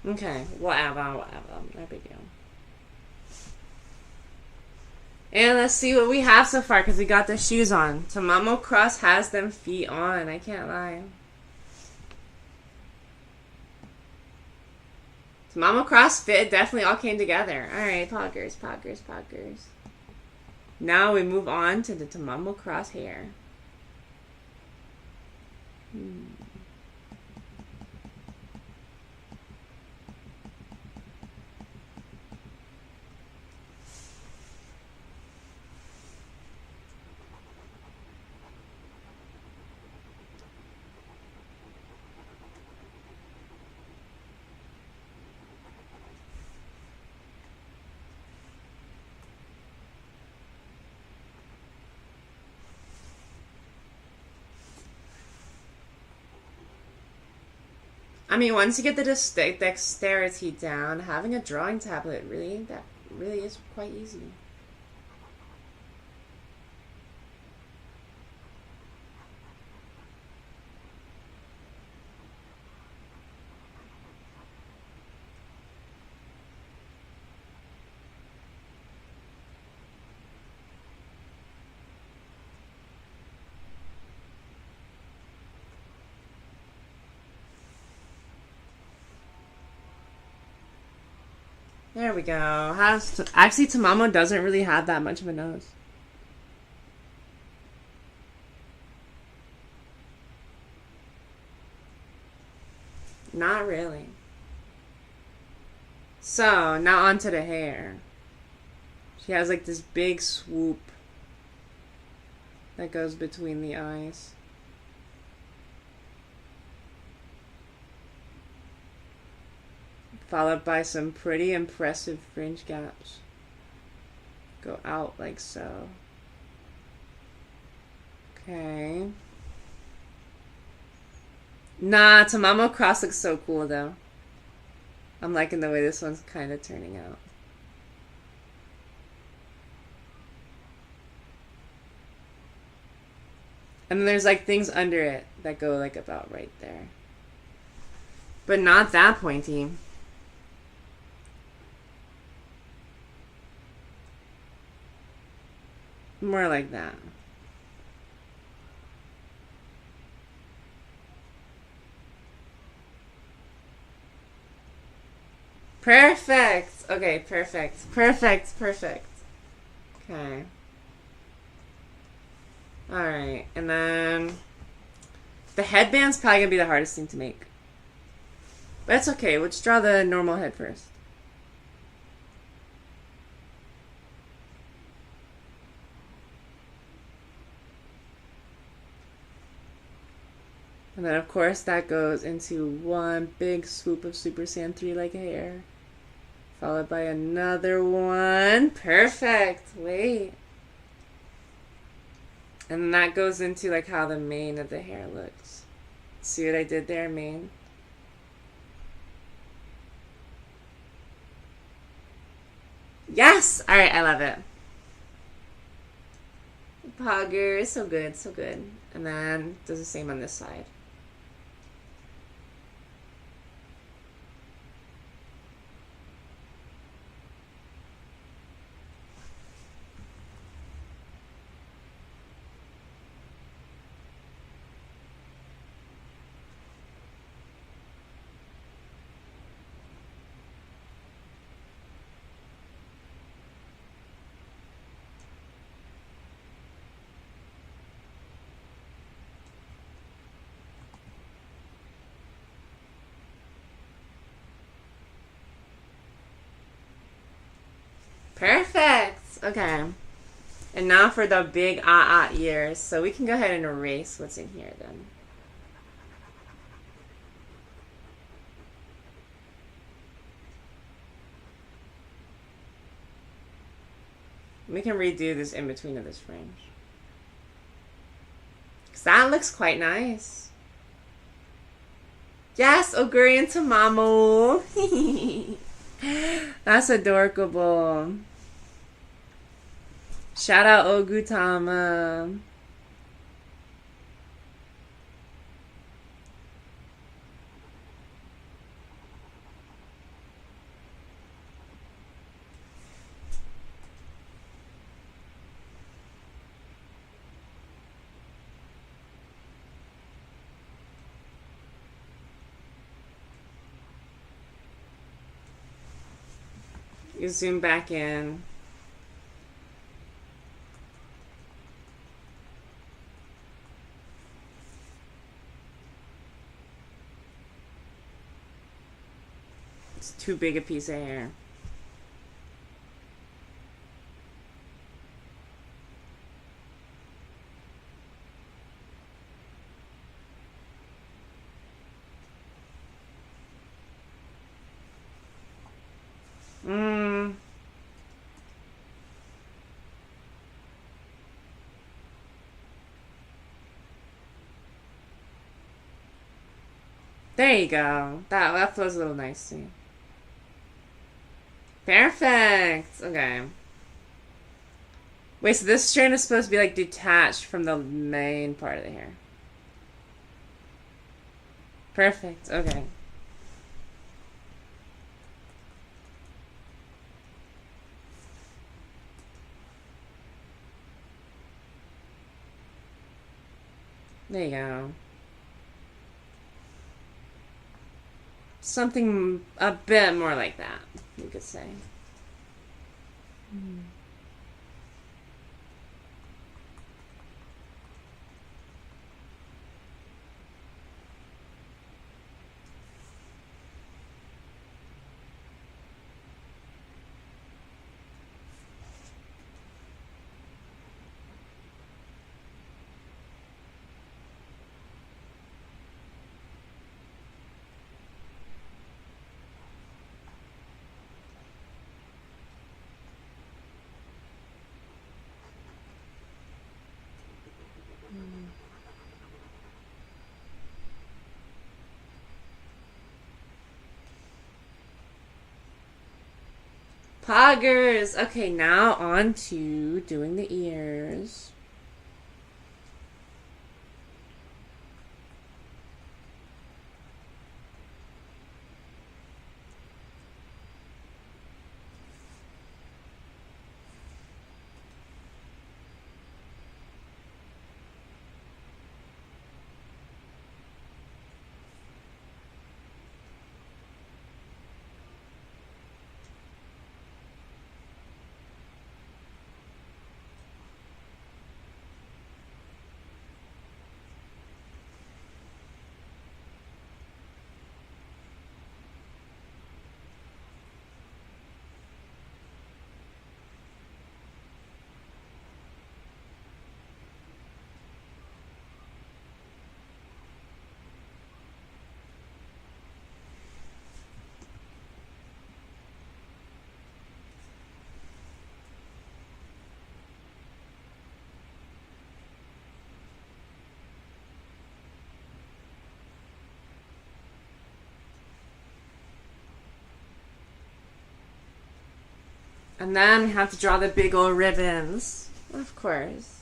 Okay, whatever. No big deal. And let's see what we have so far because we got the shoes on. Tamamo Cross has them feet on. I can't lie. Tamamo Cross fit definitely all came together. Alright, poggers. Now we move on to the Tamamo Cross hair. I mean, once you get the dexterity down, having a drawing tablet really is quite easy. There we go. Actually, Tamamo doesn't really have that much of a nose. Not really. So, now onto the hair. She has like this big swoop that goes between the eyes. Followed by some pretty impressive fringe gaps. Go out like so. Okay. Nah, Tamamo Cross looks so cool though. I'm liking the way this one's kind of turning out. And then there's like things under it that go like about right there. But not that pointy. More like that. Perfect. Okay, perfect. Perfect. Perfect. Okay. Alright, and then the headband's probably gonna be the hardest thing to make. But it's okay, we'll just draw the normal head first. And then of course that goes into one big swoop of Super Saiyan 3 like hair. Followed by another one. Perfect. Wait. And then that goes into like how the mane of the hair looks. See what I did there, mane? Yes! Alright, I love it. Pogger, so good, so good. And then does the same on this side. Perfect. Okay. And now for the big ears. So we can go ahead and erase what's in here then. We can redo this in between of this fringe. Because that looks quite nice. Yes, Oguri and Tamamo. That's adorable. Shout out Ogutama. You zoom back in. It's too big a piece of hair. There you go. That flows a little nicely. Perfect. Okay. Wait, so this strand is supposed to be like detached from the main part of the hair. Perfect. Okay. There you go. Something a bit more like that, you could say. Poggers! Okay, now on to doing the ears. And then we have to draw the big old ribbons. Of course.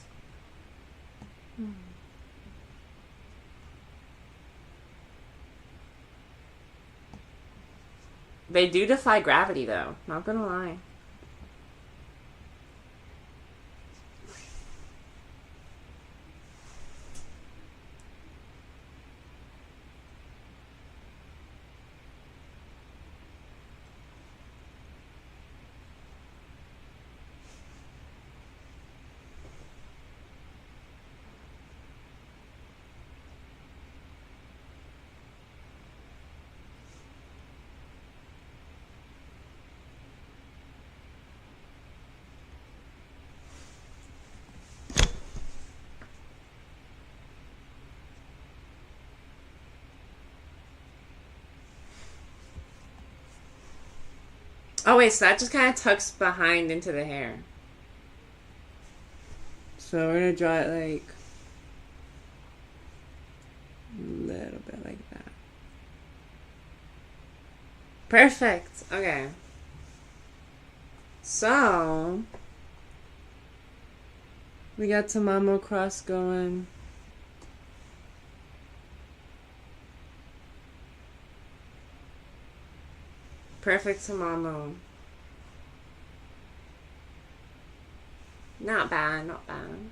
They do defy gravity, though. Not gonna lie. Oh wait, so that just kind of tucks behind into the hair. So we're gonna draw it like a little bit like that. Perfect. Okay. So we got Tamamo cross going. Perfect Tamamo. Not bad, not bad.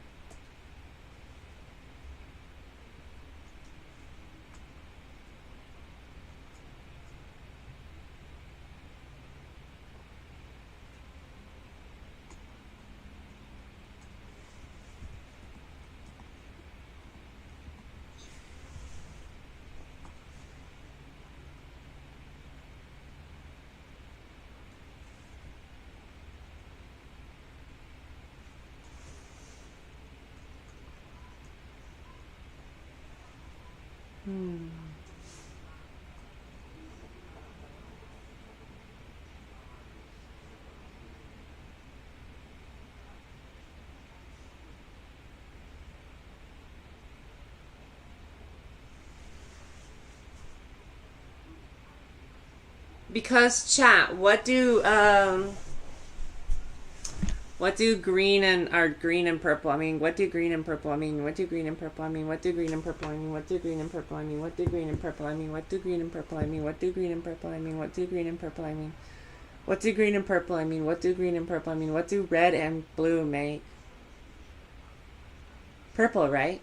Because chat, what do green and purple? I mean, what do green and purple? I mean, what do green and purple? I mean, what do green and purple? I mean, what do green and purple? I mean, what do green and purple? I mean, what do green and purple? I mean, what do green and purple? I mean, what do green and purple? I mean, what do green and purple? I mean, what do green and purple? I mean, what do red and blue make? Purple, right?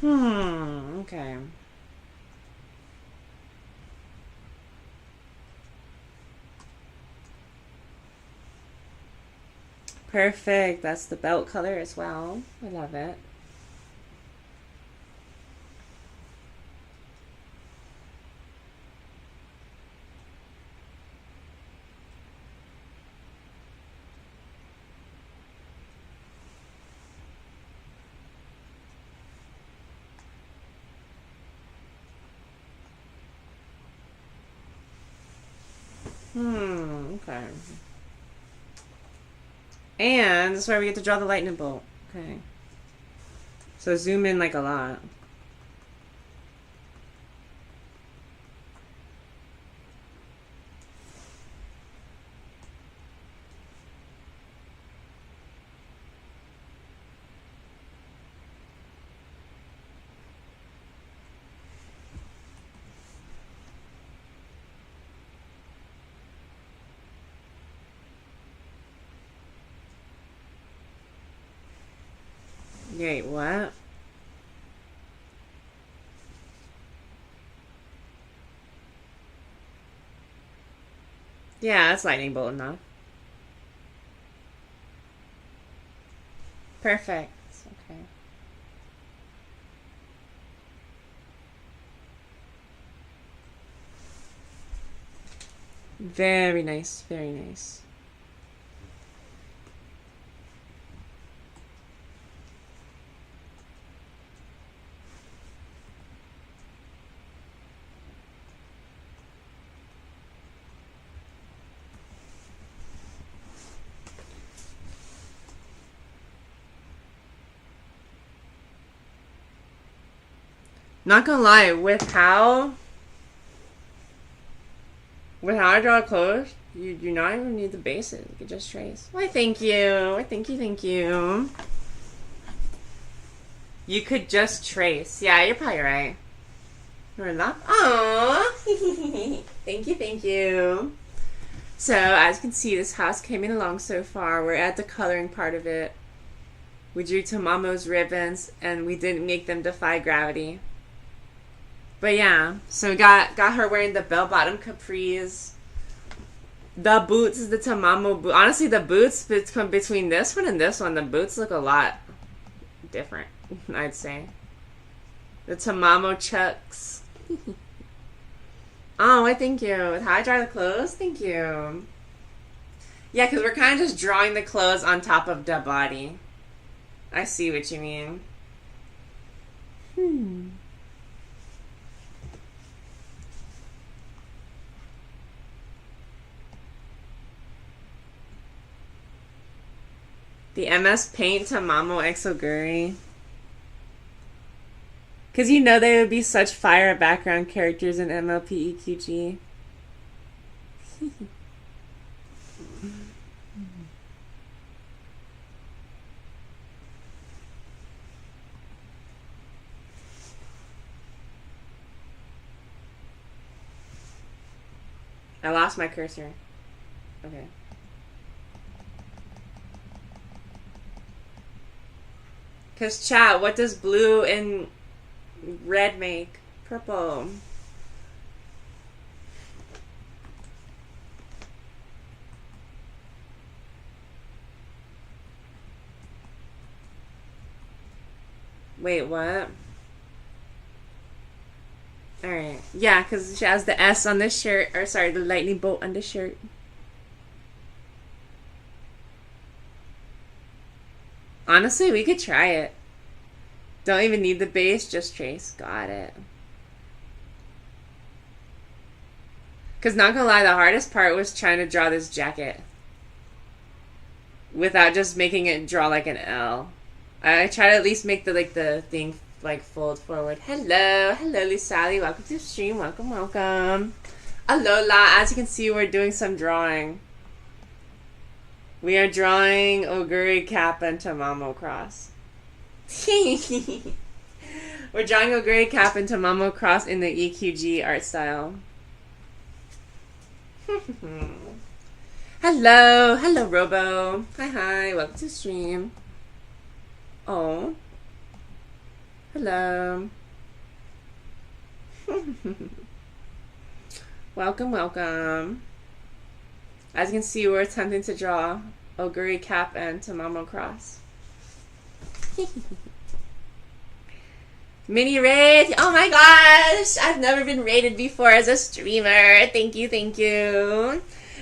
Okay. Perfect. That's the belt color as well. I love it. Okay. And this is where we get to draw the lightning bolt. Okay. So zoom in like a lot. Wait, what? Yeah, that's lightning bolt enough. Perfect. Okay. Very nice, very nice. Not gonna lie, with how I draw close, you do not even need the bases. You can just trace. Why, thank you. Thank you. You could just trace. Yeah, you're probably right. You're not. Aww. Thank you. So, as you can see, this house came in along so far. We're at the coloring part of it. We drew Tamamo's ribbons, and we didn't make them defy gravity. But yeah, so we got her wearing the bell-bottom capris. The boots is the Tamamo boot. Honestly, the boots between this one and this one, the boots look a lot different, I'd say. The Tamamo chucks. Oh, why, thank you. With how I draw the clothes, thank you. Yeah, because we're kind of just drawing the clothes on top of the body. I see what you mean. The MS Paint Tamamo Exoguri. Because you know they would be such fire background characters in MLP EQG. I lost my cursor. Okay. Because chat, what does blue and red make? Purple. Wait, what? Alright. Yeah, because she has the S on this shirt. Or sorry, the lightning bolt on the shirt. Honestly, we could try it. Don't even need the base, just trace. Got it. Because not gonna lie, the hardest part was trying to draw this jacket. Without just making it draw like an L. I try to at least make the thing like fold forward. Hello, Sally. Welcome to the stream. Welcome. Alola. As you can see, we're doing some drawing. We are drawing Oguri Kappa and Tamamo Cross. We're drawing Oguri Kappa and Tamamo Cross in the EQG art style. Hello, Robo. Hi, welcome to the stream. Oh. Hello. Welcome. As you can see, we're attempting to draw Oguri Cap and Tamamo Cross. Mini raid! Oh my gosh! I've never been raided before as a streamer. Thank you.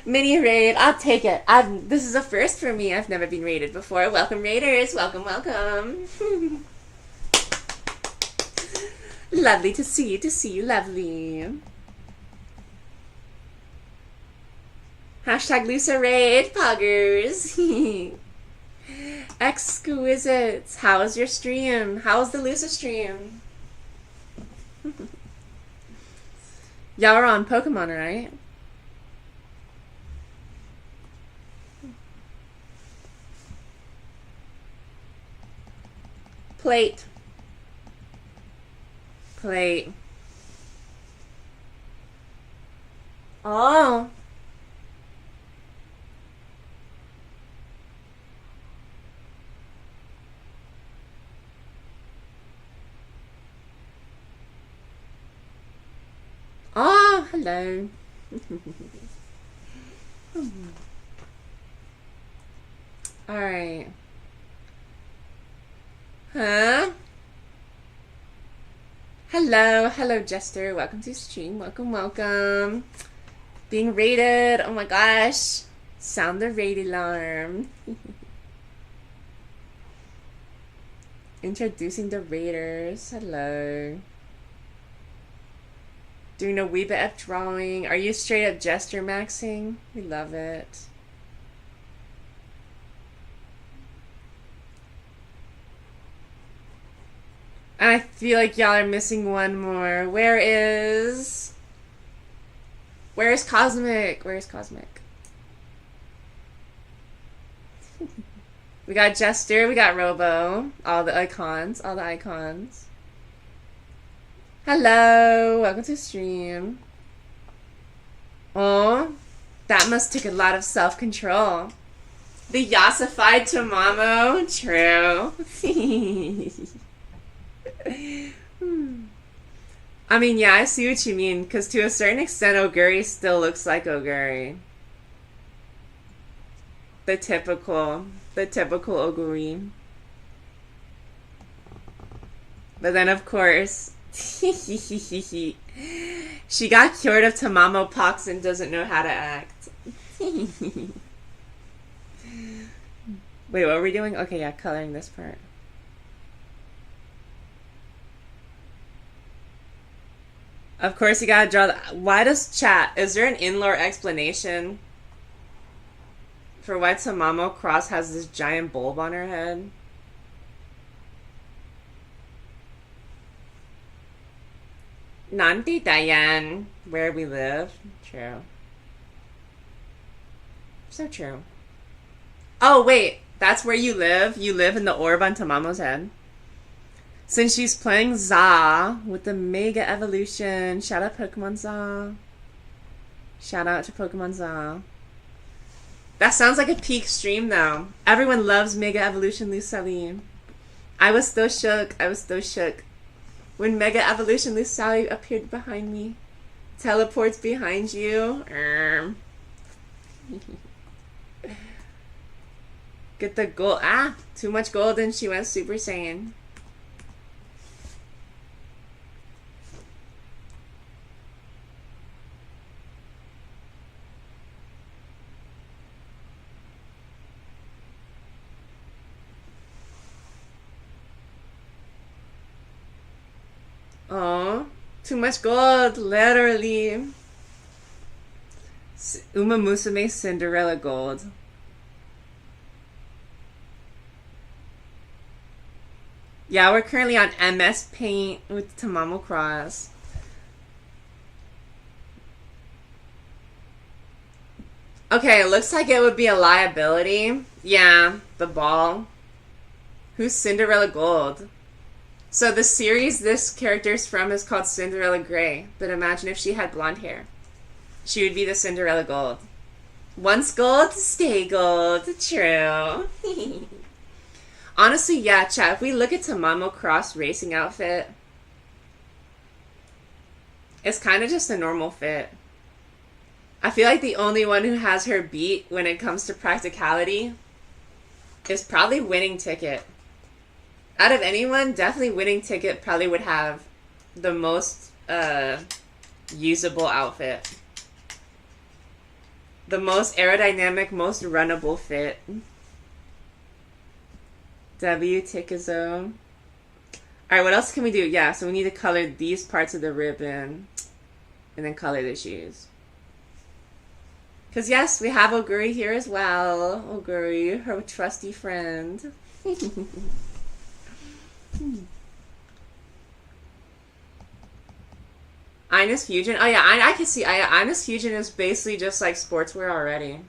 Mini raid, I'll take it. This is a first for me. I've never been raided before. Welcome, raiders. Welcome. Lovely to see you. Lovely. Hashtag Lusa Raid, poggers. Exquisite. How was your stream? How was the Lusa stream? Y'all are on Pokemon, right? Plate. Plate. Oh. Oh, hello. Alright. Huh? Hello, hello Jester. Welcome to stream. Welcome, welcome. Being raided. Oh my gosh. Sound the raid alarm. Introducing the raiders. Hello. Doing a wee bit of drawing. Are you straight up Jester maxing? We love it. I feel like y'all are missing one more. Where's Cosmic? Where's Cosmic? We got Jester, we got Robo. All the icons, all the icons. Hello, welcome to stream. Oh, that must take a lot of self-control. The Yasified Tamamo, true. I mean, yeah, I see what you mean, because to a certain extent, Oguri still looks like Oguri. The typical Oguri. But then, of course, she got cured of Tamamo pox and doesn't know how to act. Wait, what were we doing? Okay, yeah, coloring this part. Of course, you gotta draw the... Why does chat... Is there an in-lore explanation for why Tamamo Cross has this giant bulb on her head? Nanti Dayan. Where we live. True. So true. Oh, wait. That's where you live? You live in the orb on Tamamo's head? Since she's playing Za with the Mega Evolution. Shout out Pokemon Za. Shout out to Pokemon Za. That sounds like a peak stream though. Everyone loves Mega Evolution Lusalie. I was so shook. I was so shook. When Mega Evolution Lusalie appeared behind me. Teleports behind you. Get the gold. Ah, too much gold and she went Super Saiyan. Oh, too much gold, literally. Umamusume Cinderella gold. Yeah, we're currently on MS Paint with Tamamo Cross. Okay, it looks like it would be a liability. Yeah, the ball. Who's Cinderella Gold? So the series this character's from is called Cinderella Grey. But imagine if she had blonde hair. She would be the Cinderella Gold. Once gold, stay gold. True. Honestly, yeah, chat. If we look at Tamamo Cross racing outfit, it's kind of just a normal fit. I feel like the only one who has her beat when it comes to practicality is probably Winning Ticket. Out of anyone, definitely Winning Ticket probably would have the most usable outfit. The most aerodynamic, most runnable fit. W. Tikazo. Alright, what else can we do? Yeah, so we need to color these parts of the ribbon. And then color the shoes. Because yes, we have Oguri here as well. Oguri, her trusty friend. Ines Fusion. Oh yeah, I can see. Ines Fusion is basically just like sportswear already.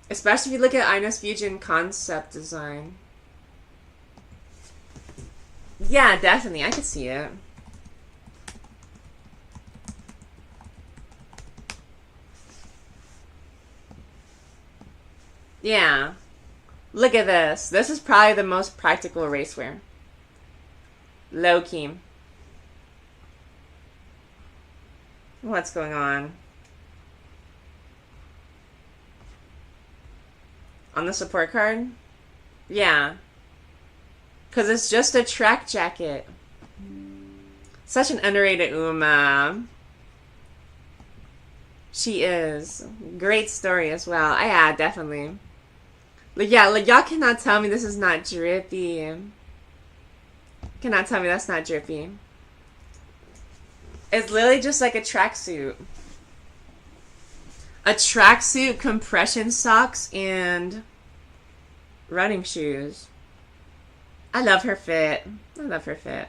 Especially if you look at Ines Fusion concept design. Yeah, definitely. I could see it. Yeah. Look at this. This is probably the most practical racewear. Low key. What's going on? On the support card? Yeah. Because it's just a track jacket. Such an underrated Uma. She is. Great story as well. Yeah, definitely. Like, yeah, like, y'all cannot tell me this is not drippy. Cannot tell me that's not drippy. It's literally just like a tracksuit. A tracksuit, compression socks, and running shoes. I love her fit. I love her fit.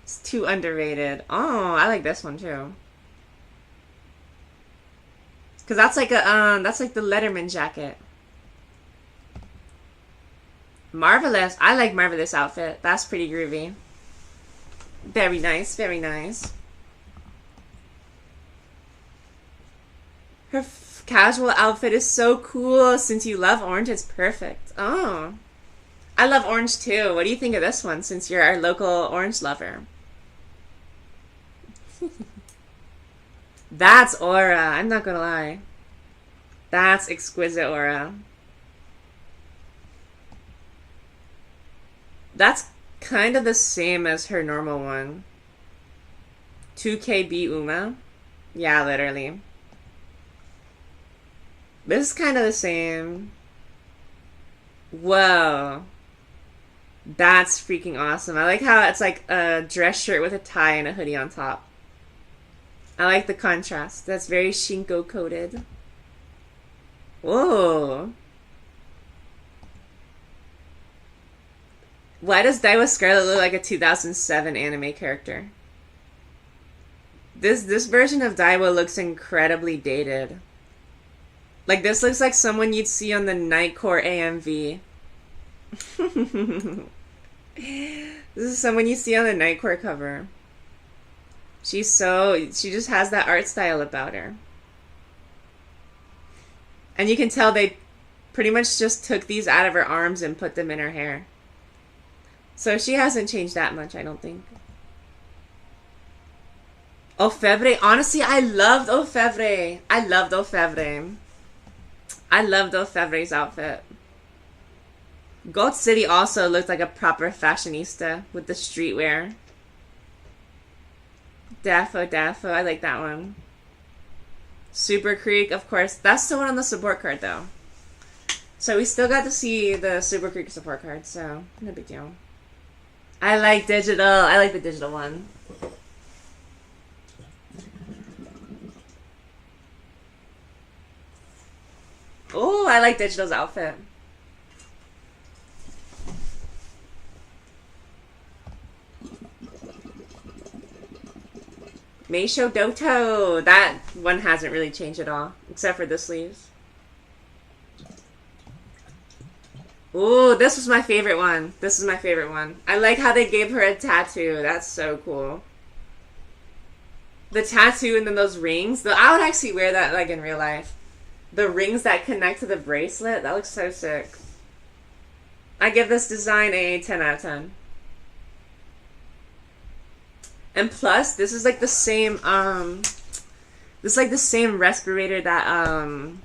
It's too underrated. Oh, I like this one too. Cause that's like that's like the Letterman jacket. Marvelous. I like Marvelous outfit. That's pretty groovy. Very nice. Very nice. Her casual outfit is so cool. Since you love orange, it's perfect. Oh. I love orange too. What do you think of this one since you're our local orange lover? That's aura. I'm not gonna lie. That's exquisite aura. That's kind of the same as her normal one. 2KB Uma. Yeah, literally. This is kind of the same. Whoa. That's freaking awesome. I like how it's like a dress shirt with a tie and a hoodie on top. I like the contrast. That's very Shinko coded. Whoa. Why does Daiwa Scarlet look like a 2007 anime character? This version of Daiwa looks incredibly dated. Like, this looks like someone you'd see on the Nightcore AMV. This is someone you see on the Nightcore cover. She just has that art style about her. And you can tell they pretty much just took these out of her arms and put them in her hair. So she hasn't changed that much, I don't think. Ofebre. Honestly, I loved Ofebre. I loved Ofebre's outfit. Goat City also looked like a proper fashionista with the streetwear. Daffo. I like that one. Super Creek, of course. That's the one on the support card, though. So we still got to see the Super Creek support card, so no big deal. I like digital. I like the digital one. Oh, I like digital's outfit. Meisho Doto. That one hasn't really changed at all, except for the sleeves. Ooh, this was my favorite one. This is my favorite one. I like how they gave her a tattoo. That's so cool. The tattoo and then those rings. I would actually wear that like in real life. The rings that connect to the bracelet. That looks so sick. I give this design a 10 out of 10. And plus, this is like the same, this is like the same respirator that,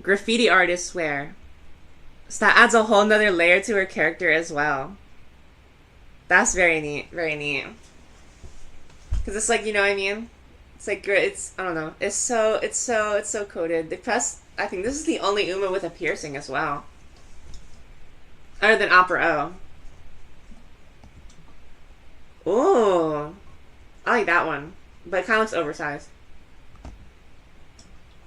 graffiti artists wear. So that adds a whole nother layer to her character as well. That's very neat, very neat. Because it's like, you know what I mean? It's like, it's, I don't know. It's so coded. The plus, I think this is the only Uma with a piercing as well. Other than Opera O. Ooh. I like that one. But it kind of looks oversized.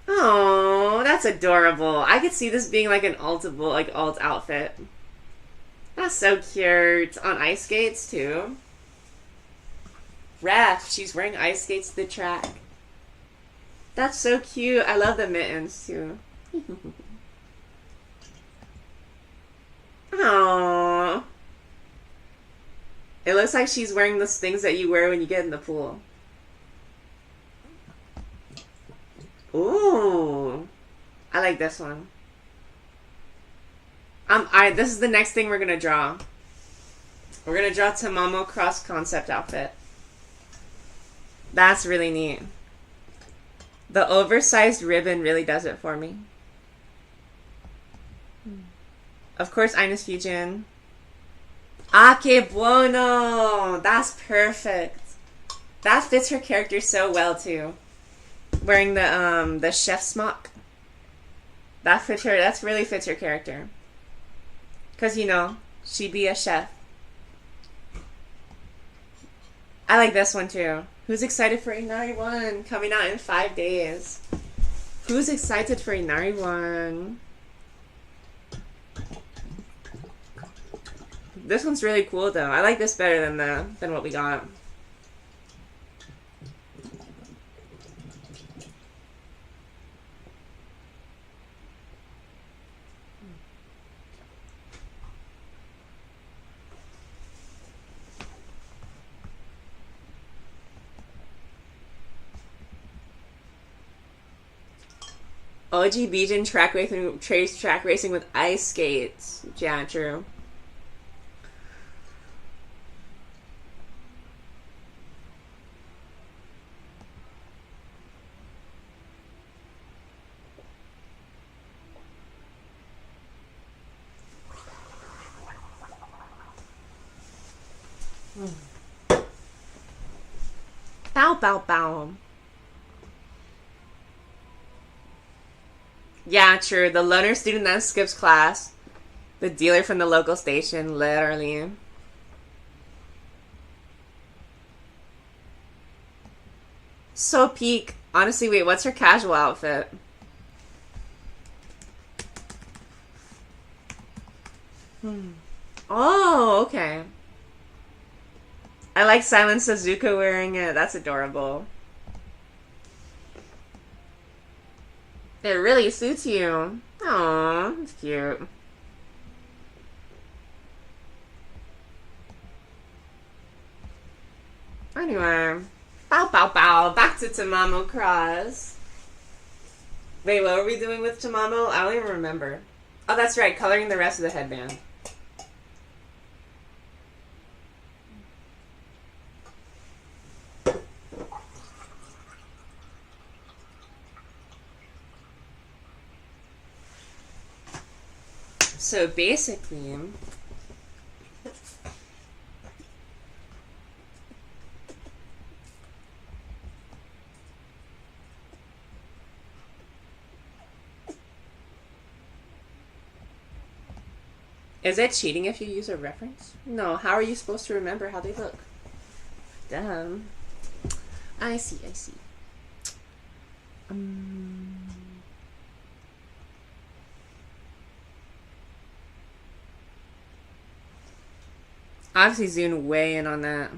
Oh, Oh, that's adorable. I could see this being like an altable, like alt outfit. That's so cute. On ice skates too. Ref, she's wearing ice skates to the track. That's so cute. I love the mittens too. Aww. It looks like she's wearing those things that you wear when you get in the pool. Ooh. I like this one. This is the next thing we're gonna draw. We're gonna draw Tamamo cross concept outfit. That's really neat. The oversized ribbon really does it for me. Of course, Ines Fujin. Ah, que bueno! That's perfect. That fits her character so well too. Wearing the chef smock. That fits her. That's really fits her character. Cause you know she'd be a chef. I like this one too. Who's excited for Inari 1 coming out in 5 days? Who's excited for Inari 1? This one's really cool though. I like this better than what we got. OG Bijan track racing with ice skates. Yeah, true. Bow, bow, bow. Yeah, true. The loner student that skips class. The dealer from the local station, literally. So peak. Honestly, wait, what's her casual outfit? Oh, okay. I like Silent Suzuka wearing it. That's adorable. It really suits you. Aww, it's cute. Anyway. Bow, bow, bow. Back to Tamamo Cross. Wait, what were we doing with Tamamo? I don't even remember. Oh, that's right. Coloring the rest of the headband. So basically, is it cheating if you use a reference? No, how are you supposed to remember how they look? Damn. I see, I see. Obviously zoomed way in on that.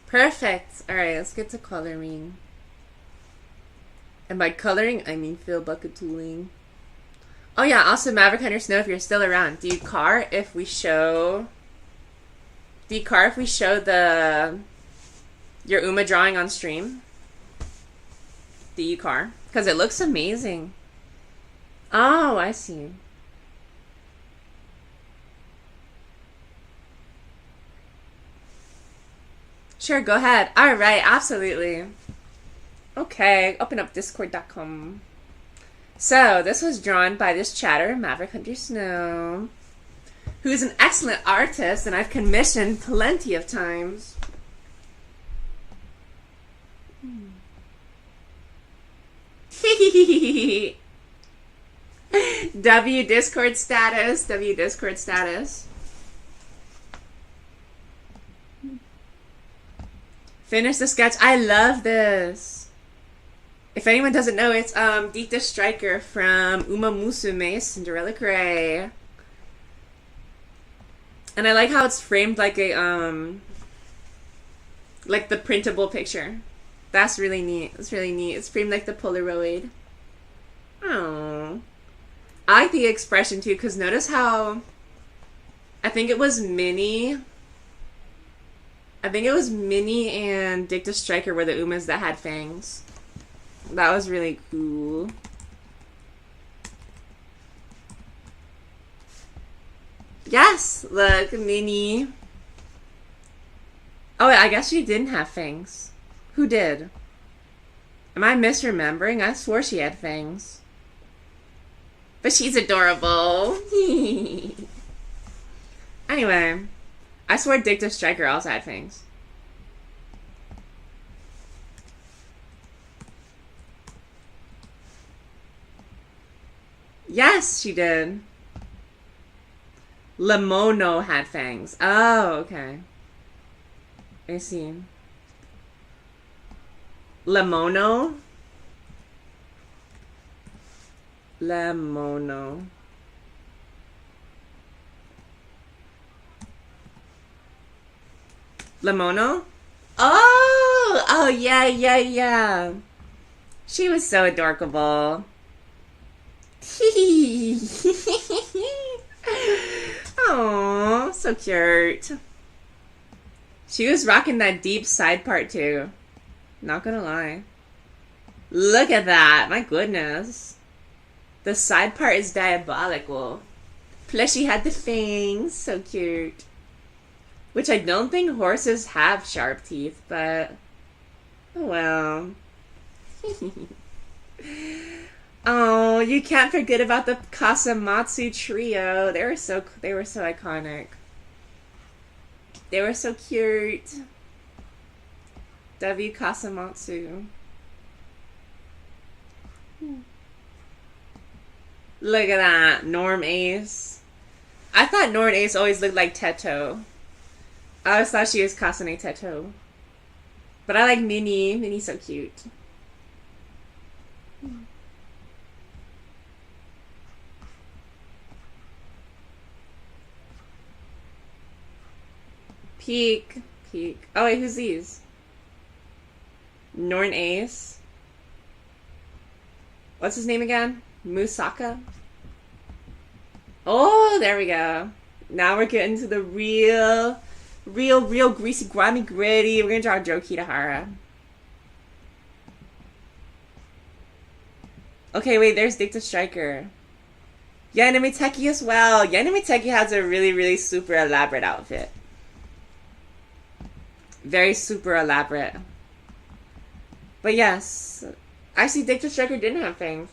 Perfect. Alright, let's get to coloring. And by coloring, I mean fill bucket tooling. Oh yeah, also Maverick Hunter Snow, if you're still around, do you car if we show... Do you car if we show your Uma drawing on stream? Do you car? Because it looks amazing. Oh, I see. Sure, go ahead. Alright, absolutely. Okay, open up discord.com. So, this was drawn by this chatter, Maverick Hunter Snow, who's an excellent artist, and I've commissioned plenty of times. W Discord status. W Discord status. Finish the sketch. I love this. If anyone doesn't know, it's Dita Stryker from Umamusume, Cinderella Gray. And I like how it's framed like a like the printable picture. That's really neat. It's really neat. It's framed like the Polaroid. Oh, I like the expression too, because notice how I think it was Minnie and Dicta Striker were the Umas that had fangs. That was really cool. Yes, look, Minnie. Oh, I guess she didn't have fangs. Who did? Am I misremembering? I swore she had fangs. But she's adorable. Anyway, I swear Dicta Striker also had fangs. Yes, she did. Lemono had fangs. Oh, okay. I see. Lemono? Lemono. Lemono? Oh! Oh, yeah, yeah, yeah. She was so adorable. Oh, so cute. She was rocking that deep side part too. Not gonna lie. Look at that. My goodness. The side part is diabolical. Plus she had the fangs. So cute. Which I don't think horses have sharp teeth, but oh well. Oh, you can't forget about the Kasamatsu trio. They were so iconic. They were so cute. W Kasamatsu. Look at that. Norm Ace. I thought Norm Ace always looked like Teto. I always thought she was Kasane Teto. But I like Minnie. Minnie's so cute. Peek. Peek. Oh wait, who's these? Norn Ace. What's his name again? Musaka? Oh, there we go. Now we're getting to the real greasy, grimy, gritty. We're gonna draw Joe Kitahara. Okay, wait, there's Dicta Striker. Yanemiteki as well. Yanemiteki has a really super elaborate outfit. Very super elaborate. But yes, I see Dicta Striker didn't have fangs.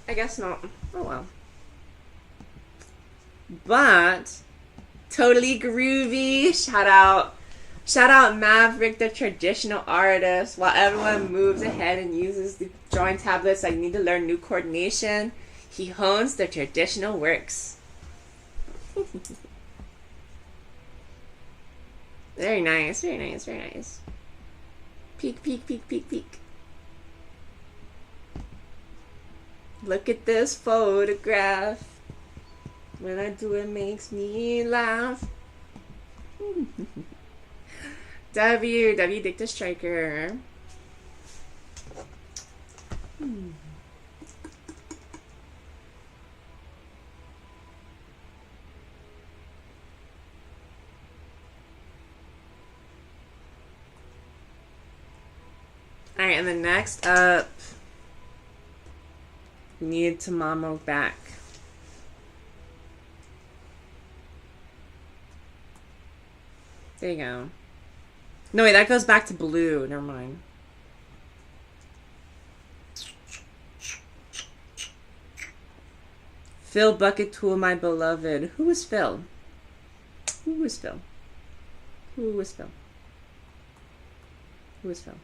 I guess not. Oh well. But totally groovy. Shout out Maverick, the traditional artist. While everyone moves ahead and uses the drawing tablets like need to learn new coordination, he hones the traditional works. Very nice, very nice, very nice. Peek, peek, peek, peek, peek. Look at this photograph. When I do it makes me laugh. W Dicta Striker. Alright, and then next up, we need Tamamo back. There you go. No, wait, that goes back to blue. Never mind. Phil Bucket Tool, my beloved. Who was Phil? Who was Phil? Who was Phil? Who was Phil?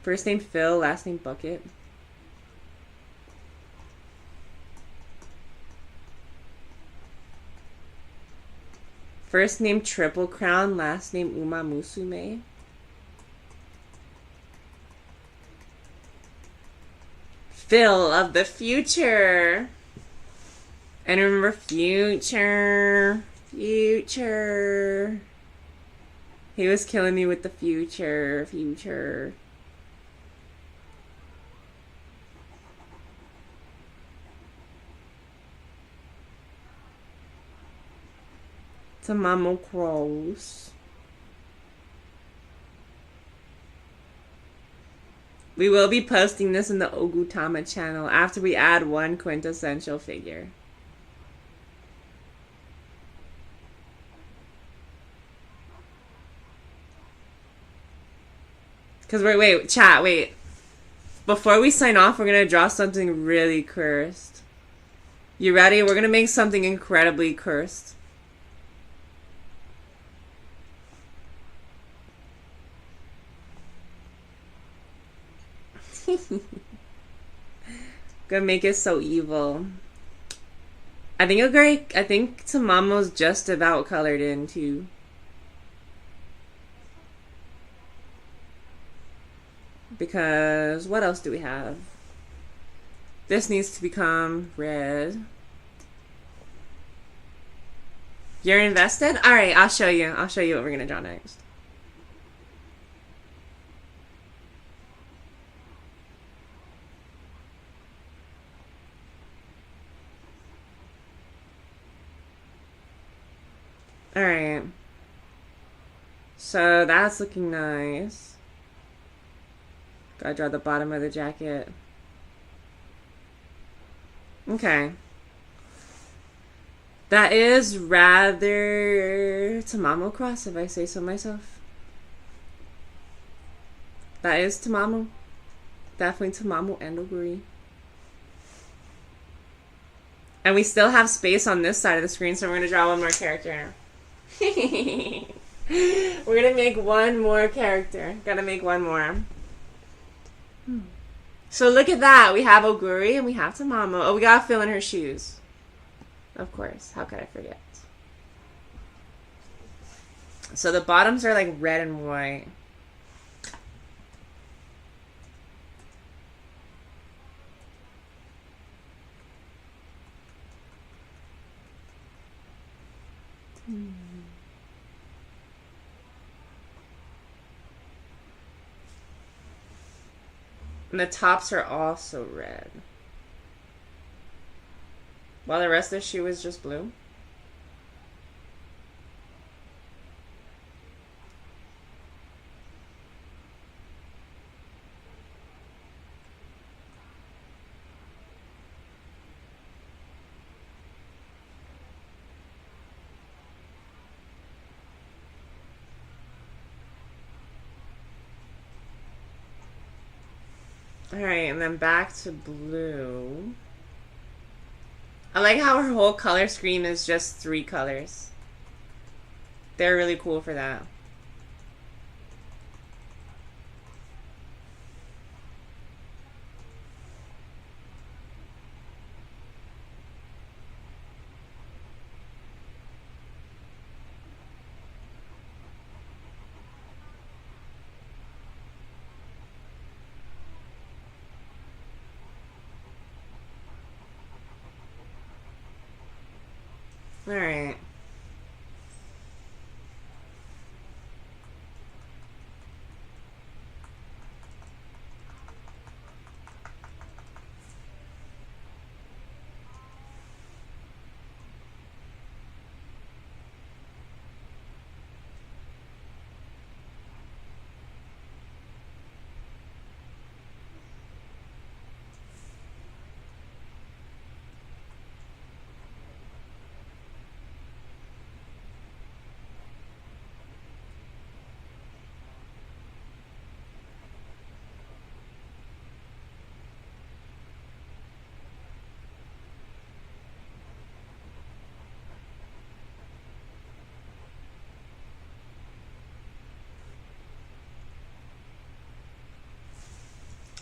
First name Phil, last name Bucket. First name Triple Crown, last name Umamusume. Phil of the future. And remember, future. Future. He was killing me with the future. Future. Tamamo Crows. We will be posting this in the Ogutama channel after we add one quintessential figure. Because wait, chat, wait. Before we sign off, we're going to draw something really cursed. You ready? We're going to make something incredibly cursed. Gonna make it so evil. I think it'll great. I think Tamamo's just about colored in too. Because what else do we have? This needs to become red. You're invested? Alright, I'll show you. I'll show you what we're gonna draw next. Alright. So that's looking nice. Gotta draw the bottom of the jacket. Okay. That is rather Tamamo Cross, if I say so myself. That is Tamamo. Definitely Tamamo and Oguri. And we still have space on this side of the screen, so we're going to draw one more character. We're gonna make one more character. Gotta make one more. So look at that. We have Oguri and we have Tamamo. Oh, we gotta fill in her shoes. Of course. How could I forget? So the bottoms are like red and white. And the tops are also red. While the rest of the shoe is just blue. Alright, and then back to blue. I like how her whole color scheme is just 3 colors. They're really cool for that. Alright.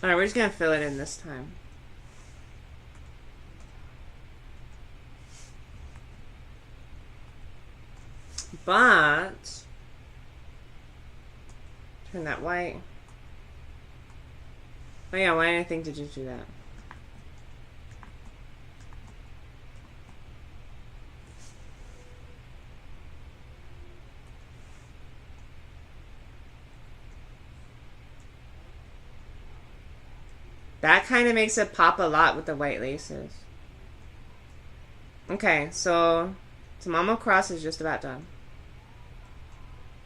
Alright, we're just gonna fill it in this time. But turn that white. Oh yeah, why did I think to just do that? That kind of makes it pop a lot with the white laces. Okay, so Tamamo Cross is just about done.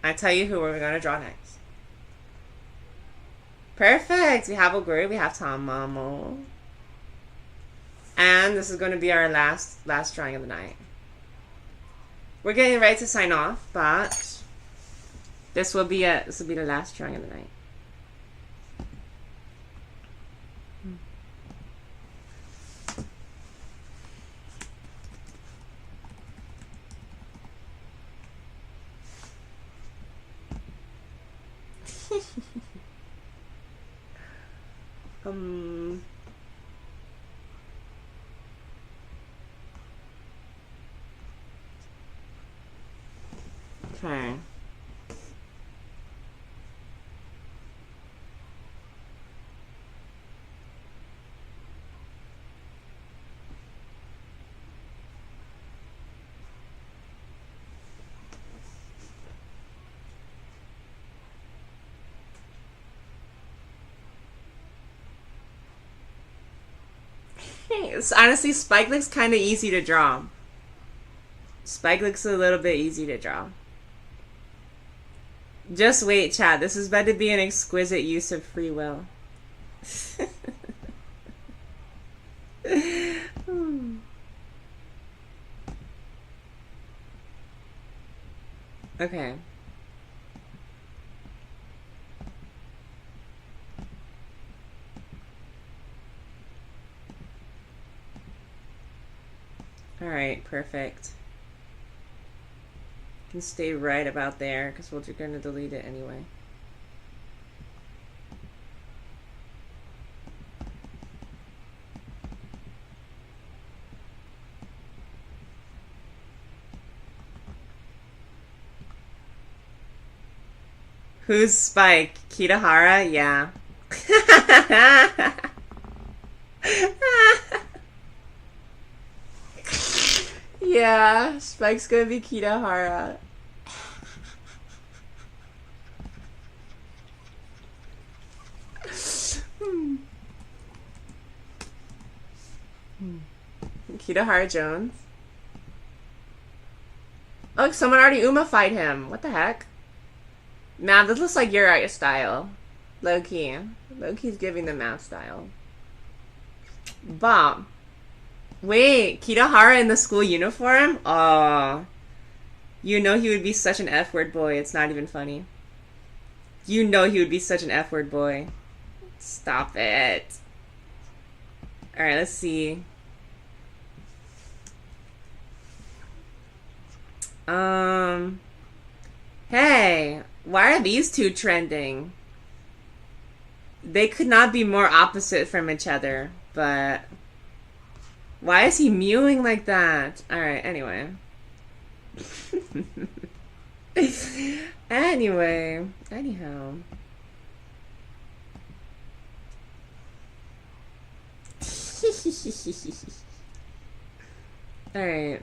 I tell you who we're gonna draw next. Perfect! We have Oguri, we have Tamamo. And this is gonna be our last drawing of the night. We're getting ready to sign off, but this will be the last drawing of the night. Okay. It's honestly, Spike looks kind of easy to draw. Spike looks a little bit easy to draw. Just wait, chat. This is about to be an exquisite use of free will. Okay. Alright, perfect. You can stay right about there because we're going to delete it anyway. Who's Spike? Kitahara? Yeah. Yeah, Spike's gonna be Kitahara. Kitahara Jones. Oh, look, someone already Uma-fied him. What the heck? Man, this looks like your art style. Low-key. Low-key's giving the math style. Bomb. Wait, Kitahara in the school uniform? Aw. You know he would be such an F-word boy. It's not even funny. You know he would be such an F-word boy. Stop it. Alright, let's see. Hey, why are these two trending? They could not be more opposite from each other, but why is he mewing like that? Alright, anyway. Anyhow. Alright.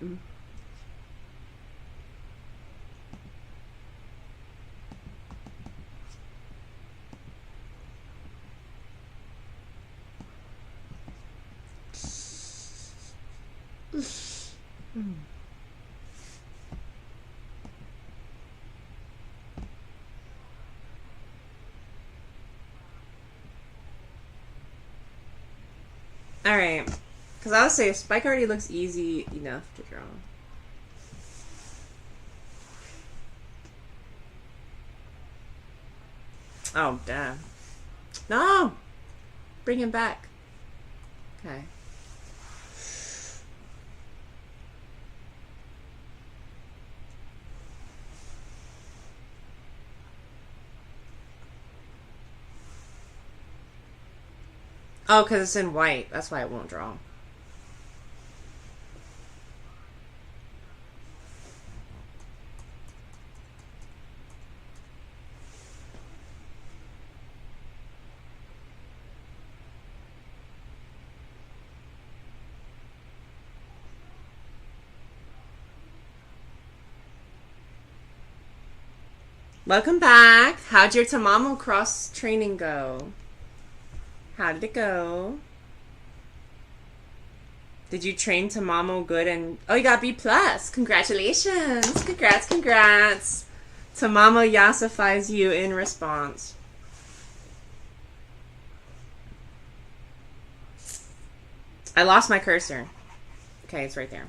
Alright. Because I would say Spike already looks easy enough to draw. Oh, damn. No! Bring him back. Okay. Oh, because it's in white. That's why it won't draw. Welcome back. How'd your Tamamo cross training go? How did it go? Did you train Tamamo good and... Oh, you got B+. Congratulations. Congrats. Tamamo yassifies you in response. I lost my cursor. Okay, it's right there.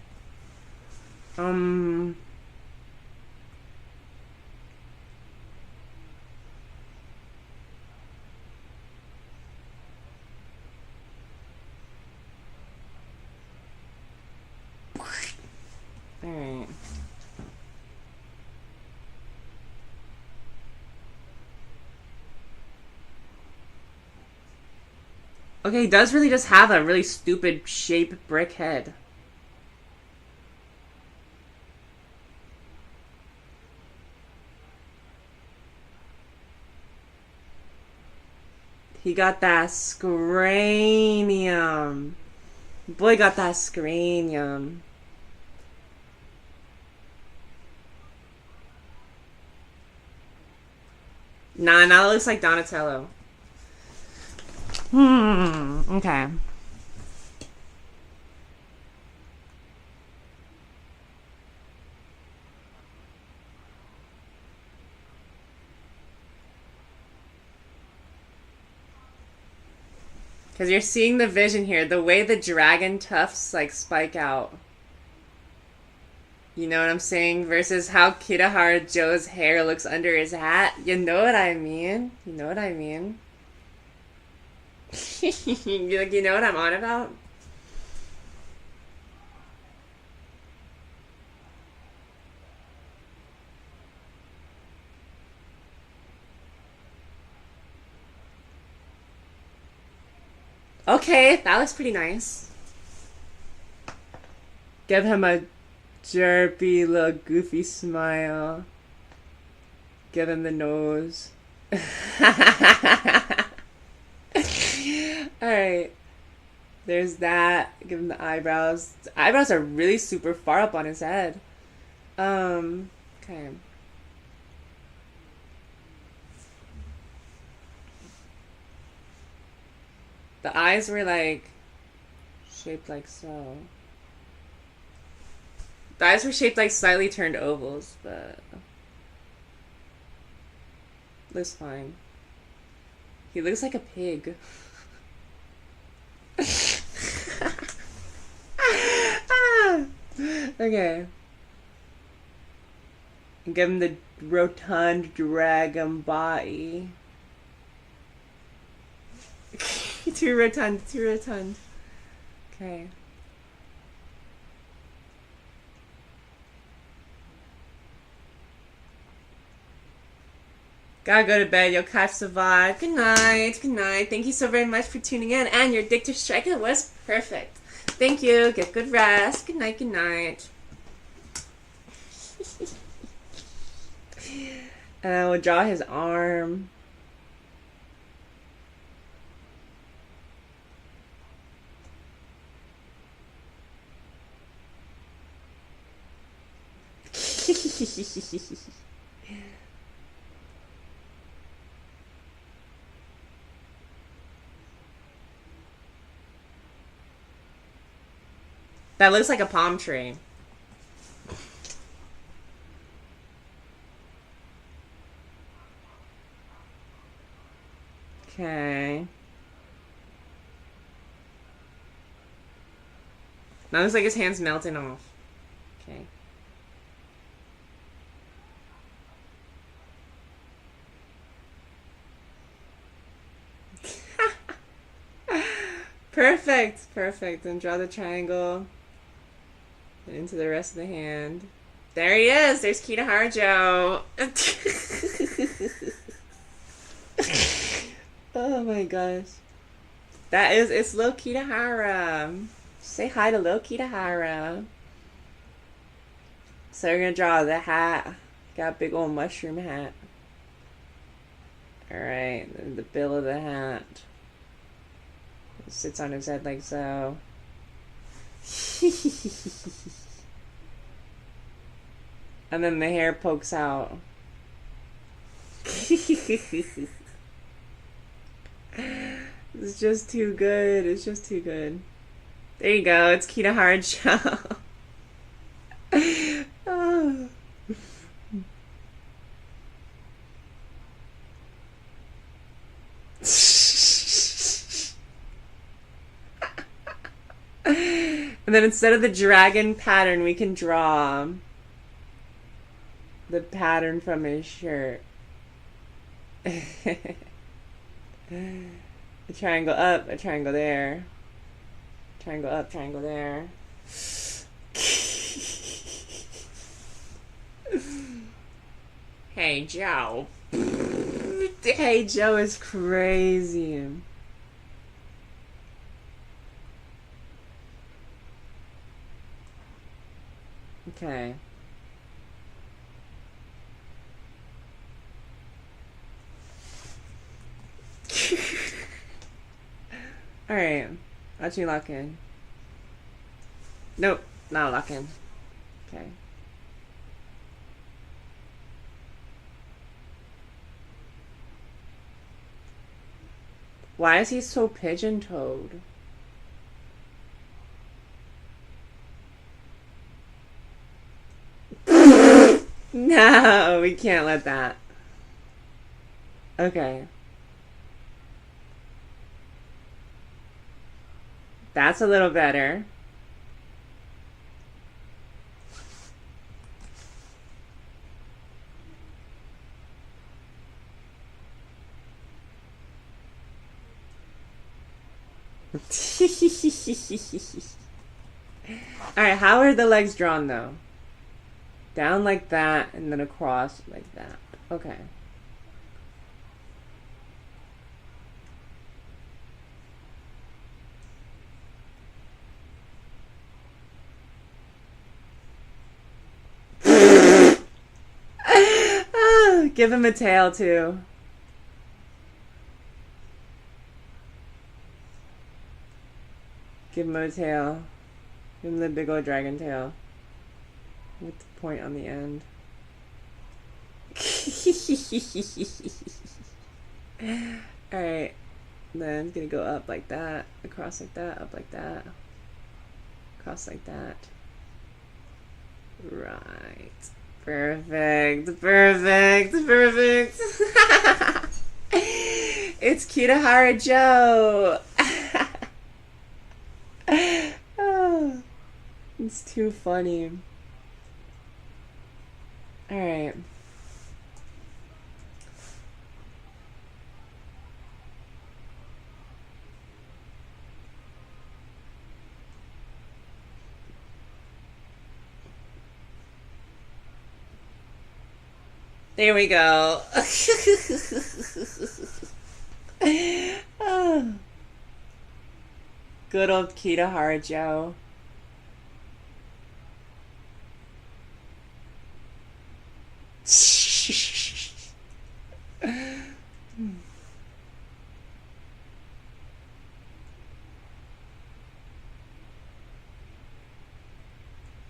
Alright. Okay, he does really just have a really stupid shape brick head. He got that scranium. Boy got that scranium. Nah, now it looks like Donatello. Okay. Because you're seeing the vision here. The way the dragon tufts, like, spike out. You know what I'm saying? Versus how Kitahara Joe's hair looks under his hat. You know what I mean? You know what I mean? You know what I'm on about? Okay, that looks pretty nice. Give him a jerpy little goofy smile. Give him the nose. Alright. There's that. Give him the eyebrows. The eyebrows are really super far up on his head. Okay. The eyes were like shaped like so. The eyes were shaped like slightly turned ovals, but looks fine. He looks like a pig. Okay. Give him the rotund dragon body. Too rotund. Okay. Gotta go to bed. Your cat survived. Good night. Thank you so very much for tuning in. And your Addictive Striker was perfect. Thank you. Get good rest. Good night. And I will draw his arm. That looks like a palm tree. Okay. Now it looks like his hand's melting off. Okay. Perfect. And draw the triangle. And into the rest of the hand. There he is! There's Kitahara Joe! Oh my gosh. It's Lil Kitahara. Say hi to Lil Kitahara. So we're gonna draw the hat. Got a big old mushroom hat. Alright, the bill of the hat. It sits on his head like so. And then the hair pokes out. It's just too good. It's just too good. There you go. It's Kitahara Joe. Oh. And then instead of the dragon pattern, we can draw the pattern from his shirt. A triangle up, a triangle there. Triangle up, triangle there. Hey Joe. Hey Joe is crazy. Okay. Alright. Watch me lock in. Nope. Not lock in. Okay. Why is he so pigeon-toed? No, we can't let that. Okay. That's a little better. Alright, how are the legs drawn though? Down like that and then across like that. Okay. Give him a tail too. Give him a tail. Give him the big old dragon tail. With the point on the end. Alright. Then it's gonna go up like that. Across like that. Up like that. Across like that. Right. Perfect. Perfect. Perfect. It's Kitahara Joe. Oh, it's too funny. Alright. There we go. Oh. Good old Kitahara Joe.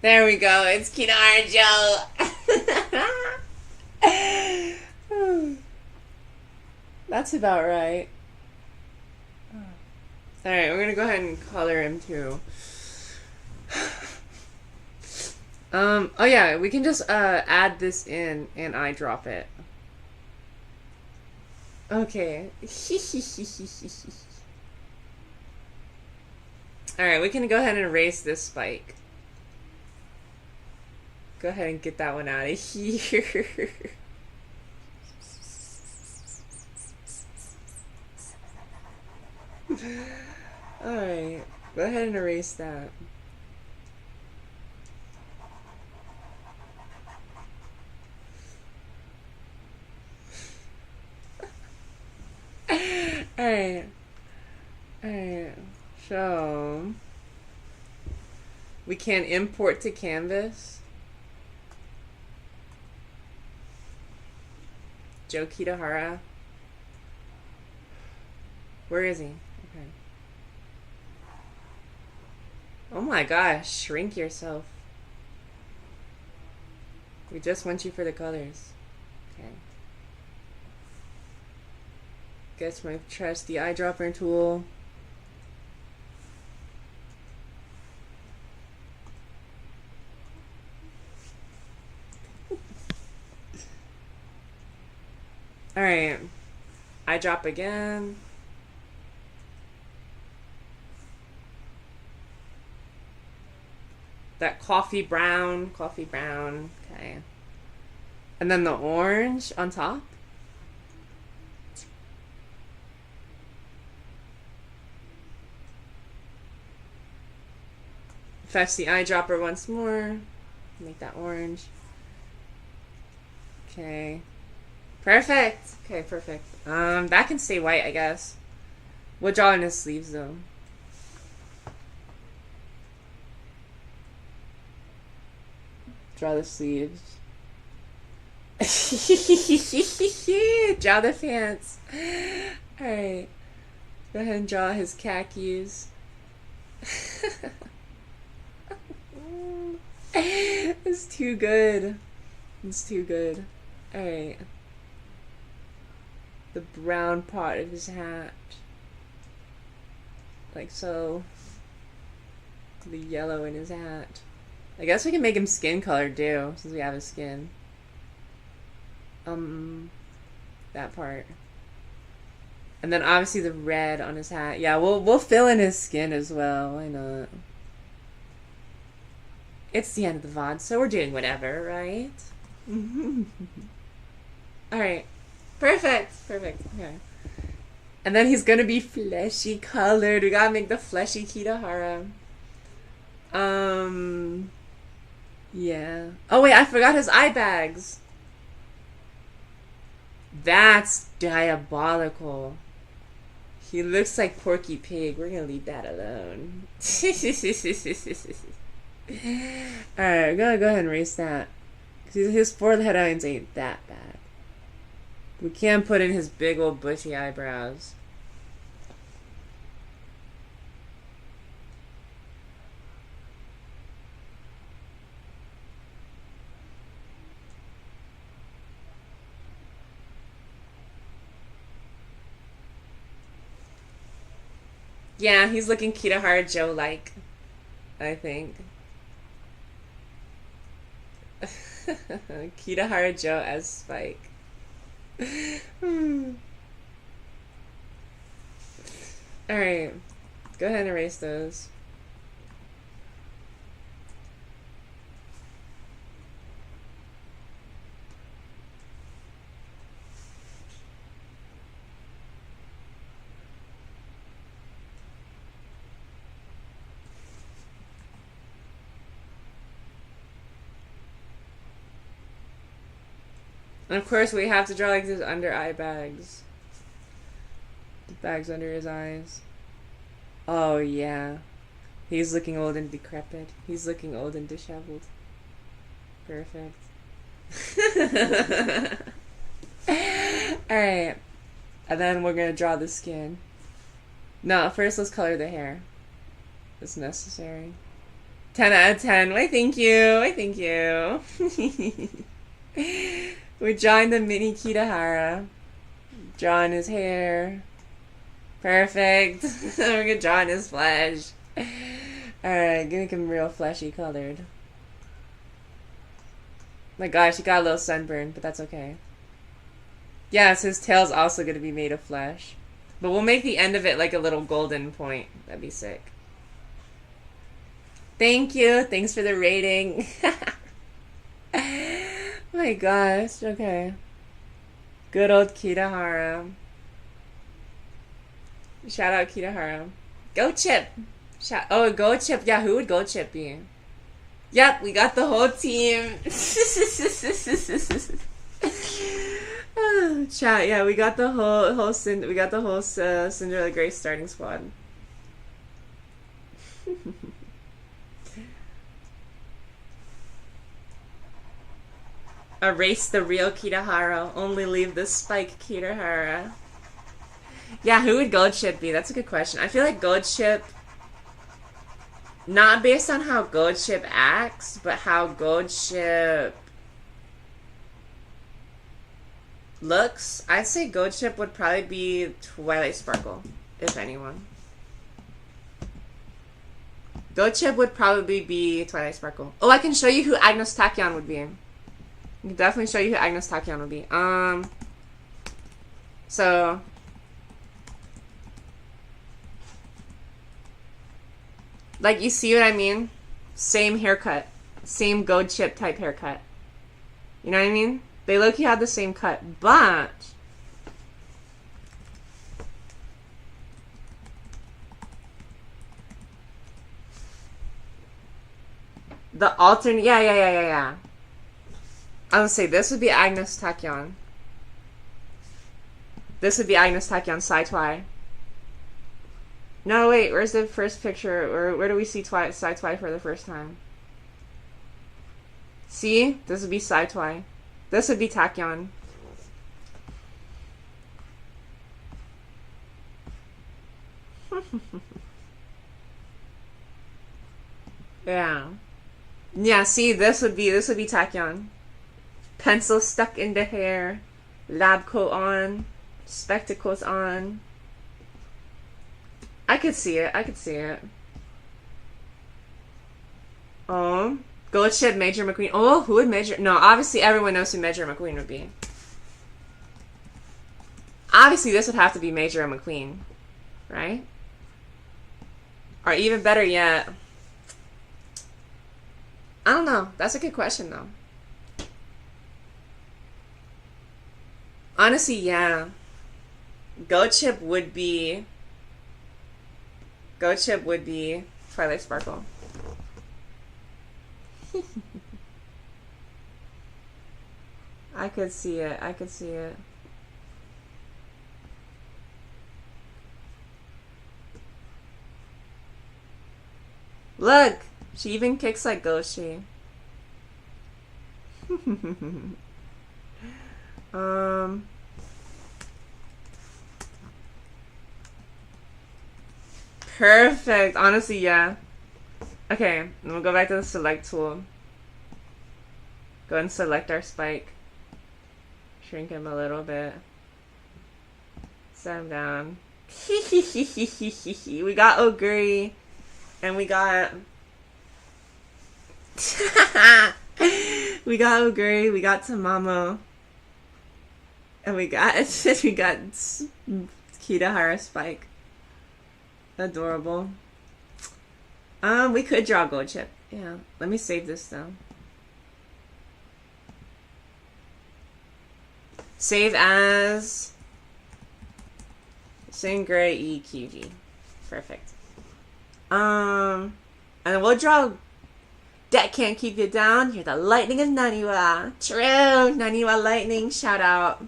There we go. It's Kitahara Joe. That's about right. Alright, we're gonna go ahead and color him too. Oh yeah, we can just add this in and eyedrop it. Okay. Alright, we can go ahead and erase this spike. Go ahead and get that one out of here. Alright, go ahead and erase that. Alright. Alright, so we can import to canvas. Joe Kitahara. Where is he? Okay. Oh my gosh, shrink yourself. We just want you for the colors. Okay. Guess my trusty eyedropper tool. Alright. Eyedrop again. That coffee brown. Okay. And then the orange on top. Fetch the eyedropper once more. Make that orange. Okay. Perfect. Okay, perfect. That can stay white, I guess. We'll draw in his sleeves though. Draw the sleeves. Draw the pants. Alright. Go ahead and draw his khakis. It's too good. It's too good. Alright. The brown part of his hat. Like so. The yellow in his hat. I guess we can make him skin colored too, since we have his skin. That part. And then obviously the red on his hat. Yeah, we'll fill in his skin as well. Why not? It's the end of the VOD, so we're doing whatever, right? Alright. Perfect. Perfect. Okay. And then he's gonna be fleshy colored. We gotta make the fleshy Kitahara. Yeah. Oh wait, I forgot his eye bags. That's diabolical. He looks like Porky Pig. We're gonna leave that alone. Alright, we're gonna go ahead and erase that. Because his forehead lines ain't that bad. We can put in his big old bushy eyebrows. Yeah, he's looking Kitahara Joe-like, I think. Kitahara Joe as Spike. Alright. Go ahead and erase those. And of course we have to draw like these under eye bags. The bags under his eyes. Oh yeah. He's looking old and decrepit. He's looking old and disheveled. Perfect. Alright. And then we're gonna draw the skin. No, first let's color the hair. It's necessary. 10 out of 10. Why thank you. Why thank you. We're drawing the mini Kitahara. Drawing his hair. Perfect. We're gonna draw in his flesh. Alright, gonna make him real fleshy colored. My gosh, he got a little sunburn, but that's okay. Yeah, so his tail's also gonna be made of flesh. But we'll make the end of it like a little golden point. That'd be sick. Thank you. Thanks for the rating. My gosh, okay. Good old Kitahara. Shout out Kitahara. Go Chip! Oh, Go Chip. Yeah, who would Go Chip be? Yep, we got the whole team. Oh, chat, yeah, we got the whole Cinderella Grace starting squad. Erase the real Kitahara. Only leave the spike Kitahara. Yeah, who would Gold Ship be? That's a good question. I feel like Gold Ship, not based on how Gold Ship acts, but how Gold Ship looks. I'd say Gold Ship would probably be Twilight Sparkle, if anyone. Gold Ship would probably be Twilight Sparkle. Oh, I can show you who Agnes Tachyon would be. I can definitely show you who Agnes Tachyon would be. So like, you see what I mean? Same haircut. Same Gold Ship type haircut. You know what I mean? They low-key had the same cut, but the alternate, yeah. I would say this would be Agnes Tachyon. This would be Agnes Tachyon, Sai-Twy. No, wait, where's the first picture? Where do we see Sai-Twy for the first time? See? This would be Sai-Twy. This would be Tachyon. Yeah. Yeah, see, this would be Tachyon. Pencil stuck in the hair, lab coat on, spectacles on. I could see it. Oh, Gold Ship, Major McQueen. Oh, who would Major? No, obviously everyone knows who Major McQueen would be. Obviously this would have to be Major McQueen, right? Or even better yet, I don't know. That's a good question though. Honestly, yeah. Gold Ship would be Twilight Sparkle. I could see it. Look! She even kicks like Goshi. Perfect. Honestly, yeah. Okay, and we'll go back to the select tool. Go and select our spike. Shrink him a little bit. Set him down. We got Oguri. And we got... we got Oguri. We got Tamamo. And we got Kitahara Spike. Adorable. We could draw Gold Ship. Yeah. Let me save this though. Save as Singray EQG. Perfect. And then we'll draw Debt Can't Keep You Down. You're the lightning of Naniwa. True. Naniwa lightning. Shout out.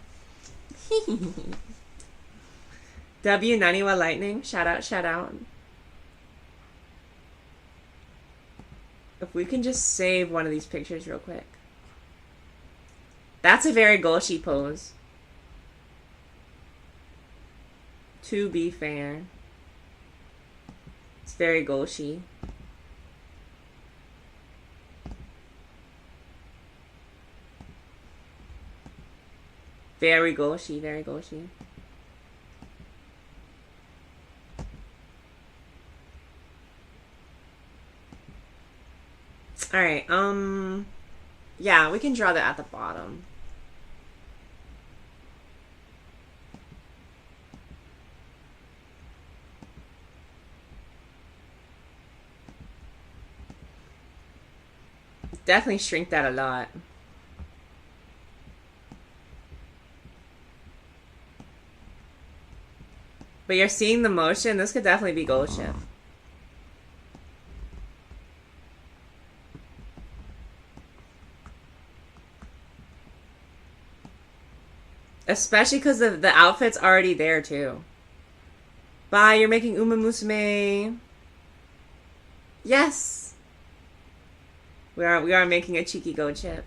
W Naniwa lightning. Shout out, shout out. If we can just save one of these pictures real quick. That's a very Golshi pose. To be fair. It's very Golshi. Very Golshi, very Golshi. Alright, yeah, we can draw that at the bottom. Definitely shrink that a lot. But you're seeing the motion. This could definitely be Gold Ship. Especially because the outfit's already there too. Bye, you're making umamusume. Yes! We are making a cheeky goat chip.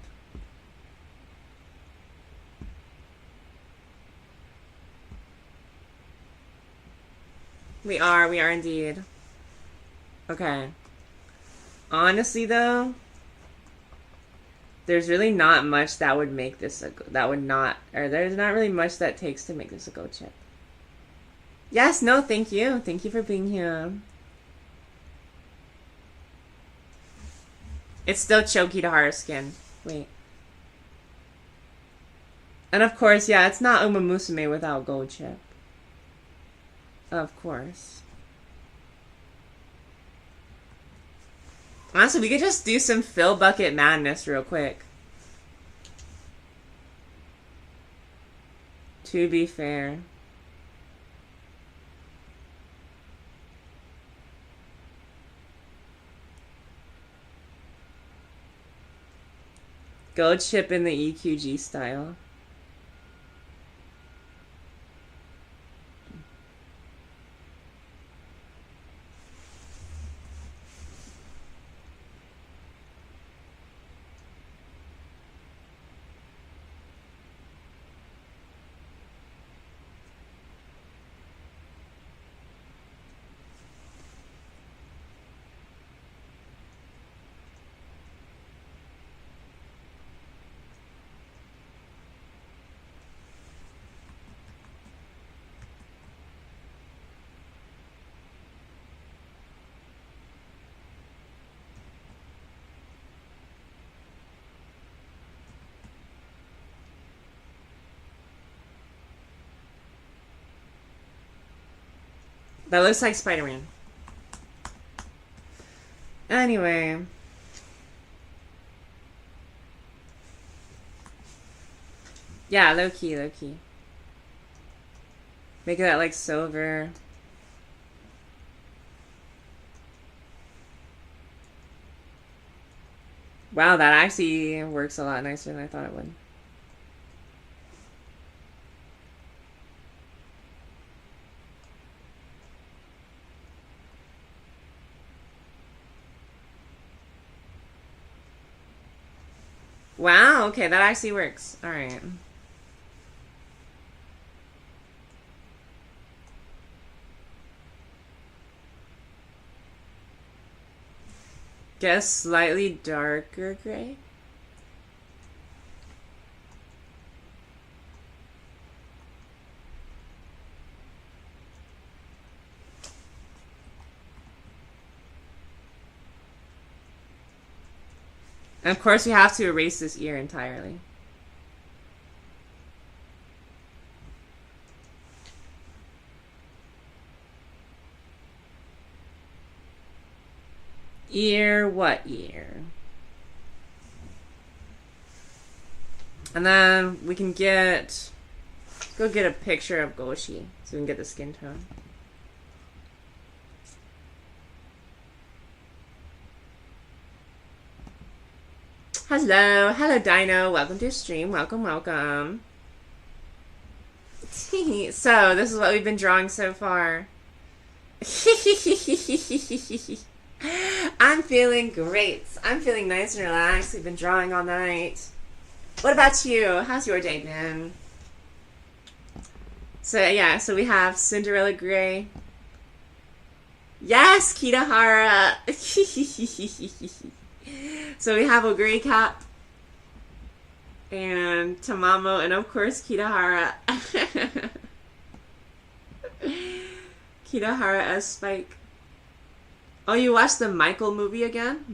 We are indeed. Okay. Honestly though, there's really not much that would make this there's not really much that takes to make this a goat chip. Yes, no, thank you. Thank you for being here. It's still choky to Hara skin. Wait. And of course, yeah, it's not umamusume without gold chip. Of course. Honestly, we could just do some fill bucket madness real quick. To be fair. Gold chip in the EQG style. That looks like Spider-Man. Anyway. Yeah, low key, low key. Make that like silver. Wow, that actually works a lot nicer than I thought it would. Wow, okay, that actually works. Alright. Guess slightly darker gray? And of course we have to erase this ear entirely. Ear, what ear? And then we can go get a picture of Goshi so we can get the skin tone. Hello Dino, welcome to the stream, welcome. So, this is what we've been drawing so far. I'm feeling great. I'm feeling nice and relaxed. We've been drawing all night. What about you? How's your day been? So yeah, so we have Cinderella Gray. Yes, Kitahara. So we have a gray cap. And Tamamo, and of course Kitahara. Kitahara as Spike. Oh, you watched the Michael movie again?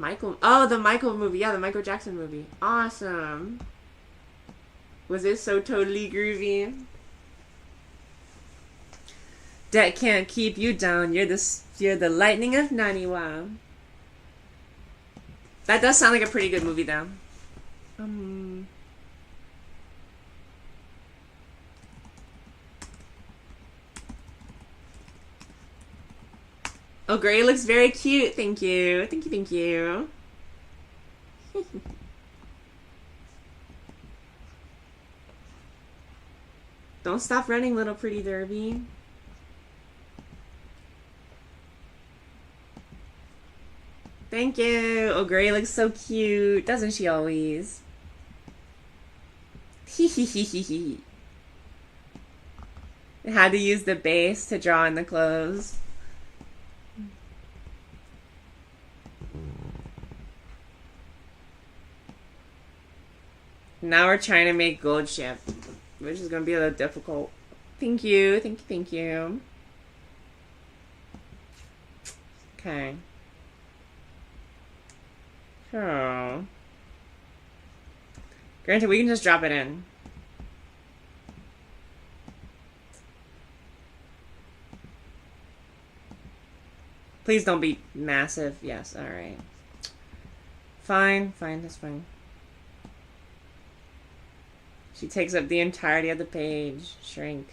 Oh, the Michael movie. Yeah, the Michael Jackson movie. Awesome. Was it so totally groovy? That can't keep you down. You're the lightning of Naniwa. That does sound like a pretty good movie, though. Oh, Gray looks very cute. Thank you. Thank you. Don't stop running, little pretty derby. Thank you. Oh, Gray looks so cute. Doesn't she always? Hee. Had to use the base to draw in the clothes. Now we're trying to make gold ship, which is going to be a little difficult. Thank you. Thank you. Okay. Oh. Granted, we can just drop it in. Please don't be massive. Yes, alright. Fine, that's fine. She takes up the entirety of the page. Shrink.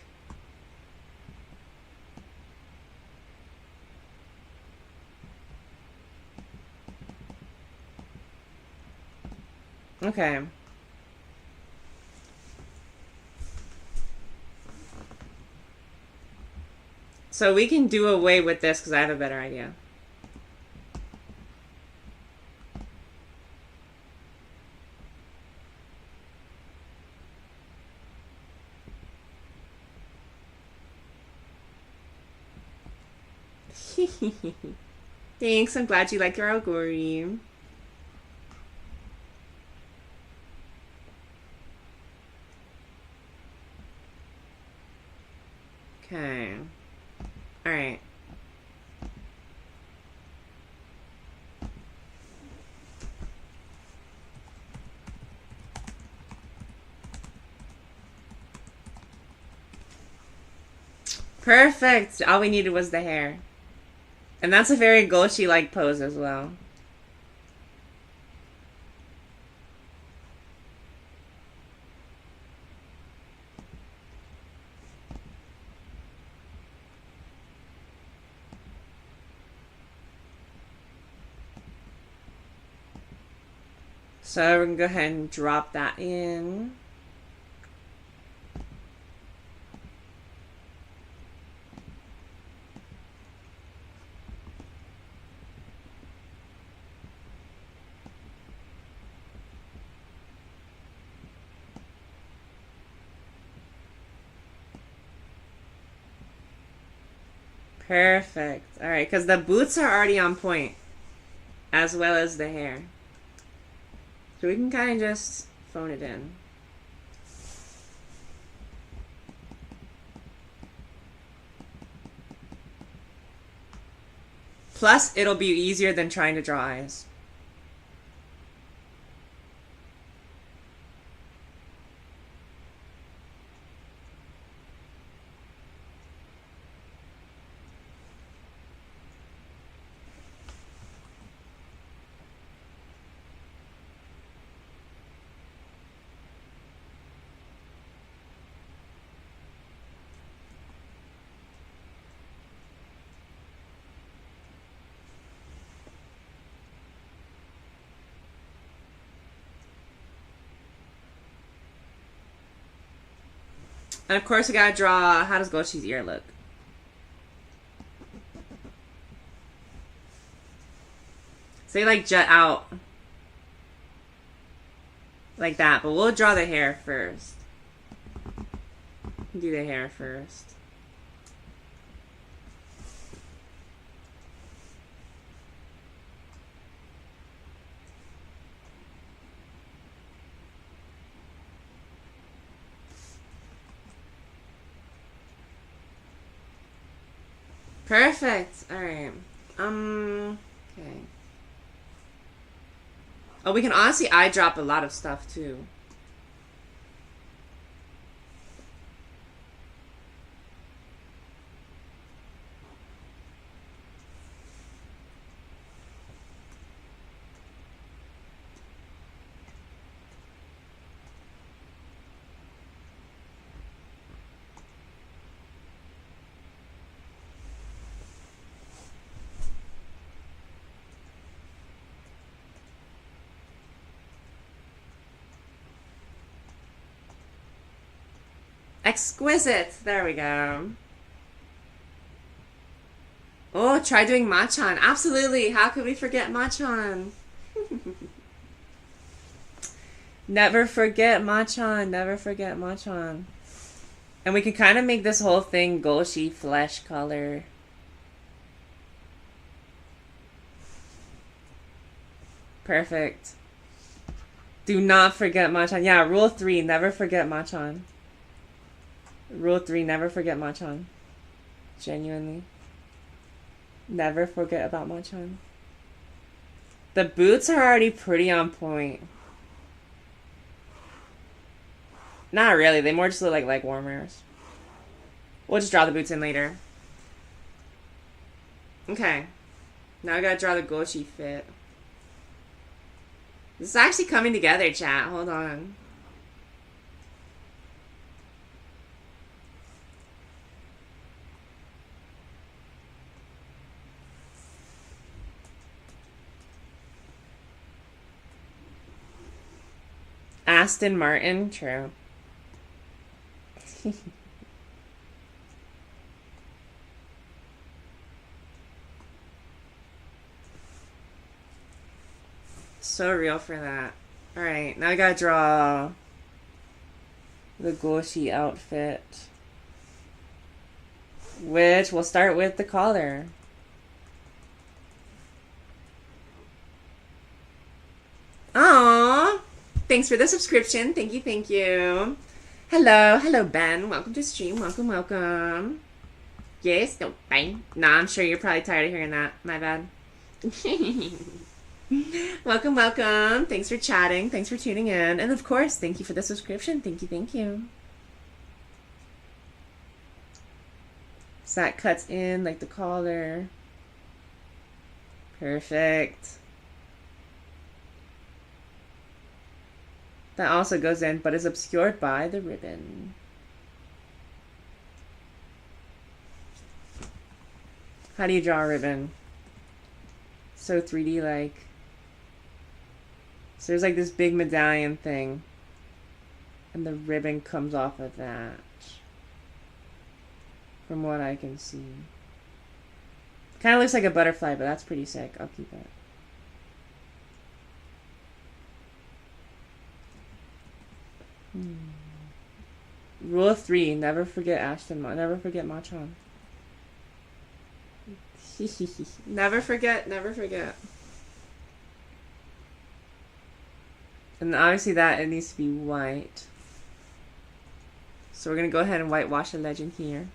Okay. So we can do away with this because I have a better idea. Thanks, I'm glad you like your algorithm. Okay. Alright. Perfect! All we needed was the hair. And that's a very Gochi-like pose as well. So we're gonna go ahead and drop that in. Perfect. Alright, because the boots are already on point. As well as the hair. So we can kind of just phone it in. Plus, it'll be easier than trying to draw eyes. And of course, we gotta draw, how does Gochi's ear look? So they like jut out. Like that, but we'll draw the hair first. Do the hair first. Perfect. Alright. Okay. Oh, we can honestly eye drop a lot of stuff too. Exquisite. There we go. Oh, try doing Machan. Absolutely. How could we forget Machan? Never forget Machan. Never forget Machan. And we can kind of make this whole thing Goshi flesh color. Perfect. Do not forget Machan. Yeah, rule 3, never forget Machan. Rule 3, never forget Machan. Genuinely. Never forget about Machan. The boots are already pretty on point. Not really. They more just look like leg warmers. We'll just draw the boots in later. Okay. Now I gotta draw the Goshi fit. This is actually coming together, chat. Hold on. Aston Martin, true. So real for that. Alright, now I gotta draw the Goshi outfit. Which we'll start with the collar. Aww! Thanks for the subscription. Thank you, thank you. Hello, hello Ben. Welcome to stream. Welcome, welcome. Yes, no, fine. Nah, I'm sure you're probably tired of hearing that. My bad. Welcome, welcome. Thanks for chatting. Thanks for tuning in. And of course, thank you for the subscription. Thank you, thank you. So that cuts in like the collar. Perfect. That also goes in, but is obscured by the ribbon. How do you draw a ribbon? So 3D like. So there's like this big medallion thing. And the ribbon comes off of that. From what I can see. Kind of looks like a butterfly, but that's pretty sick. I'll keep it. Rule 3, never forget Ashton. Never forget Machan. Never forget, never forget. And obviously that it needs to be white. So we're gonna go ahead and whitewash a legend here.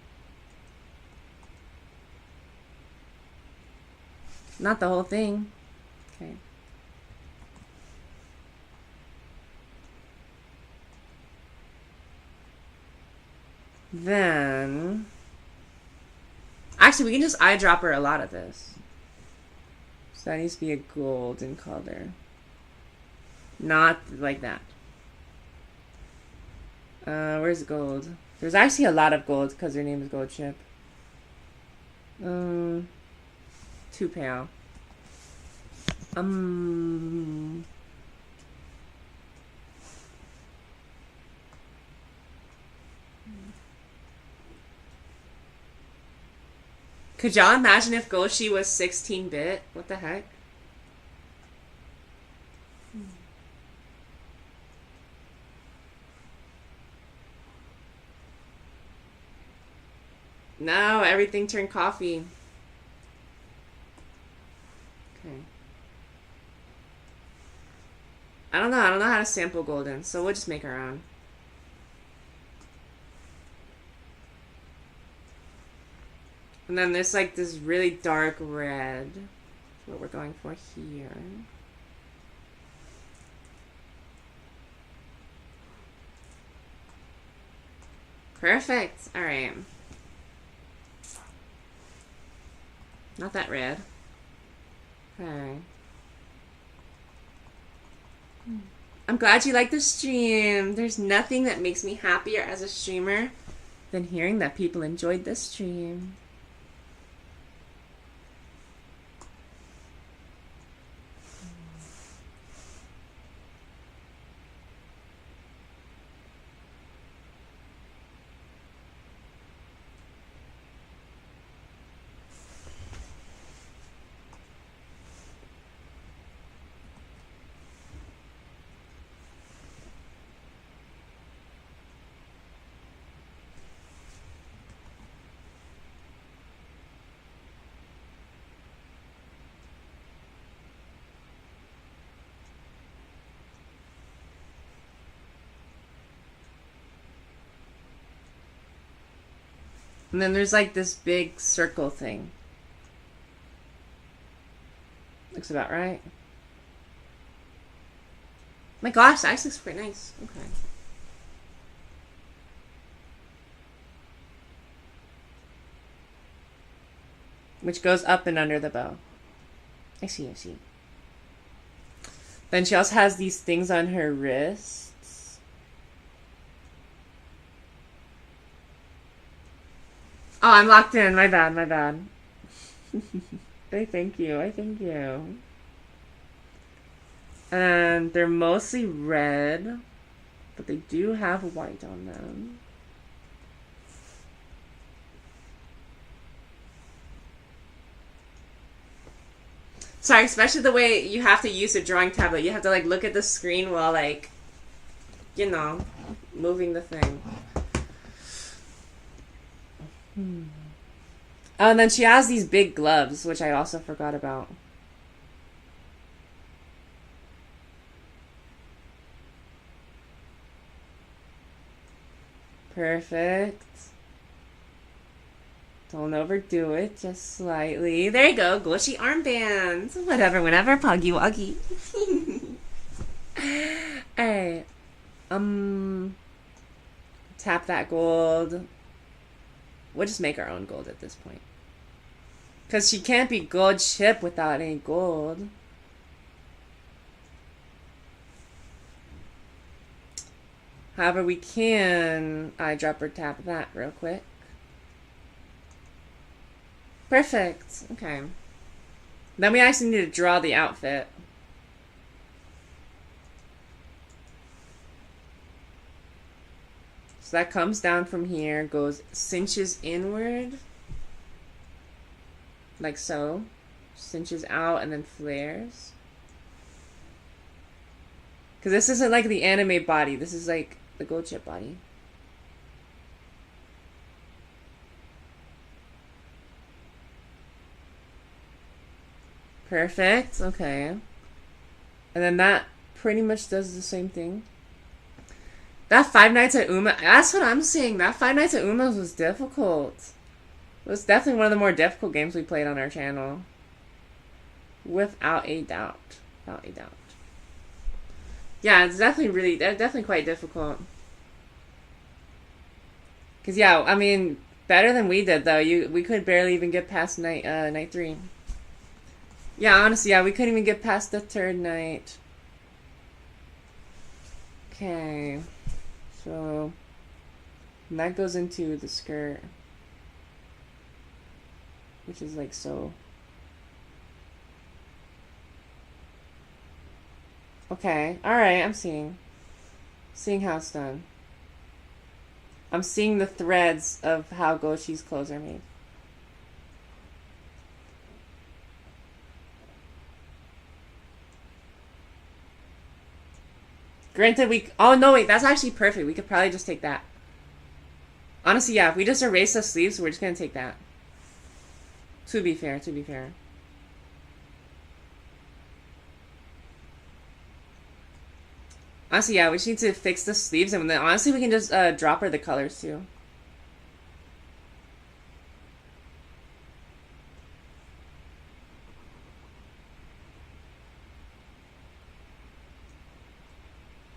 Not the whole thing. Okay. Then, actually, we can just eyedropper a lot of this. So that needs to be a golden color. Not like that. Where's gold? There's actually a lot of gold because their name is Gold Chip. Too pale. Could y'all imagine if Goshi was 16-bit? What the heck? No, everything turned coffee. Okay. I don't know how to sample golden, so we'll just make our own. And then there's like this really dark red. That's what we're going for here. Perfect. Alright. Not that red. Okay. I'm glad you like the stream. There's nothing that makes me happier as a streamer than hearing that people enjoyed the stream. And then there's like this big circle thing. Looks about right. My gosh, that looks pretty nice. Okay. Which goes up and under the bow. I see, I see. Then she also has these things on her wrists. Oh, I'm locked in. My bad, my bad. I thank you. I thank you. And they're mostly red, but they do have white on them. Sorry, especially the way you have to use a drawing tablet. You have to like look at the screen while like, you know, moving the thing. Oh, and then she has these big gloves, which I also forgot about. Perfect. Don't overdo it, just slightly. There you go, Gucci armbands. Whatever, whenever, Puggy Wuggy. Alright. Tap that gold. We'll just make our own gold at this point. Because she can't be gold chip without any gold. However, we can eyedropper tap that real quick. Perfect. Okay. Then we actually need to draw the outfit. So that comes down from here, goes cinches inward. Like so. Cinches out and then flares. Because this isn't like the anime body. This is like the gold chip body. Perfect. Okay. And then that pretty much does the same thing. That Five Nights at Uma, that's what I'm saying. That Five Nights at Uma's was difficult. It was definitely one of the more difficult games we played on our channel. Without a doubt. Without a doubt. Yeah, it's definitely quite difficult. Cause yeah, I mean, better than we did though. We could barely even get past night 3. Yeah, honestly, yeah, we couldn't even get past the 3rd night. Okay. So, and that goes into the skirt. Which is like so. Okay, alright, I'm seeing. Seeing how it's done. I'm seeing the threads of how Goshi's clothes are made. Granted, oh no, wait, that's actually perfect. We could probably just take that. Honestly, yeah, if we just erase the sleeves, we're just gonna take that. To be fair, to be fair. Honestly, yeah, we just need to fix the sleeves, and then honestly, we can just drop her the colors too.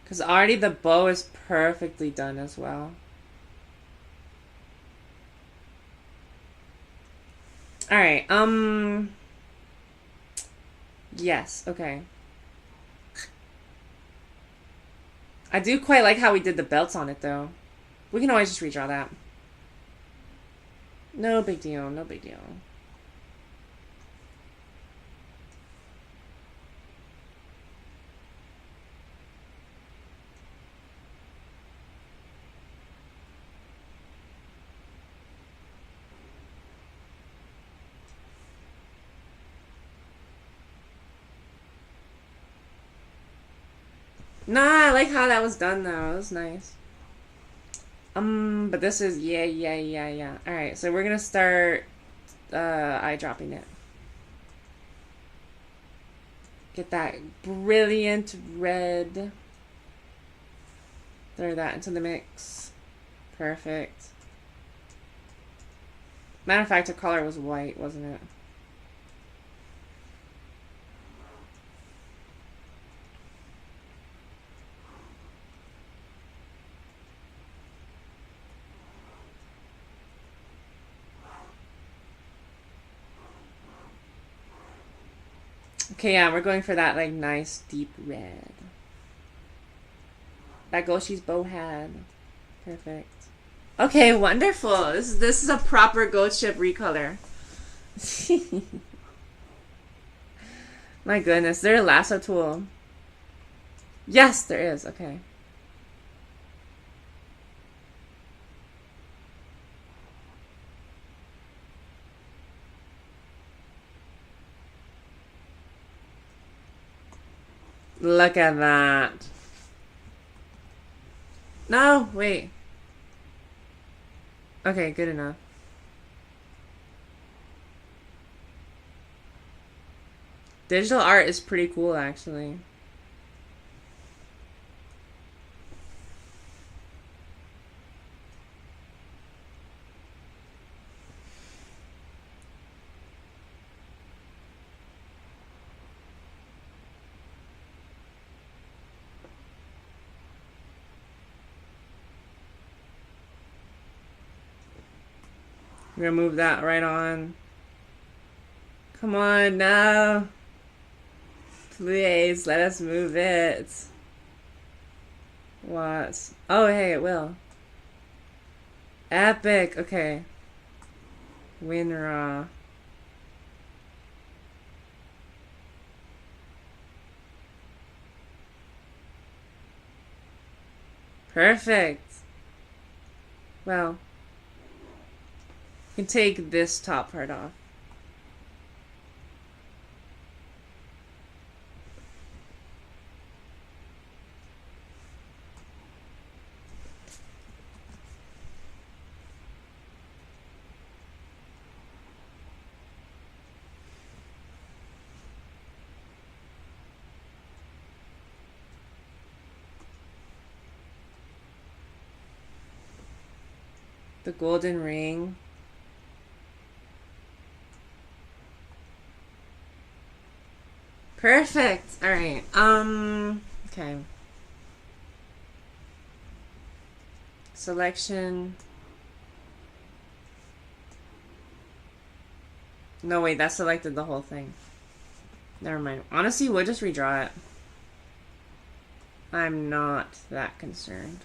Because already the bow is perfectly done as well. Alright, yes, okay. I do quite like how we did the belts on it, though. We can always just redraw that. No big deal, no big deal. Nah, I like how that was done though. It was nice. But this is yeah. Alright, so we're gonna start eye dropping it. Get that brilliant red. Throw that into the mix. Perfect. Matter of fact, her collar was white, wasn't it? Okay, yeah, we're going for that, like, nice deep red. That Goshi's bow had. Perfect. Okay, wonderful. This is a proper goat ship recolor. My goodness, there's a lasso tool. Yes, there is. Okay. Look at that. No, wait. Okay, good enough. Digital art is pretty cool, actually. We're gonna move that right on. Come on, now. Please, let us move it. What? Oh, hey, it will. Epic. Okay. WinRAR. Perfect. Well, you can take this top part off. The golden ring. Perfect. All right. Okay. Selection. No, wait, that selected the whole thing. Never mind. Honestly, we'll just redraw it. I'm not that concerned.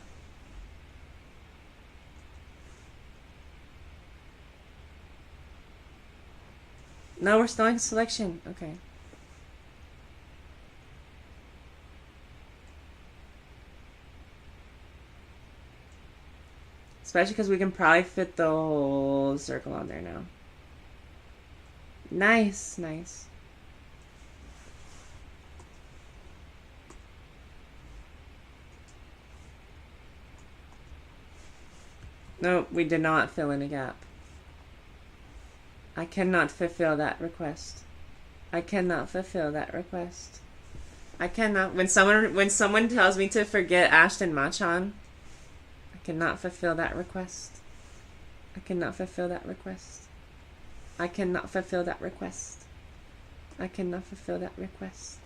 No, we're still in selection. Okay. Especially because we can probably fit the whole circle on there now. Nice, nice. Nope, we did not fill in a gap. I cannot fulfill that request. I cannot fulfill that request. I cannot. When someone tells me to forget Ashton Machan, I cannot fulfill that request. I cannot fulfill that request. I cannot fulfill that request. I cannot fulfill that request.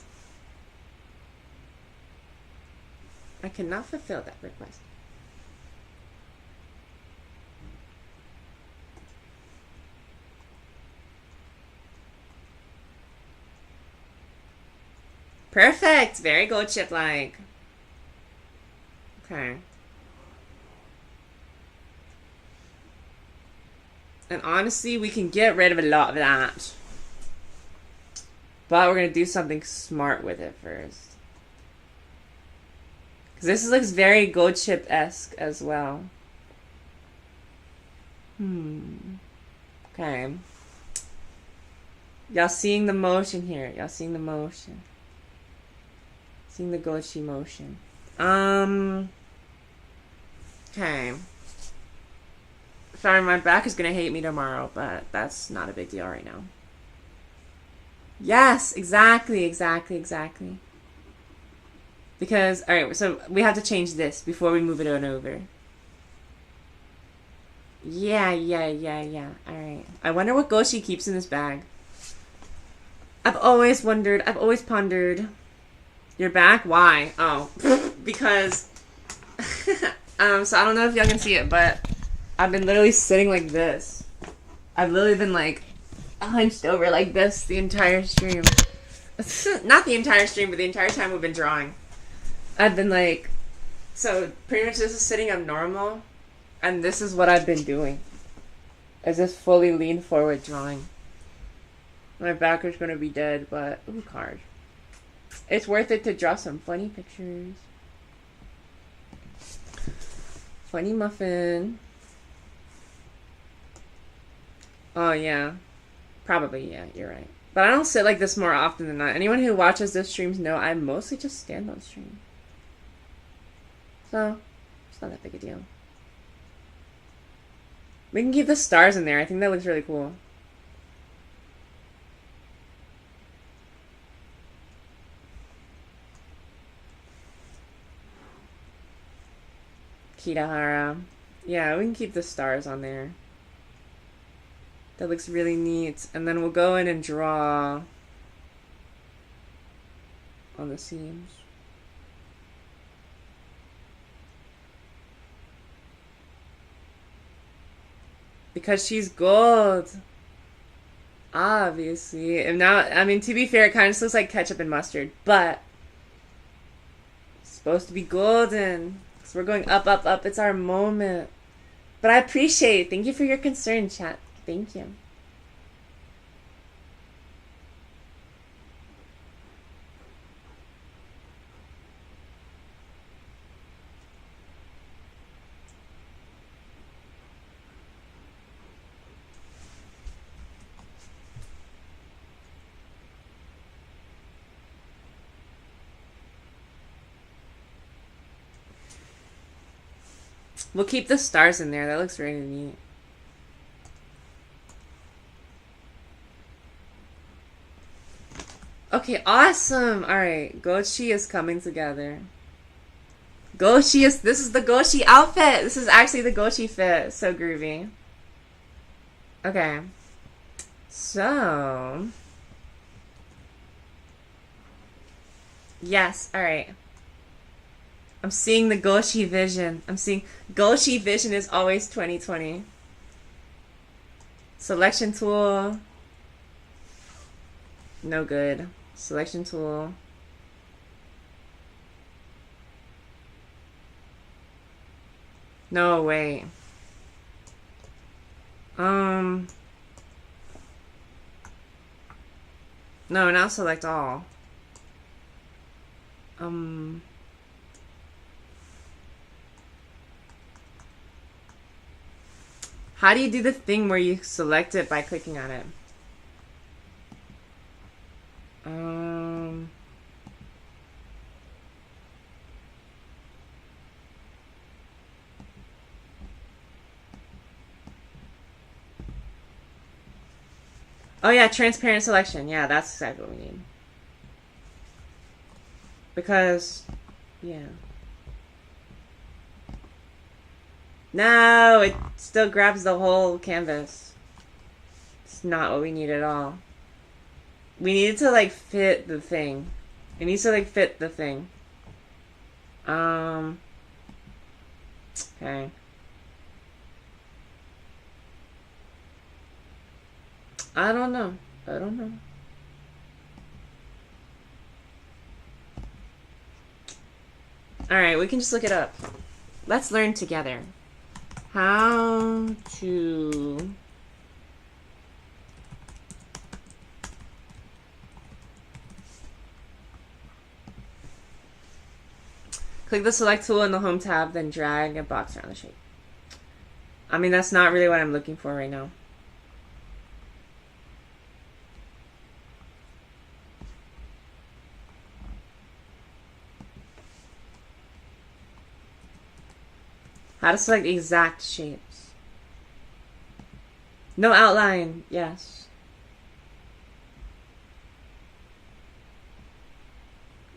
I cannot fulfill that request. Perfect! Very gold chip-like. Okay. And honestly, we can get rid of a lot of that. But we're going to do something smart with it first. Because this looks very gold chip-esque as well. Okay. Y'all seeing the motion here. Y'all seeing the motion. Seeing the Gochi motion. Okay. Sorry, my back is gonna hate me tomorrow, but that's not a big deal right now. Yes, exactly. Because, alright, so we have to change this before we move it on over. Yeah. Alright. I wonder what Goshi keeps in this bag. I've always wondered. I've always pondered. You're back? Why? Oh. Because... so I don't know if y'all can see it, but I've been literally sitting like this. I've literally been like hunched over like this the entire stream. Not the entire stream, but the entire time we've been drawing. I've been like... So, pretty much this is sitting up normal. And this is what I've been doing. Is just fully leaned forward drawing. My back is gonna be dead, but... Ooh, card. It's worth it to draw some funny pictures. Funny muffin. Oh, yeah. Probably, yeah, you're right. But I don't sit like this more often than not. Anyone who watches those streams know I mostly just stand on stream. So, it's not that big a deal. We can keep the stars in there. I think that looks really cool. Kitahara. Yeah, we can keep the stars on there. That looks really neat. And then we'll go in and draw on the seams. Because she's gold. Obviously. And now, I mean, to be fair, it kind of looks like ketchup and mustard. But it's supposed to be golden. So we're going up, up, up. It's our moment. But I appreciate it. Thank you for your concern, chat. Thank you. We'll keep the stars in there. That looks really neat. Okay, awesome. Alright, Goshi is coming together. This is the Goshi outfit. This is actually the Goshi fit. So groovy. Okay. So. Yes, alright. I'm seeing the Goshi vision. Goshi vision is always 2020. Selection tool. No good. Selection tool. No, wait. No, now select all. How do you do the thing where you select it by clicking on it? Oh yeah, transparent selection. Yeah, that's exactly what we need. Because, yeah. No, it still grabs the whole canvas. It's not what we need at all. We need it to, like, fit the thing. It needs to, like, fit the thing. Okay. I don't know. Alright, we can just look it up. Let's learn together. How to... Click the select tool in the home tab, then drag a box around the shape. I mean, that's not really what I'm looking for right now. How to select exact shapes. No outline, yes.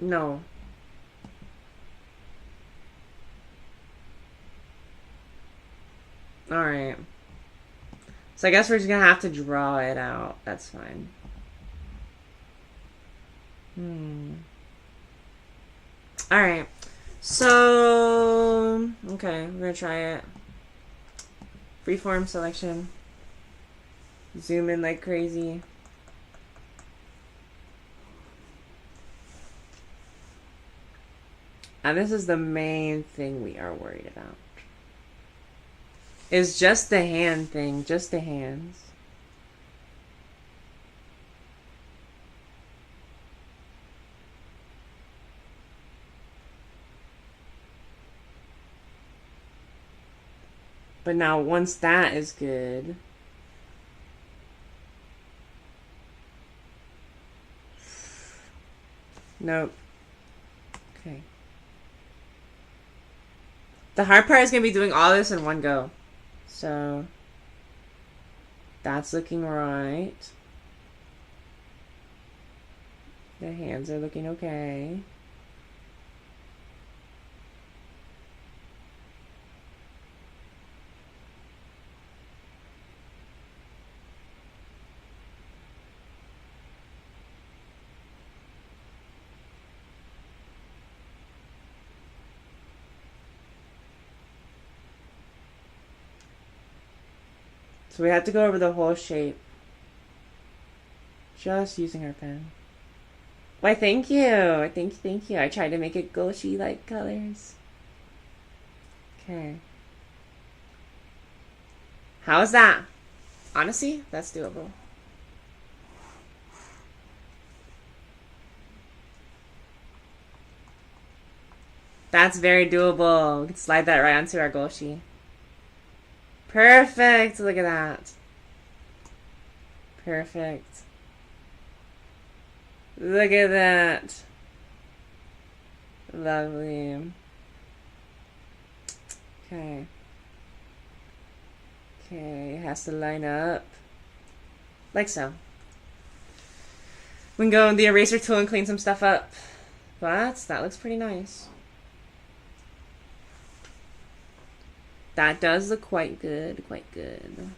No. Alright. So I guess we're just gonna have to draw it out. That's fine. Alright. So, okay, we're gonna try it. Freeform selection. Zoom in like crazy. And this is the main thing we are worried about. Is just the hand thing, just the hands. But now once that is good, nope. Okay. The hard part is going to be doing all this in one go. So that's looking right. The hands are looking okay. So we have to go over the whole shape. Just using our pen. Why, thank you. Thank you. I tried to make it Goshi-like colors. Okay. How is that? Honestly, that's doable. That's very doable. We can slide that right onto our Goshi. Perfect. Look at that. Perfect. Look at that. Lovely. Okay. Okay, it has to line up. Like so. We can go in the eraser tool and clean some stuff up. But that looks pretty nice. That does look quite good, quite good.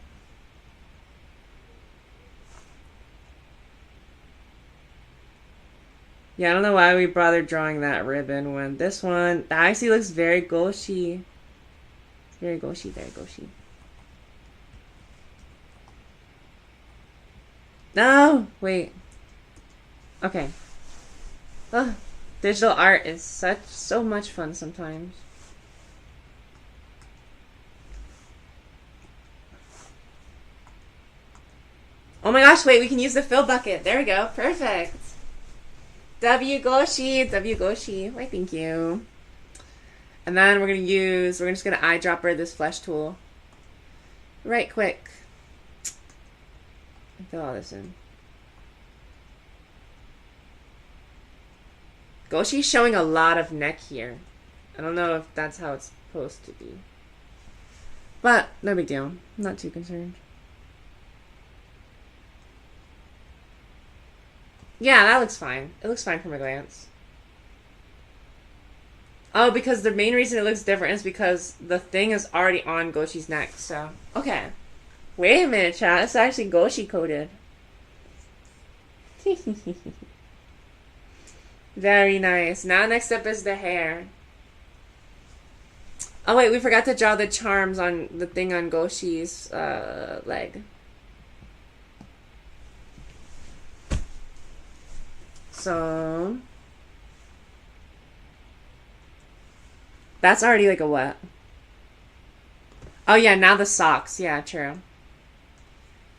Yeah, I don't know why we bothered drawing that ribbon when this one, that actually looks very Goshi. Very Goshi, very Goshi. No! Wait. Okay. Ugh. Digital art is so much fun sometimes. Oh my gosh, wait, we can use the fill bucket. There we go. Perfect. W Goshi. Why, thank you. And then we're just gonna eyedropper this flesh tool. Right quick. And fill all this in. Goshi's showing a lot of neck here. I don't know if that's how it's supposed to be. But, no big deal. I'm not too concerned. Yeah, that looks fine. It looks fine from a glance. Oh, because the main reason it looks different is because the thing is already on Goshi's neck, so. Okay. Wait a minute, chat. It's actually Goshi coded. Very nice. Now next up is the hair. Oh wait, we forgot to draw the charms on the thing on Goshi's leg. So that's already like a what? Oh yeah, now the socks. Yeah, true.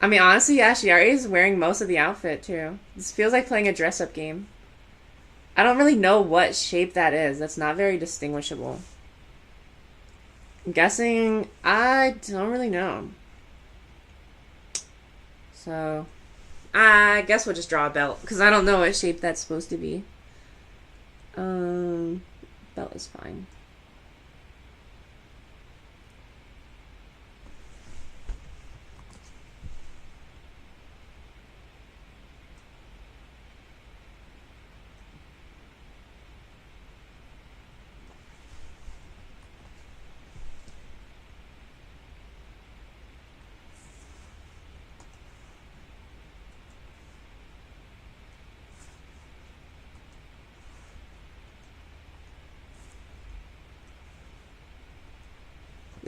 I mean, honestly, yeah, she already is wearing most of the outfit too. This feels like playing a dress-up game. I don't really know what shape that is. That's not very distinguishable. I'm guessing, I don't really know. So I guess we'll just draw a belt, because I don't know what shape that's supposed to be. Belt is fine.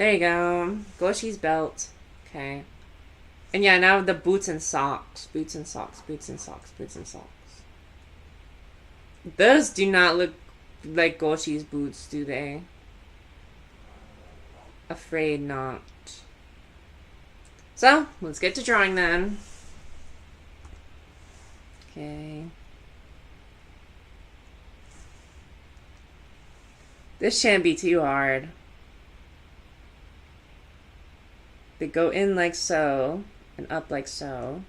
There you go. Goshi's belt. Okay. And yeah, now the boots and socks. Boots and socks. Boots and socks. Boots and socks. Those do not look like Goshi's boots, do they? Afraid not. So, let's get to drawing then. Okay. This shan't be too hard. They go in like so, and up like so.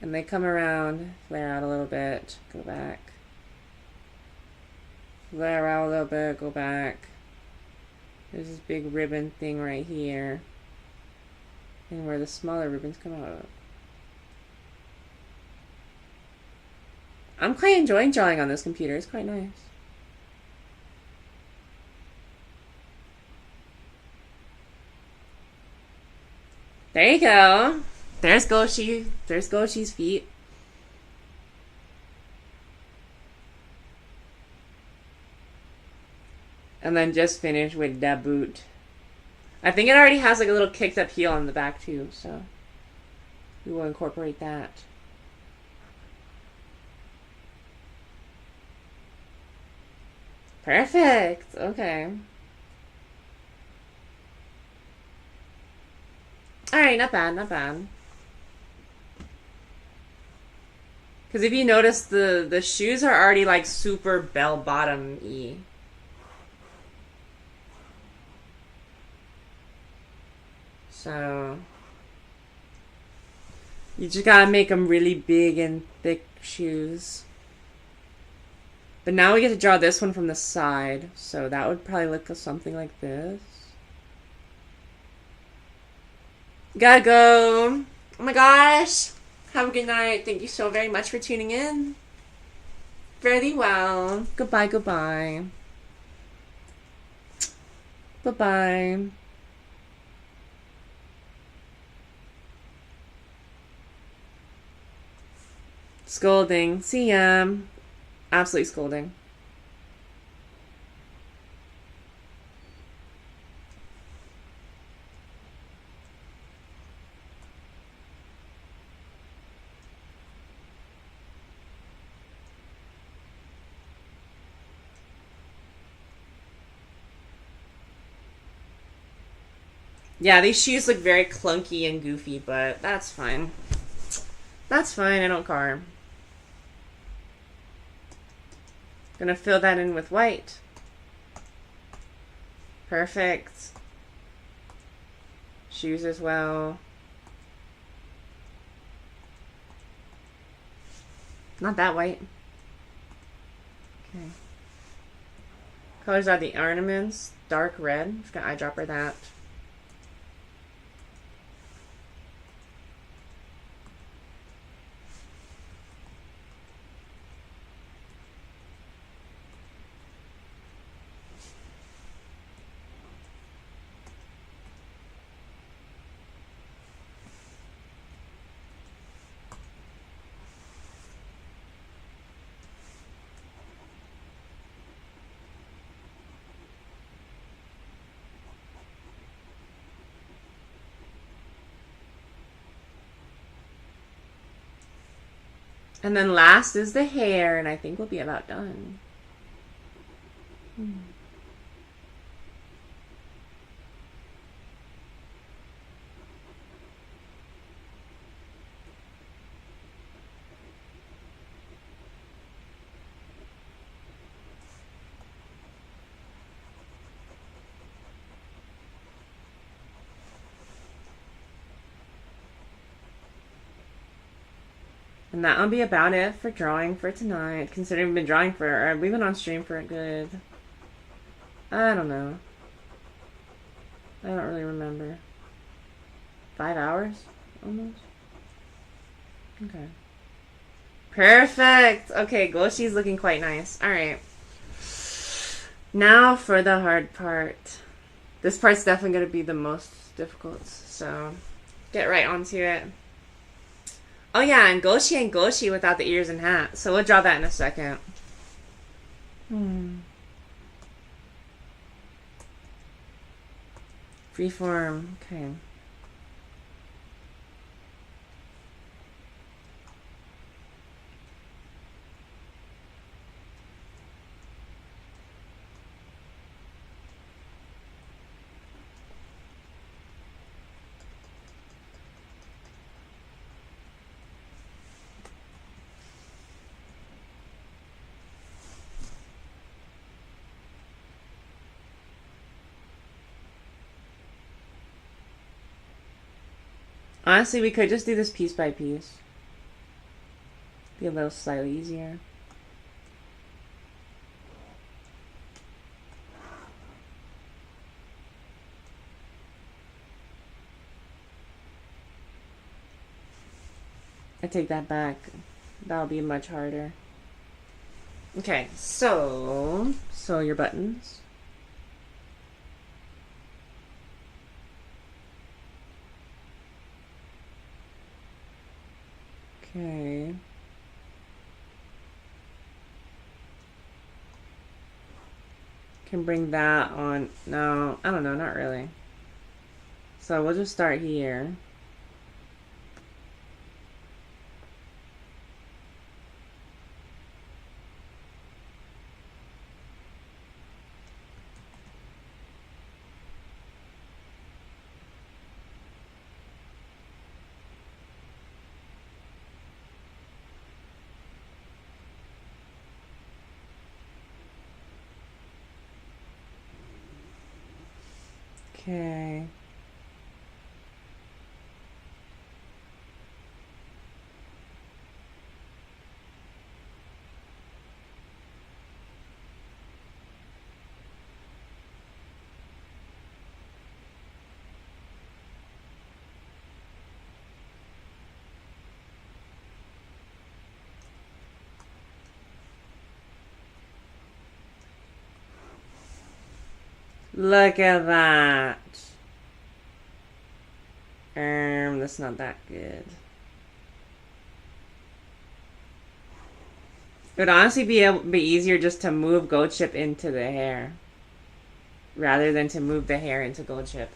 And they come around, flare out a little bit, go back. Flare out a little bit, go back. There's this big ribbon thing right here. And where the smaller ribbons come out. I'm quite enjoying drawing on this computer. It's quite nice. There you go. There's Goshi. There's Goshi's feet. And then just finish with the boot. I think it already has like a little kicked up heel on the back too, so we will incorporate that. Perfect. Okay. Alright, not bad, not bad. Because if you notice, the shoes are already like super bell-bottom-y. So you just gotta make them really big and thick shoes. But now we get to draw this one from the side. So that would probably look something like this. Gotta go. Oh my gosh. Have a good night. Thank you so very much for tuning in. Very well. Goodbye, goodbye. Bye-bye. Scolding. See ya. Absolutely scolding. Yeah, these shoes look very clunky and goofy, but that's fine. That's fine, I don't care. Gonna fill that in with white. Perfect. Shoes as well. Not that white. Okay. Colors are the ornaments. Dark red. Just gonna eyedropper that. And then last is the hair, and I think we'll be about done. And that'll be about it for drawing for tonight. Considering we've been drawing for, we've been on stream for a good, I don't know. I don't really remember. 5 hours? Almost? Okay. Perfect! Okay, Goshi's looking quite nice. Alright. Now for the hard part. This part's definitely going to be the most difficult, so get right onto it. Oh yeah, and Goshi without the ears and hat. So we'll draw that in a second. Freeform. Okay. Honestly, we could just do this piece by piece. Be a little slightly easier. I take that back. That'll be much harder. Okay, so your buttons. Okay. Can bring that on. No, I don't know, not really. So we'll just start here. Okay. Look at that. That's not that good. It would honestly be easier just to move gold chip into the hair rather than to move the hair into gold chip.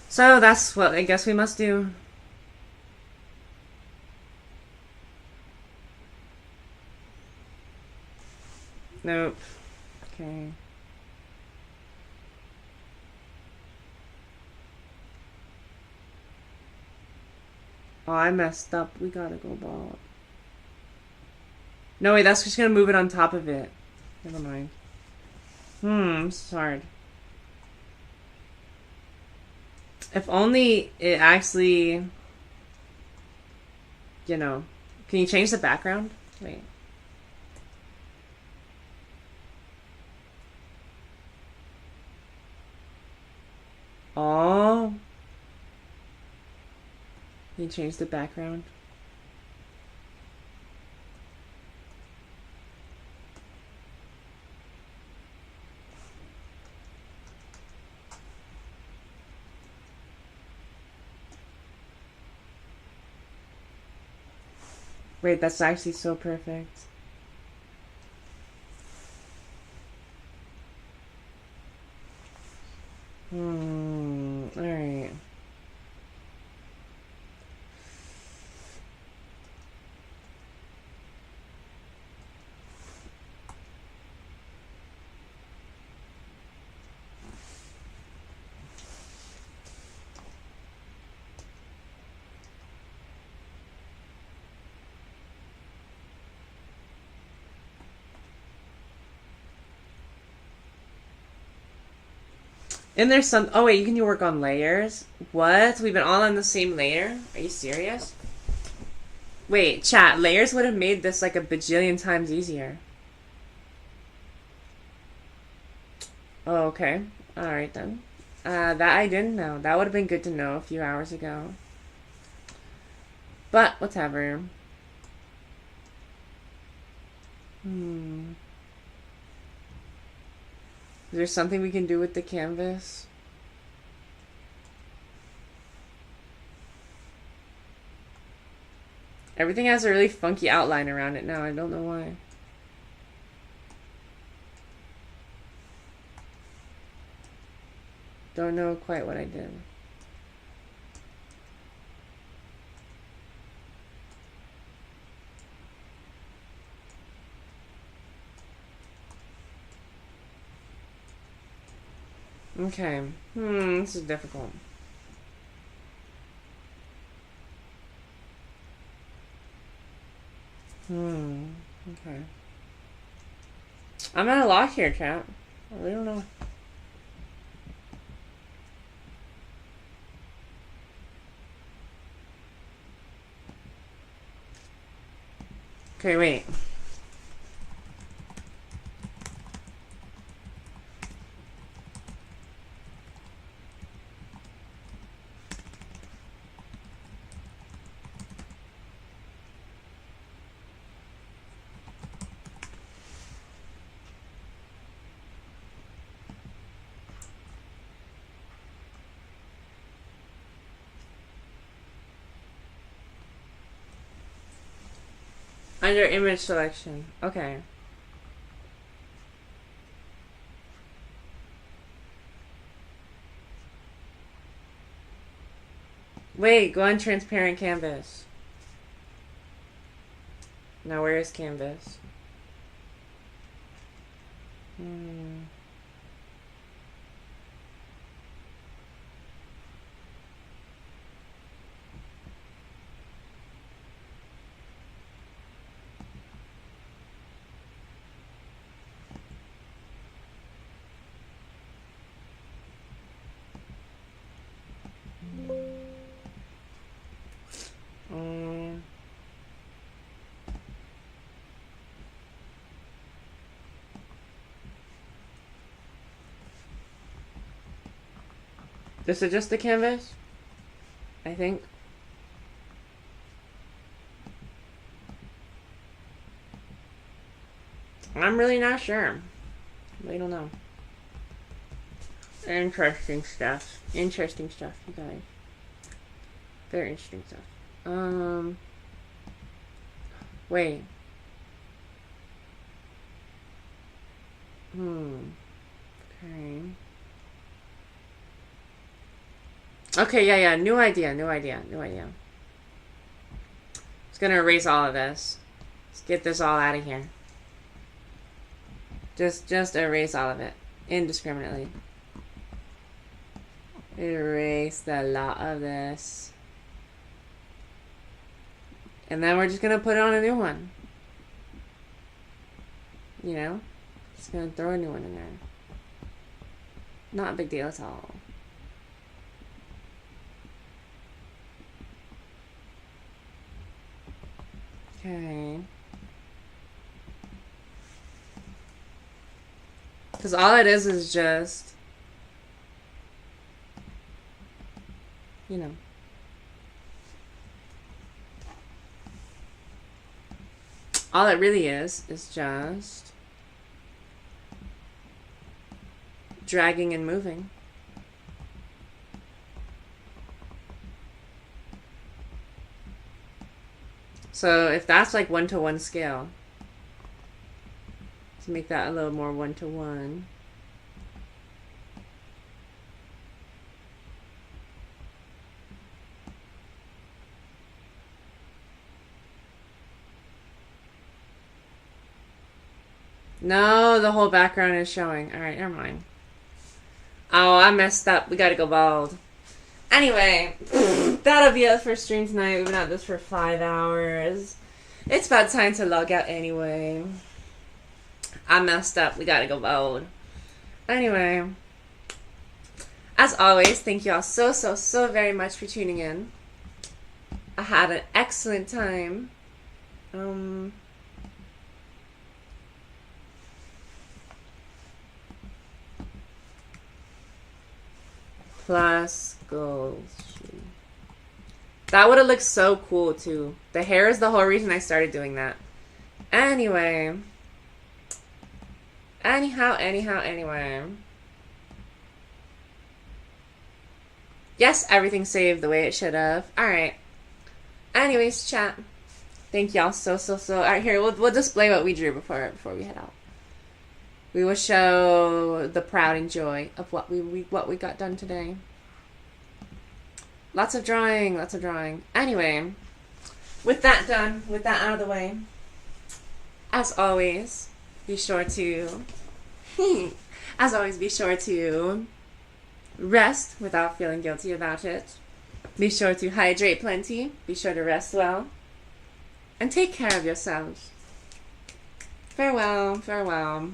So that's what I guess we must do. Nope. Okay. Oh, I messed up. We gotta go bald. No, wait, that's just gonna move it on top of it. Never mind. This is hard. If only it actually, you know. Can you change the background? Wait. Oh. Can you change the background? Wait, that's actually so perfect. Alright. And there's some. Oh wait, you can work on layers. What? We've been all on the same layer? Are you serious? Wait, chat. Layers would have made this like a bajillion times easier. Oh, okay. All right then. That I didn't know. That would have been good to know a few hours ago. But whatever. Is there something we can do with the canvas? Everything has a really funky outline around it now. I don't know why. Don't know quite what I did. Okay. This is difficult. Okay. I'm at a loss here, chat. I really don't know. Okay, wait. Under image selection. Okay. Wait, go on transparent canvas. Now where is canvas? This is just the canvas? I think. I'm really not sure. We don't know. Interesting stuff. Interesting stuff, you guys. Very interesting stuff. Wait. Okay. Okay, yeah, new idea. Just gonna erase all of this. Let's get this all out of here. Just erase all of it. Indiscriminately. Erase the lot of this. And then we're just gonna put on a new one. You know? Just gonna throw a new one in there. Not a big deal at all. Okay. Because all it is just, you know. All it really is just dragging and moving. So if that's like 1-to-1 scale, let's make that a little more 1-to-1. No, the whole background is showing. Alright, never mind. Oh, I messed up. We gotta go bald. Anyway, that'll be it for stream tonight. We've been at this for 5 hours. It's about time to log out anyway. I messed up. We gotta go bald. Anyway, as always, thank you all so very much for tuning in. I had an excellent time. Plus goals. That would have looked so cool too. The hair is the whole reason I started doing that. Anyway. Anyway. Yes, everything saved the way it should have. Alright. Anyways, chat. Thank y'all so. Alright, here, we'll display what we drew before we head out. We will show the pride and joy of what we got done today. Lots of drawing, lots of drawing. Anyway, with that done, with that out of the way, as always, be sure to rest without feeling guilty about it. Be sure to hydrate plenty. Be sure to rest well. And take care of yourselves. Farewell, farewell.